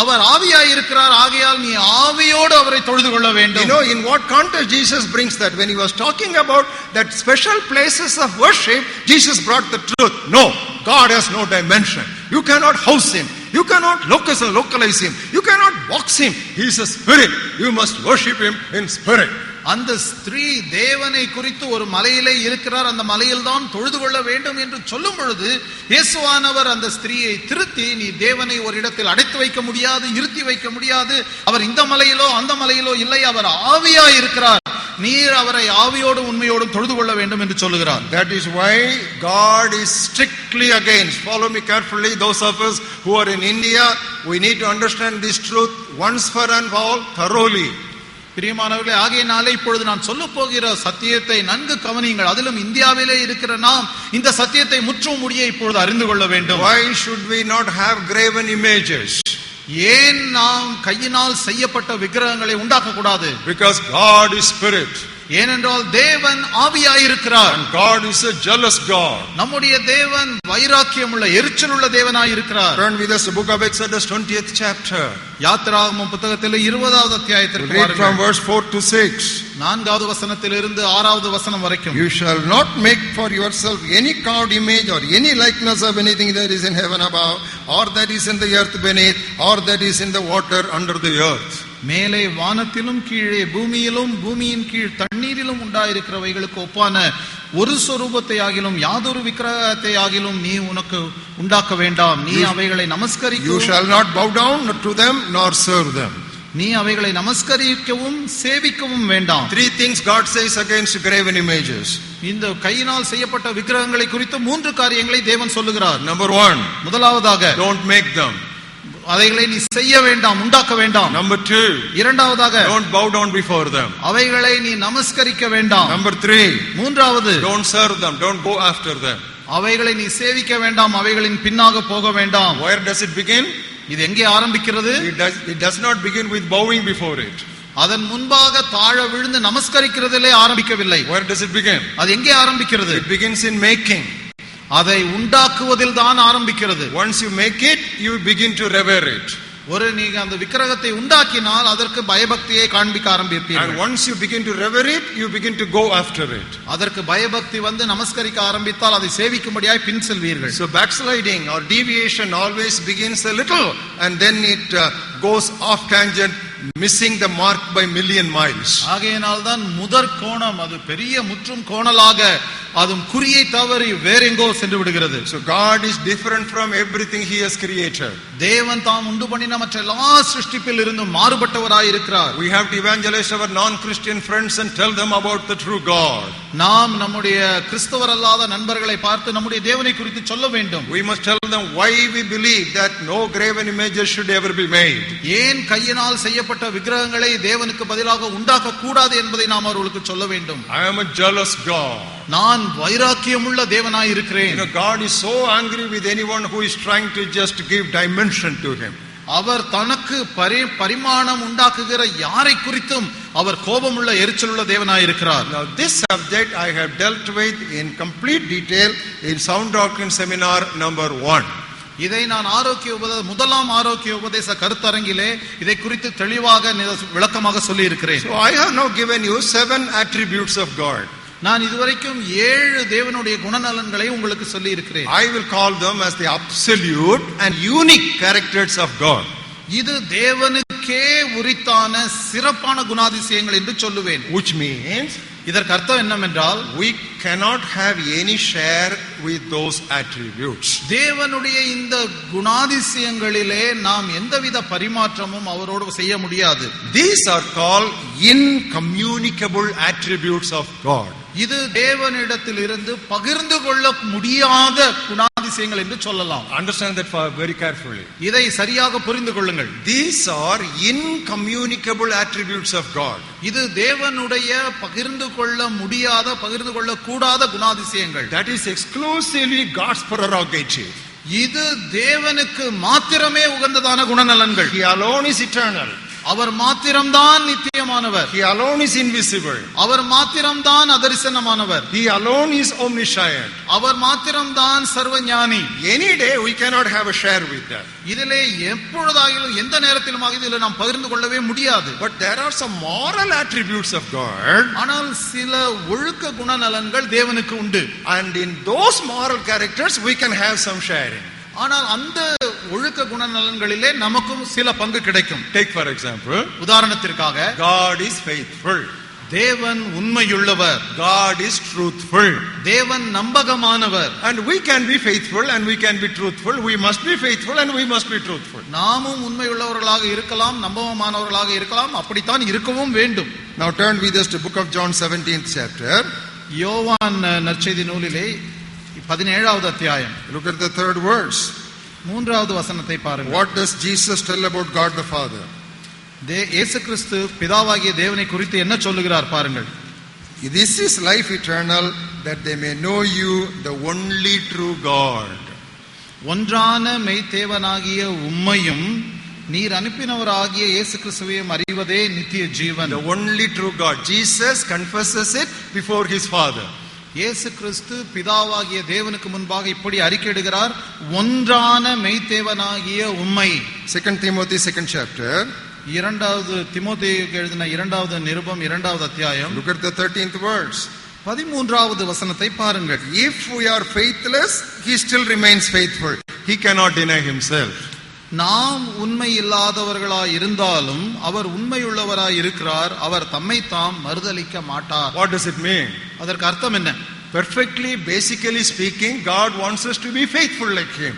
அவர் ஆவியாய் இருக்கிறார், ஆகையால் நீ ஆவியோடு அவரை தொழுது கொள்ள வேண்டும். You know in what context Jesus brings that? When he was talking about that special places of worship, Jesus brought the truth. No, God has no dimension. You cannot house him. You cannot localize him. You cannot box him. He is a spirit. You must worship him in spirit. அந்த ஸ்திரீ தேவனை குறித்து ஒரு மலையிலே இருக்கிறார், அந்த மலையில் தான் தொழுது கொள்ள வேண்டும் என்று சொல்லும் பொழுது இயேசுவானவர் அந்த ஸ்திரீயை திருத்தி, நீ தேவனை ஒரு இடத்தில் அடைத்து வைக்க முடியாது, இருத்தி வைக்க முடியாது, அவர் இந்த மலையிலோ அந்த மலையிலோ இல்லை, அவர் ஆவியாய் இருக்கிறார், நீர் அவரை ஆவியோடு உண்மையோடும் தொழுது கொள்ள வேண்டும் என்று சொல்லுகிறார். That is why God is strictly against. Follow me carefully, those of us who are in India, we need to understand this truth once for and all thoroughly. பிரியமானவர்களே, ஆகையினாலே இப்பொழுது நான் சொல்ல போகிற சத்தியத்தை நன்கு கவனியுங்கள். அதிலும் இந்தியாவிலே இருக்கிற நாம் இந்த சத்தியத்தை முற்றும் முடிய இப்பொழுது அறிந்து கொள்ள வேண்டும். Why should we not have graven images? ஏன் நாம் கையினால் செய்யப்பட்ட விக்கிரகங்களை உண்டாக்க கூடாது? Because God is spirit. ஏனென்றால் தேவன் ஆவியாயிருக்கிறார். And God is a jealous God. நம்முடைய தேவன் வைராக்கியமுள்ள எரிச்சலுள்ள தேவனாய் இருக்கிறார். Turn with us to the book of Exodus 20th chapter. யாத்திராகமம் புத்தகத்திலே 20வது அத்தியாயத்திற்கு Read from verse 4 to 6. 4வது வசனத்திலிருந்து 6வது வசனம் வரைக்கும். You shall not make for yourself any carved image or any likeness of anything that is in heaven above, or that is in the earth beneath, or that is in the water under the earth. மேலே வானத்திலும் கீழே பூமியிலும் பூமியின் கீழ் தண்ணீரிலும் உண்டாயிருக்கிறவைகளுக்கு ஒப்பான ஒரு சொரூபத்தை ஆகிலும் யாதொரு விக்கிரகத்தை ஆகிலும் நீ உனக்கு உண்டாக்க வேண்டாம். நீ அவைகளை நமஸ்கரிக்க. You shall not bow down to them nor serve them. நீ அவைகளை நமஸ்கரிக்கவும் சேவிக்கவும் வேண்டாம். 3 things God says against graven images. இந்த கையினால் செய்யப்பட்ட விக்கிரகங்களை குறித்து 3 காரியங்களை தேவன் சொல்லுகிறார். Number 1, முதலாவதாக don't make them. அவைகளை நீ செய்ய வேண்டாம், உண்டாக்க வேண்டாம். Number 2, இரண்டாவதாக don't bow down before them. அவைகளை நீ நமஸ்கரிக்க வேண்டாம். Number 3, மூன்றாவது don't serve them, don't go after them. அவைகளை நீ சேவிக்க வேண்டாம், அவைகளின் பின்னாக போக வேண்டாம். Where does it begin? இது எங்கே ஆரம்பிக்கிறது? It does not begin with bowing before it. அதன் முன்பாக தாழ விழுந்து நமஸ்கரிக்கிறதிலே ஆரம்பிக்கவில்லை. Where does it begin? அது எங்கே ஆரம்பிக்கிறது? It begins in making. அதை உண்டாக்குவதில் தான் ஆரம்பிக்கிறது. Once you make it, you begin to revere it. ஒரு நீங்க அந்த விக்கிரகத்தை உண்டாக்கினால் அதற்கு பயபக்தியை காண்பிக்க ஆரம்பிப்பீர்கள். And once you begin to revere it, you begin to go after it. அதற்கு பயபக்தி வந்து நமஸ்கரிக்க ஆரம்பித்தால் அதை சேவிக்கும்படியாய் பின் செல்வீர்கள். So backsliding or deviation always begins a little and then it goes off tangent, missing the mark by million miles. ஆகையினால் தான் முதற் கோணம் அது பெரிய முற்றும் கோணலாக அதுவும் குறியை தவறி வேறெங்கோ சென்று விடுகிறது. So God is different from everything he has created. தேவன் தாம் உண்டு பண்ணின மற்ற எல்லா சிருஷ்டிப்பில் இருந்தும் மாறுபட்டவராய் இருக்கிறார். We have to evangelize our non-Christian friends and tell them about the true God. நாம் நம்முடைய கிறிஸ்தவர் அல்லாத நண்பர்களை பார்த்து நம்முடைய தேவனை குறித்து சொல்ல வேண்டும். We must tell them why we believe that no graven images should ever be made. ஏன் கையினால் செய்யப்பட்ட இப்படிப்பட்ட விக்கிரகங்களை தேவனுக்கு பதிலாக உண்டாக்க கூடாது என்பதை நாம் அவர்களுக்கு சொல்ல வேண்டும். I am a jealous God. நான் வைராக்கியமுள்ள தேவனாய் இருக்கிறேன். God is so angry with anyone who is trying to just give dimension to him. அவர் தனக்கு பரிமாணம் உண்டாக்குகிற யாரை குறித்தும் அவர் கோபமுள்ள எரிச்சலுள்ள தேவனாய் இருக்கிறார். Now this subject I have dealt with in complete detail in Sound Doctrine Seminar number 1. இதை நான் முதலாம் ஆரோக்கிய உபதேச கருத்தரங்கிலே இதை குறித்து தெளிவாக விளக்கமாக சொல்லி இருக்கிறேன். So I have now given you 7 attributes of God. நான் இதுவரைக்கும் 7 தேவனுடைய குணநலன்களை உங்களுக்கு சொல்லி இருக்கிறேன். I will call them as the absolute and unique characters of God. இது தேவனுக்கே உரித்தான சிறப்பான குணாதிசயங்கள் என்று சொல்லுவேன். Which means இதற்கு அர்த்தம் என்னவென்றால் we cannot have any share with those attributes. தேவனுடைய இந்த குணாதிசயங்களிலே நாம் எந்தவித பரிமாற்றமும் அவரோடு செய்ய முடியாது. These are called incommunicable attributes of God. இது தேவனிடத்தில் இருந்து பகிர்ந்து கொள்ள முடியாத குணாதிசயங்கள் என்று சொல்லலாம். Understand that very carefully. இதை சரியாக புரிந்து கொள்ளுங்கள். These are incommunicable attributes of God. இது தேவனுடைய பகிர்ந்து கொள்ள முடியாத, பகிர்ந்து கொள்ள கூடாத குணாதிசயங்கள். That is exclusively God's prerogative. இது தேவனுக்கு மாத்திரமே உகந்ததான குணநலன்கள். He alone is eternal. அவர் மாத்திரம்தான் நித்தியமானவர். He alone is invisible. அவர் மாத்திரம்தான் அதரிசனமானவர். He alone is omniscient. அவர் மாத்திரம்தான் சர்வஞானி. Any day we cannot have a share with that. இதிலே எப்பொழுதாகிலும் எந்த நேரத்திலுமாக இதில் நாம் பகிர்ந்து கொள்ளவே முடியாது. But there are some moral attributes of God. ஆனால் சில ஒழுக்க குணநலன்கள் தேவனுக்கு உண்டு. And in those moral characters we can have some sharing. ஆனால் அந்த ஒழுக்க குணநலன்களிலே நமக்கும் சில பங்கு கிடைக்கும். Take for example, உதாரணத்திற்காக God is faithful. தேவன் உண்மையுள்ளவர். God is truthful. தேவன் நம்பகமானவர். And we can be faithful and we can be truthful. We must be faithful and we must be truthful. நாமும் உண்மையுள்ளவர்களாக இருக்கலாம், நம்பகமானவர்களாக இருக்கலாம், அப்படித்தான் இருக்கவும் வேண்டும். Now turn with us to book of John 17th chapter. யோவான் நற்செய்தி நூலிலே 17வது அத்தியாயம். Look at the 3rd verse. 3வது வசனத்தை பாருங்கள். What does Jesus tell about God the Father? இயேசு கிறிஸ்து பிதாவாகிய தேவனை குறித்து என்ன சொல்லுகிறார் பாருங்கள். This is life eternal, that they may know you, the only true God. ஒன்றான மெய்தேவனாகிய உம்மையும் நீர் அனுப்பினவராகிய இயேசு கிறிஸ்துவையும் அறிவதே நித்திய ஜீவன். The only true God. Jesus confesses it before his Father. இயேசு கிறிஸ்து பிதாவாகிய தேவனுக்கு முன்பாக இப்படி அறிக்கையிடுகிறார், ஒன்றான மெய்தேவனாகிய உம்மை. 2 Timothy 2nd chapter. 2வது தீமோத்தேயுக்கு எழுதின 2வது நிருபம் 2வது அத்தியாயம். Look at the 13th verse. 13வது வசனத்தை பாருங்கள். If we are faithless, he still remains faithful. He cannot deny himself. நாம் உண்மை இல்லாதவர்களாய் இருந்தாலும் அவர் உண்மையுள்ளவராய் இருக்கிறார். அவர் தம்மை தாம் மறுதலிக்க மாட்டார். What does it mean? அதற்கு அர்த்தம் என்ன? Perfectly, basically speaking, God wants us to be faithful like him.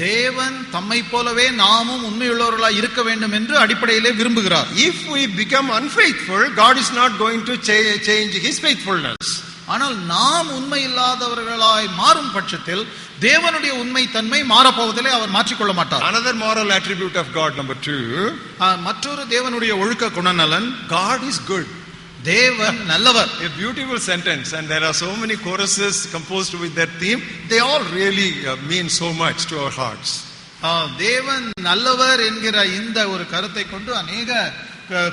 தேவன் தம்மை போலவே நாமும் உண்மையுள்ளவர்களாய் இருக்க வேண்டும் என்று அடிப்படையிலே விரும்புகிறார். If we become unfaithful, God is not going to change his faithfulness. ஆனால் நாம் உண்மை இல்லாதவர்களாய் மாறும் பட்சத்தில் தேவனுடைய உண்மை தன்மை மாறப்போவதிலே அவர் மாற்றிக்கொள்ள மாட்டார். Another moral attribute of God, number 2. மற்றொரு தேவனுடைய ஒழுக்க குணநலன், God is good. தேவன் நல்லவர். A beautiful sentence, and there are so many choruses composed with that theme. They all really mean so much to our hearts. தேவன் நல்லவர் என்கிற இந்த ஒரு கருத்தை கொண்டு அநேக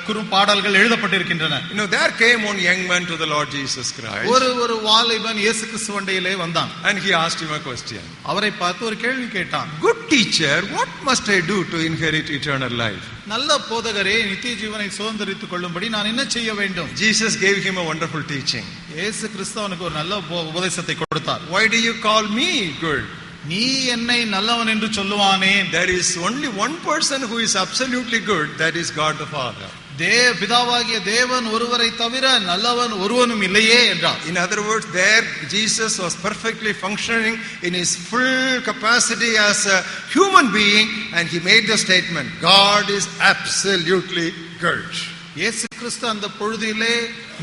குறும்பாடல்கள் எழுதப்பட்டிருக்கின்றன. There came one young man to the Lord Jesus Christ. ஒரு வாலிபன் இயேசு கிறிஸ்துவண்டையிலே வந்தான். And he asked him a question. அவரை பார்த்து ஒரு கேள்வி கேட்டான். Good teacher, what must I do to inherit eternal life? நல்ல போதகரே, நித்திய ஜீவனை சுதந்தரித்துக் கொள்ளும்படி நான் என்ன செய்ய வேண்டும்? Jesus gave him a wonderful teaching. இயேசு கிறிஸ்து அவனுக்கு ஒரு நல்ல உபதேசத்தை கொடுத்தார். Why do you call me good? நீ என்னை நல்லவன் என்று சொல்லுவானே? There is only one person who is absolutely good, that is God the Father. பிதாவாகிய தேவன் ஒருவரை தவிர நல்லவன் ஒருவனும் இல்லையே என்றார். In other words, there Jesus was perfectly functioning in his full capacity as a human being, and he made the statement, God is absolutely good. இயேசு கிறிஸ்து அந்த பொழுதிலே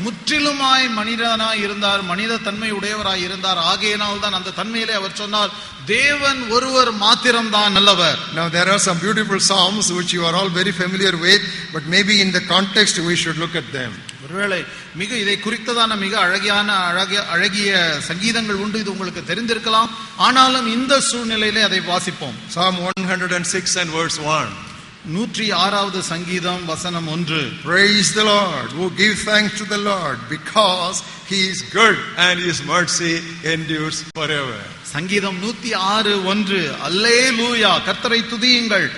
முற்றிலுமாய் மனிதனாய் இருந்தார், மனித தன்மை உடையவராய் இருந்தார். ஆகையினால் தான் அந்த தன்மையிலே அவர் சொன்னார், தேவன் ஒருவர் மாத்திரம்தான் நல்லவர். Now there are some beautiful psalms which you are all very familiar with, but maybe in the context we should look at them. ஒருவேளை இதை குறித்ததான மிக அழகிய சங்கீதங்கள் உண்டு, இது உங்களுக்கு தெரிந்திருக்கலாம். ஆனாலும் இந்த சூழ்நிலையிலே அதை வாசிப்போம். Psalm 106 and verse 1. 106வது சங்கீதம் வசனம் 1. Praise the Lord, who give thanks to the Lord, because he is good and his mercy endures forever. சங்கீதம் 106:1. அல்லேலூயா, கர்த்தரை துதியுங்கள்,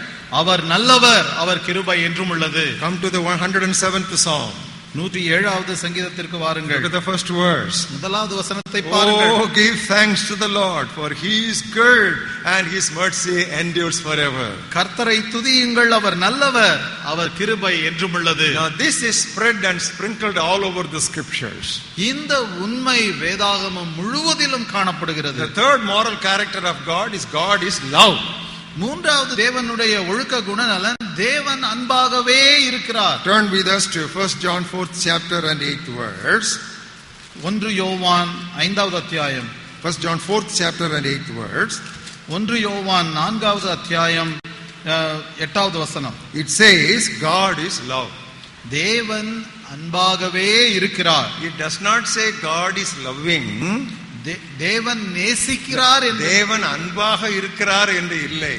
அவர் நல்லவர், அவர் கிருபை என்றும் உள்ளது. Come to the 107th Psalm. 107வது சங்கீதத்திற்கு வாருங்கள். Look at the first verse. முதலாவது வசனத்தை பாருங்கள். Oh, give thanks to the Lord, for he is good and his mercy endures forever. கர்த்தரை துதியுங்கள், அவர் நல்லவர், அவர் கிருபை என்றும் உள்ளது. Now this is spread and sprinkled all over the scriptures. இந்த உண்மை வேதாகமம் முழுவதிலும் காணப்படுகிறது. The third moral character of God is love. மூன்றாவது தேவனுடைய ஒழுக்க குணநலன், தேவன் அன்பாகவே இருக்கிறார். Turn with us to 1 John 4th chapter and 8th verse. 1 யோவான் 5வது அத்தியாயம். 1 John 4th chapter and 8th verse. 1 யோவான் 4வது அத்தியாயம் 8வது வசனம். It says God is love. தேவன் அன்பாகவே இருக்கிறார். It does not say God is loving. தேவன் நேசிக்கிறார் என்று, தேவன் அன்பாக இருக்கிறார் என்று இல்லை.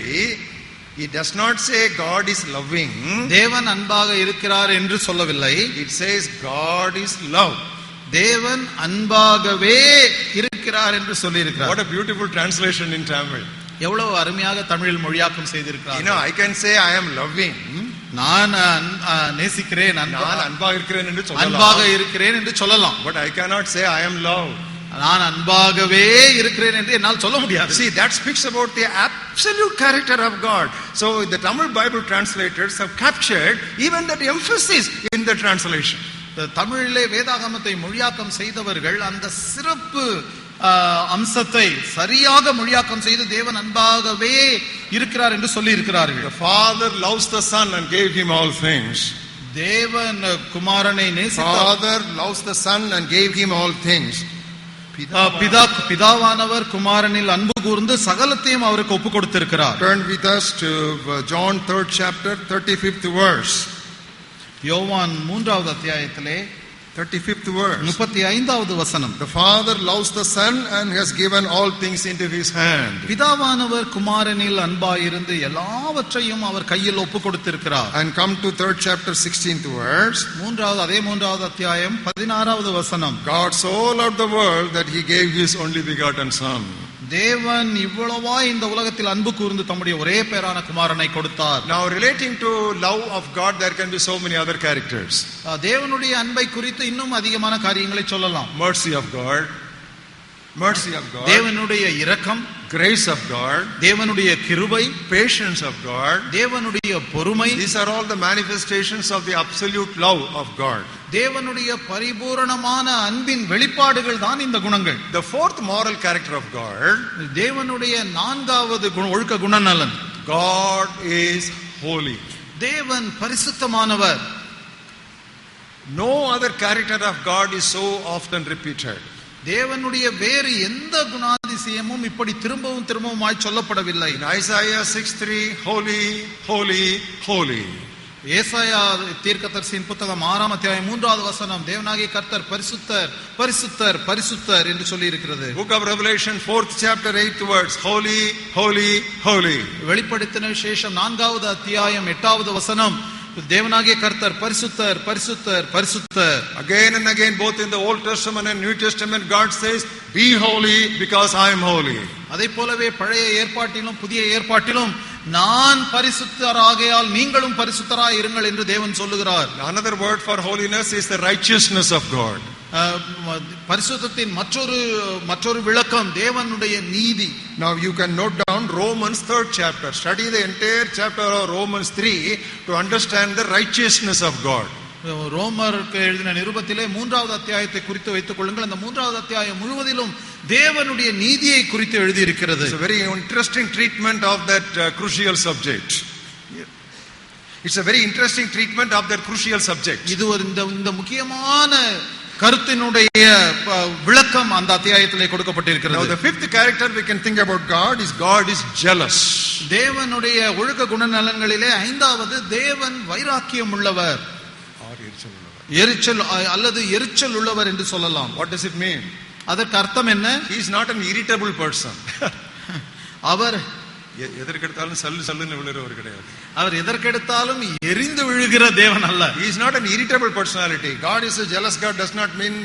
It does not say God is loving. தேவன் அன்பாக இருக்கிறார் என்று சொல்லவில்லை. It says God is love. தேவன் அன்பாகவே இருக்கிறார் என்று சொல்லி இருக்கிறார். What a beautiful translation in Tamil. எவ்வளவு அருமையாக தமிழில் மொழியாக்கம் செய்திருக்கிறார். You know, I can say I am loving. நான் நேசிக்கிறேன், நான் அன்பாக இருக்கிறேன் என்று சொல்லலாம். அன்பாக இருக்கிறேன் என்று சொல்லலாம். But I cannot say I am love. நான் அன்பாகவே இருக்கிறேன் என்று என்னால் சொல்ல முடியாது. See, that speaks about the absolute character of God. So the Tamil Bible translators have captured even that emphasis in the translation. தமிழிலே வேதாகமத்தை மொழியாக்கம் செய்தவர்கள் அந்த சிறப்பு அம்சத்தை சரியாக மொழியாக்கம் செய்து தேவன் அன்பாகவே இருக்கிறார் என்று சொல்லி இருக்கிறார்கள். The Father loves the Son and gave him all things. தேவன் குமாரனை நேசித்தார். Father loves the Son and gave him all things. பிதாவானவர் குமாரனில் அன்பு கூர்ந்து சகலத்தையும் அவருக்கு ஒப்பு கொடுத்திருக்கிறார். Turn with us to John 3rd chapter 35th verse. யோவான் 3வது அத்தியாயத்திலே 35th verse. 35வது வசனம். The Father loves the Son and has given all things into his hand. பிதாவானவர் குமாரனில் அன்பாயிருந்து எல்லாவற்றையும் அவர் கையில் ஒப்பு கொடுத்திருக்கிறார். And come to 3rd chapter 16th verse. அதே 3வது அத்தியாயம் 16வது வசனம். God so loved the world that he gave his only begotten Son. தேவன் இவ்வளவா இந்த உலகத்தில் அன்பு கூர்ந்து தம்முடைய ஒரே பேரான குமாரனை கொடுத்தார். Now relating to love of God, there can be so many other characters. தேவனுடைய அன்பை குறித்து இன்னும் அதிகமான காரியங்களை சொல்லலாம். Mercy of God, mercy of God, தேவனுடைய இரக்கம், grace of God, தேவனுடைய கிருபை, patience of God, தேவனுடைய பொறுமை. These are all the manifestations of the absolute love of God. தேவனுடைய பரிபூரணமான அன்பின் வெளிப்பாடுகள் தான் இந்த குணங்கள். The fourth moral character of God, தேவனுடைய 4வது ஒழுக்க குணநலன், God is holy. தேவன் பரிசுத்தமானவர். No other character of God is so often repeated. தேவனுடைய வேறு எந்த குணாதிசயமும் இப்படி திரும்பவும் திரும்பவுமாய் சொல்லப்படவில்லை. In Isaiah 6:3, holy, holy, holy. ஏசாயா தீர்க்கதரிசியின் புத்தகம் 6ஆம் அத்தியாயம் 3வது வசனம், தேவனாகிய கர்த்தர் பரிசுத்தர் பரிசுத்தர் பரிசுத்தர் என்று சொல்லி இருக்கிறது. Book of Revelation 4th chapter 8th verse, holy, holy, holy. வெளிப்படுத்தின விசேஷம் 4வது அத்தியாயம் 8வது வசனம், தேவனாகிய கர்த்தர் பரிசுத்தர் பரிசுத்தர் பரிசுத்தர். Again and again, both in the Old Testament and New Testament, God says, be holy because I am holy. அதை போலவே பழைய ஏற்பாட்டிலும் புதிய ஏற்பாட்டிலும் நான் பரிசுத்தராகையால் நீங்களும் பரிசுத்தராய் இருங்கள் என்று தேவன் சொல்லுகிறார். Another word for holiness is the righteousness of God. பரிசுத்தத்தின் மற்றொரு விளக்கம் தேவனுடைய நீதி. Now you can note down Romans 3rd chapter. Study the entire chapter of Romans 3 to understand the righteousness of God. ரோமருக்கு எழுதின நிருபத்திலே 3வது அத்தியாயத்தை குறித்து வைத்துக் கொள்ளுங்கள். அந்த 3வது அத்தியாயம் முழுவதிலும் தேவனுடைய நீதியை குறித்து எழுதி இருக்கிறது. It's a very interesting treatment of that crucial subject. It's a very interesting treatment of that crucial subject. இது ஒரு இந்த முக்கியமான கருத்தினுடைய விளக்கம் அந்த அத்தியாயத்திலே கொடுக்கப்பட்டிருக்கிறது. Now the fifth character we can think about God is jealous. தேவனுடைய ஒழுக்க குணநலன்களிலே ஐந்தாவது தேவன் வைராக்கியம் உள்ளவர், எரிச்சல் அல்லது எரிச்சல் உள்ளவர் என்று சொல்லலாம். What does it mean? அதற்கு அர்த்தம் என்ன? He is not an irritable person. அவர் எதற்கெடுத்தாலும் சல்லுன்னு விழுறவர் கிடையாது. அவர் எதற்கெடுத்தாலும் எரிந்து விழுகிற தேவன் அல்ல. He is not an irritable personality. God is a jealous God does not mean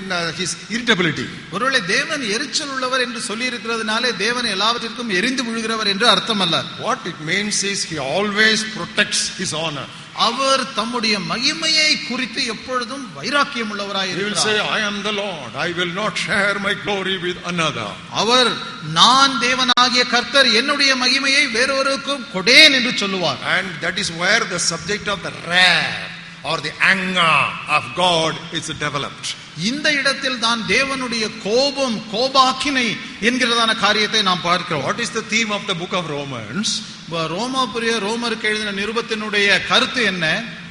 his irritability. ஒருவேளை தேவன் எரிச்சல் உள்ளவர் என்று சொல்லி இருக்கிறதுனாலே தேவன் எல்லாவற்றிற்கும் எரிந்து விழுகிறவர் என்று அர்த்தம் அல்ல. What it means is he always protects his honor. அவர் தம்முடைய மகிமையை குறித்து எப்பொழுதும் வைராக்கியம் உள்ளவராய் He will say, I am the Lord, I will not share my glory with another. அவர் நான் தேவனாகிய கர்த்தர் என்னுடைய மகிமையை வேறொருவருக்கும் கொடேன் என்று சொல்லுவார். And that is where the subject of the wrath or the anger of God is developed. இந்த இடத்தில் தான் தேவனுடைய கோபம், கோபாக்கினை என்கிறதான காரியத்தை நாம் பார்க்கிறோம். What is the theme of the book of Romans? ரோமருக்கு எழுதின நிருபத்தினுடைய கருத்து என்ன?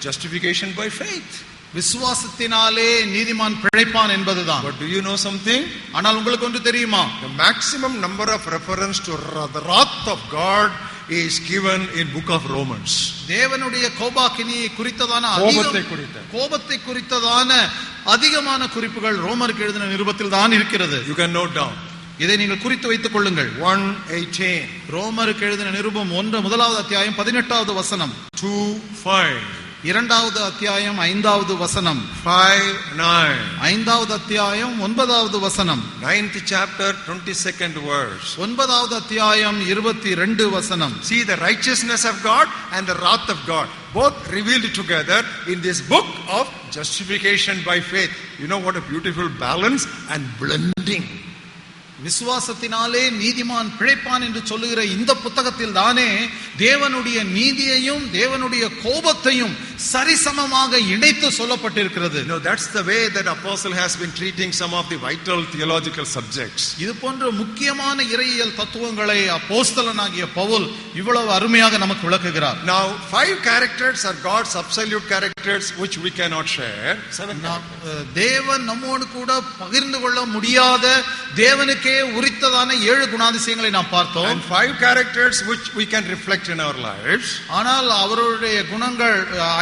Justification by faith. விசுவாசத்தினாலே நீதிமான் பிழைப்பான் என்பதுதான். But do you know something? ஆனால் உங்களுக்கு ஒன்று தெரியுமா? The maximum number of reference to the wrath of God is given in book of Romans. தேவனுடைய கோபாக்கினியை குறித்ததான கோபத்தை குறித்ததான அதிகமான குறிப்புகள் ரோமருக்கு எழுதின நிருபத்தில் தான் இருக்கிறது. You can note down. இதை நீங்கள் குறித்து வைத்துக் கொள்ளுங்கள். 1:18 ரோமருக்கு எழுதின நிருபம் 1 அத்தியாயம் 18வது வசனம். 2:5 2வது அத்தியாயம் 5வது வசனம். 5:9 5வது அத்தியாயம் 9வது வசனம். 9th chapter 22nd verse. 9வது அத்தியாயம் 22 வசனம். See the righteousness of God and the wrath of God both revealed together in this book of justification by faith. You know what a beautiful balance and blending. விசுவாசத்தினாலே நீதிமான் பிழைப்பான் என்று சொல்லுகிற இந்த புத்தகத்தில் தானே தேவனுடைய நீதியையும் தேவனுடைய கோபத்தையும் சரிசமமாக இணைத்து சொல்லப்பட்டிருக்கிறது. No, that's the way that apostle has been treating some of the vital theological subjects. இது போன்ற முக்கியமான இறையியல் தத்துவங்களை அப்போஸ்தலனாகிய பவுல் இவ்வளவு அருமையாக நமக்கு விளக்குகிறார். Now 5 characters are God's absolute characters which we cannot share. தேவன் நம்மோடு கூட பகிர்ந்து கொள்ள முடியாத தேவனுக்கு உரித்ததான 7 குணாதிசயங்களை நாம் பார்த்தோம். And 5 characters which we can reflect in our lives. ஆனால் அவருடைய குணங்கள்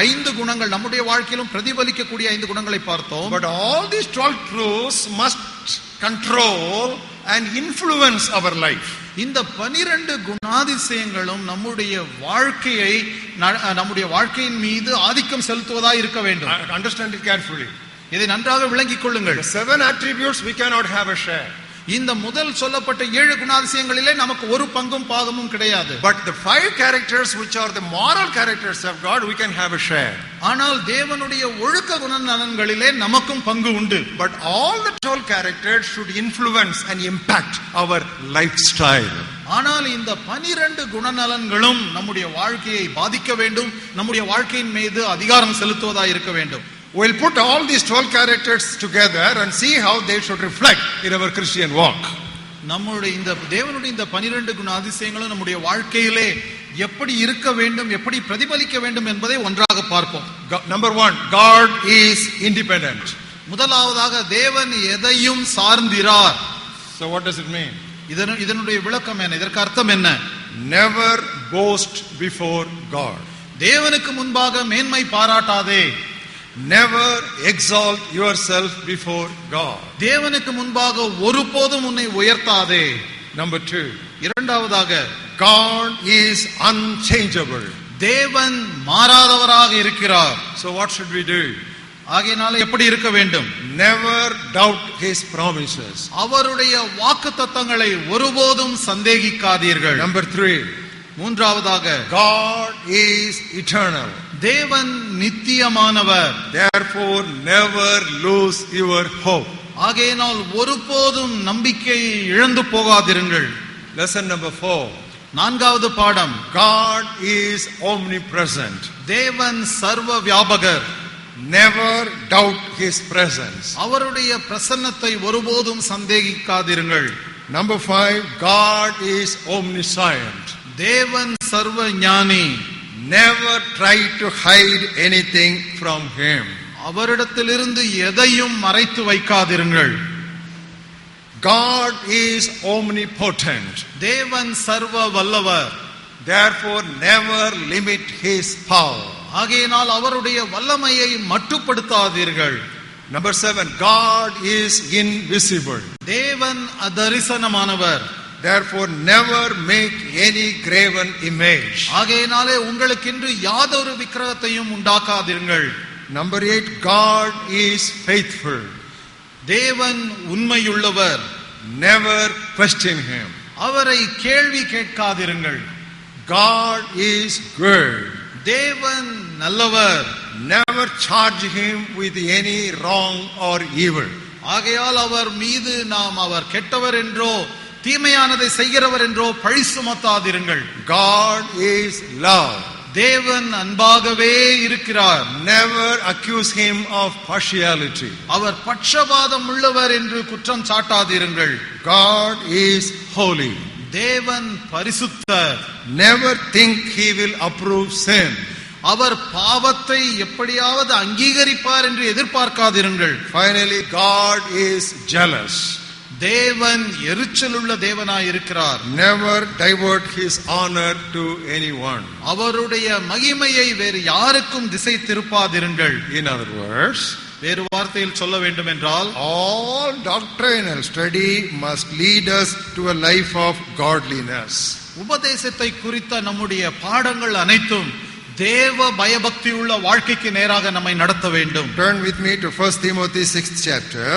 5 குணங்கள் நம்முடைய வாழ்க்கையிலும் பிரதிபலிக்கக்கூடிய 5 குணங்களை பார்த்தோம். But all these 12 truths must control and influence our life. இந்த 12 குணாதிசயங்களும் நம்முடைய வாழ்க்கையின் மீது ஆதிக்கம் செலுத்துவதாக இருக்க வேண்டும். Understand it carefully. இதை நன்றாக விளங்கிக் கொள்ளுங்கள். The 7 attributes we cannot have a share. இந்த முதல் சொல்லப்பட்ட 7 குணாதிசயங்களிலே நமக்கு ஒரு பங்கும் பாகமும் கிடையாது. But the 5 characters which are the moral characters of God we can have a share. ஆனால் தேவனுடைய ஒழுக்க குணநலன்களிலே நமக்கும் பங்கு உண்டு. But all the 12 characters should influence and impact our lifestyle. ஆனால் இந்த 12 குணநலன்களும் நம்முடைய வாழ்க்கையை பாதிக்க வேண்டும், நம்முடைய வாழ்க்கையின் மீது அதிகாரம் செலுத்துவதாக இருக்க வேண்டும். We'll put all these 12 characters together and see how they should reflect in our Christian walk. நம்முடைய இந்த தேவனுடைய இந்த 12 குணாதிசயங்களும் நம்முடைய வாழ்க்கையிலே எப்படி இருக்க வேண்டும், எப்படி பிரதிபலிக்க வேண்டும் என்பதை ஒன்றாக பார்ப்போம். Number 1, God is independent. முதலாவதாக தேவன் எதையும் சார்ந்திரார். So what does it mean? இதனுடைய விளக்கம் என்ன? இதற்கு அர்த்தம் என்ன? Never boast before God. தேவனுக்கு முன்பாக மேன்மை பாராட்டாதே. Never exalt yourself before God. தேவனுக்கு முன்பாக ஒருபோதும் உன்னை உயர்த்தாதே. Number 2, இரண்டாவதாக God is unchangeable. தேவன் மாறாதவராக இருக்கிறார். So what should we do? ஆகையினால எப்படி இருக்க வேண்டும்? Never doubt his promises. அவருடைய வாக்குத்தத்தங்களை ஒருபோதும் சந்தேகிக்காதீர்கள். Number 3, மூன்றாவதாக God is eternal. தேவன் நித்தியமானவர். Therefore never lose your hope. ஆகையினால் ஒருபோதும் நம்பிக்கையை இழந்து போகாதிருங்கள். Lesson number 4, நான்காவது பாடம், God is omnipresent. தேவன் சர்வ வியாபகர். Never doubt his presence. அவருடைய பிரசன்னத்தை ஒருபோதும் சந்தேகிக்காதிருங்கள். Number 5, God is omniscient. தேவன் சர்வ ஞானி. Never try to hide anything from him. அவரிடத்திலிருந்து எதையும் மறைத்து வைக்காதிருங்கள். God is omnipotent. தேவன் சர்வ வல்லவர். Therefore never limit his power. ஆகையினால் அவருடைய வல்லமையை மட்டுப்படுத்தாதீர்கள். Number 7, God is invisible. தேவன் அதரிசனமானவர். Therefore never make any graven image. ஆகையினாலே உங்களுக்கென்று யாதொரு விக்கிரகத்தையும் உண்டாக்காதீர்கள். Number 8, God is faithful. தேவன் உண்மையுள்ளவர். Never question him. அவரை கேள்வி கேட்காதிருங்கள். God is good. தேவன் நல்லவர். Never charge him with any wrong or evil. ஆகையால் அவர் மீது நாம் அவர் கெட்டவர் என்றோ தீமையானதை செய்கிறவர் என்றோ பழி சுமத்தாதிருங்கள். God is love. தேவன் அன்பாகவே இருக்கிறார். Never accuse him of partiality. அவர் பட்சபாதம் உள்ளவர் என்று குற்றம் சாட்டாதிருங்கள். God is holy. தேவன் பரிசுத்தர். Never think he will approve sin. அவர் பாவத்தை எப்படியாவது அங்கீகரிப்பார் என்று எதிர்பார்க்காதிருங்கள். Finally, God is jealous. தேவன் எரிச்சலுள்ள தேவனாய் இருக்கிறார். Never divert his honor to anyone. அவருடைய மகிமையை வேறு யாருக்கும் திசை திருப்பாதிருங்கள். In other words, வேறு வார்த்தையில் சொல்ல வேண்டும் என்றால், all doctrinal study must lead us to a life of godliness. உபதேசத்தை குறித்த நம்முடைய பாடங்கள் அனைத்தும் தேவ பயபக்தி உள்ள வாழ்க்கைக்கு நேராக நம்மை நடத்த வேண்டும். Turn with me to 1 Timothy 6th chapter.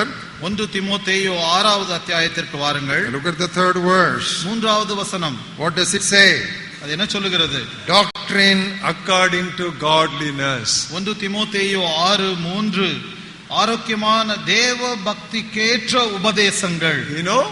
1 தீமோத்தேயு 6வது அத்தியாயத்திற்கு வாருங்கள். Look at the 3rd verse. 3வது வசனம். What does it say? அது என்ன சொல்லுகிறது? Doctrine according to godliness. 1 தீமோத்தேயு 6:3 ஆரோக்கியமான தேவ பக்திக்கேற்ற உபதேசங்கள். You know,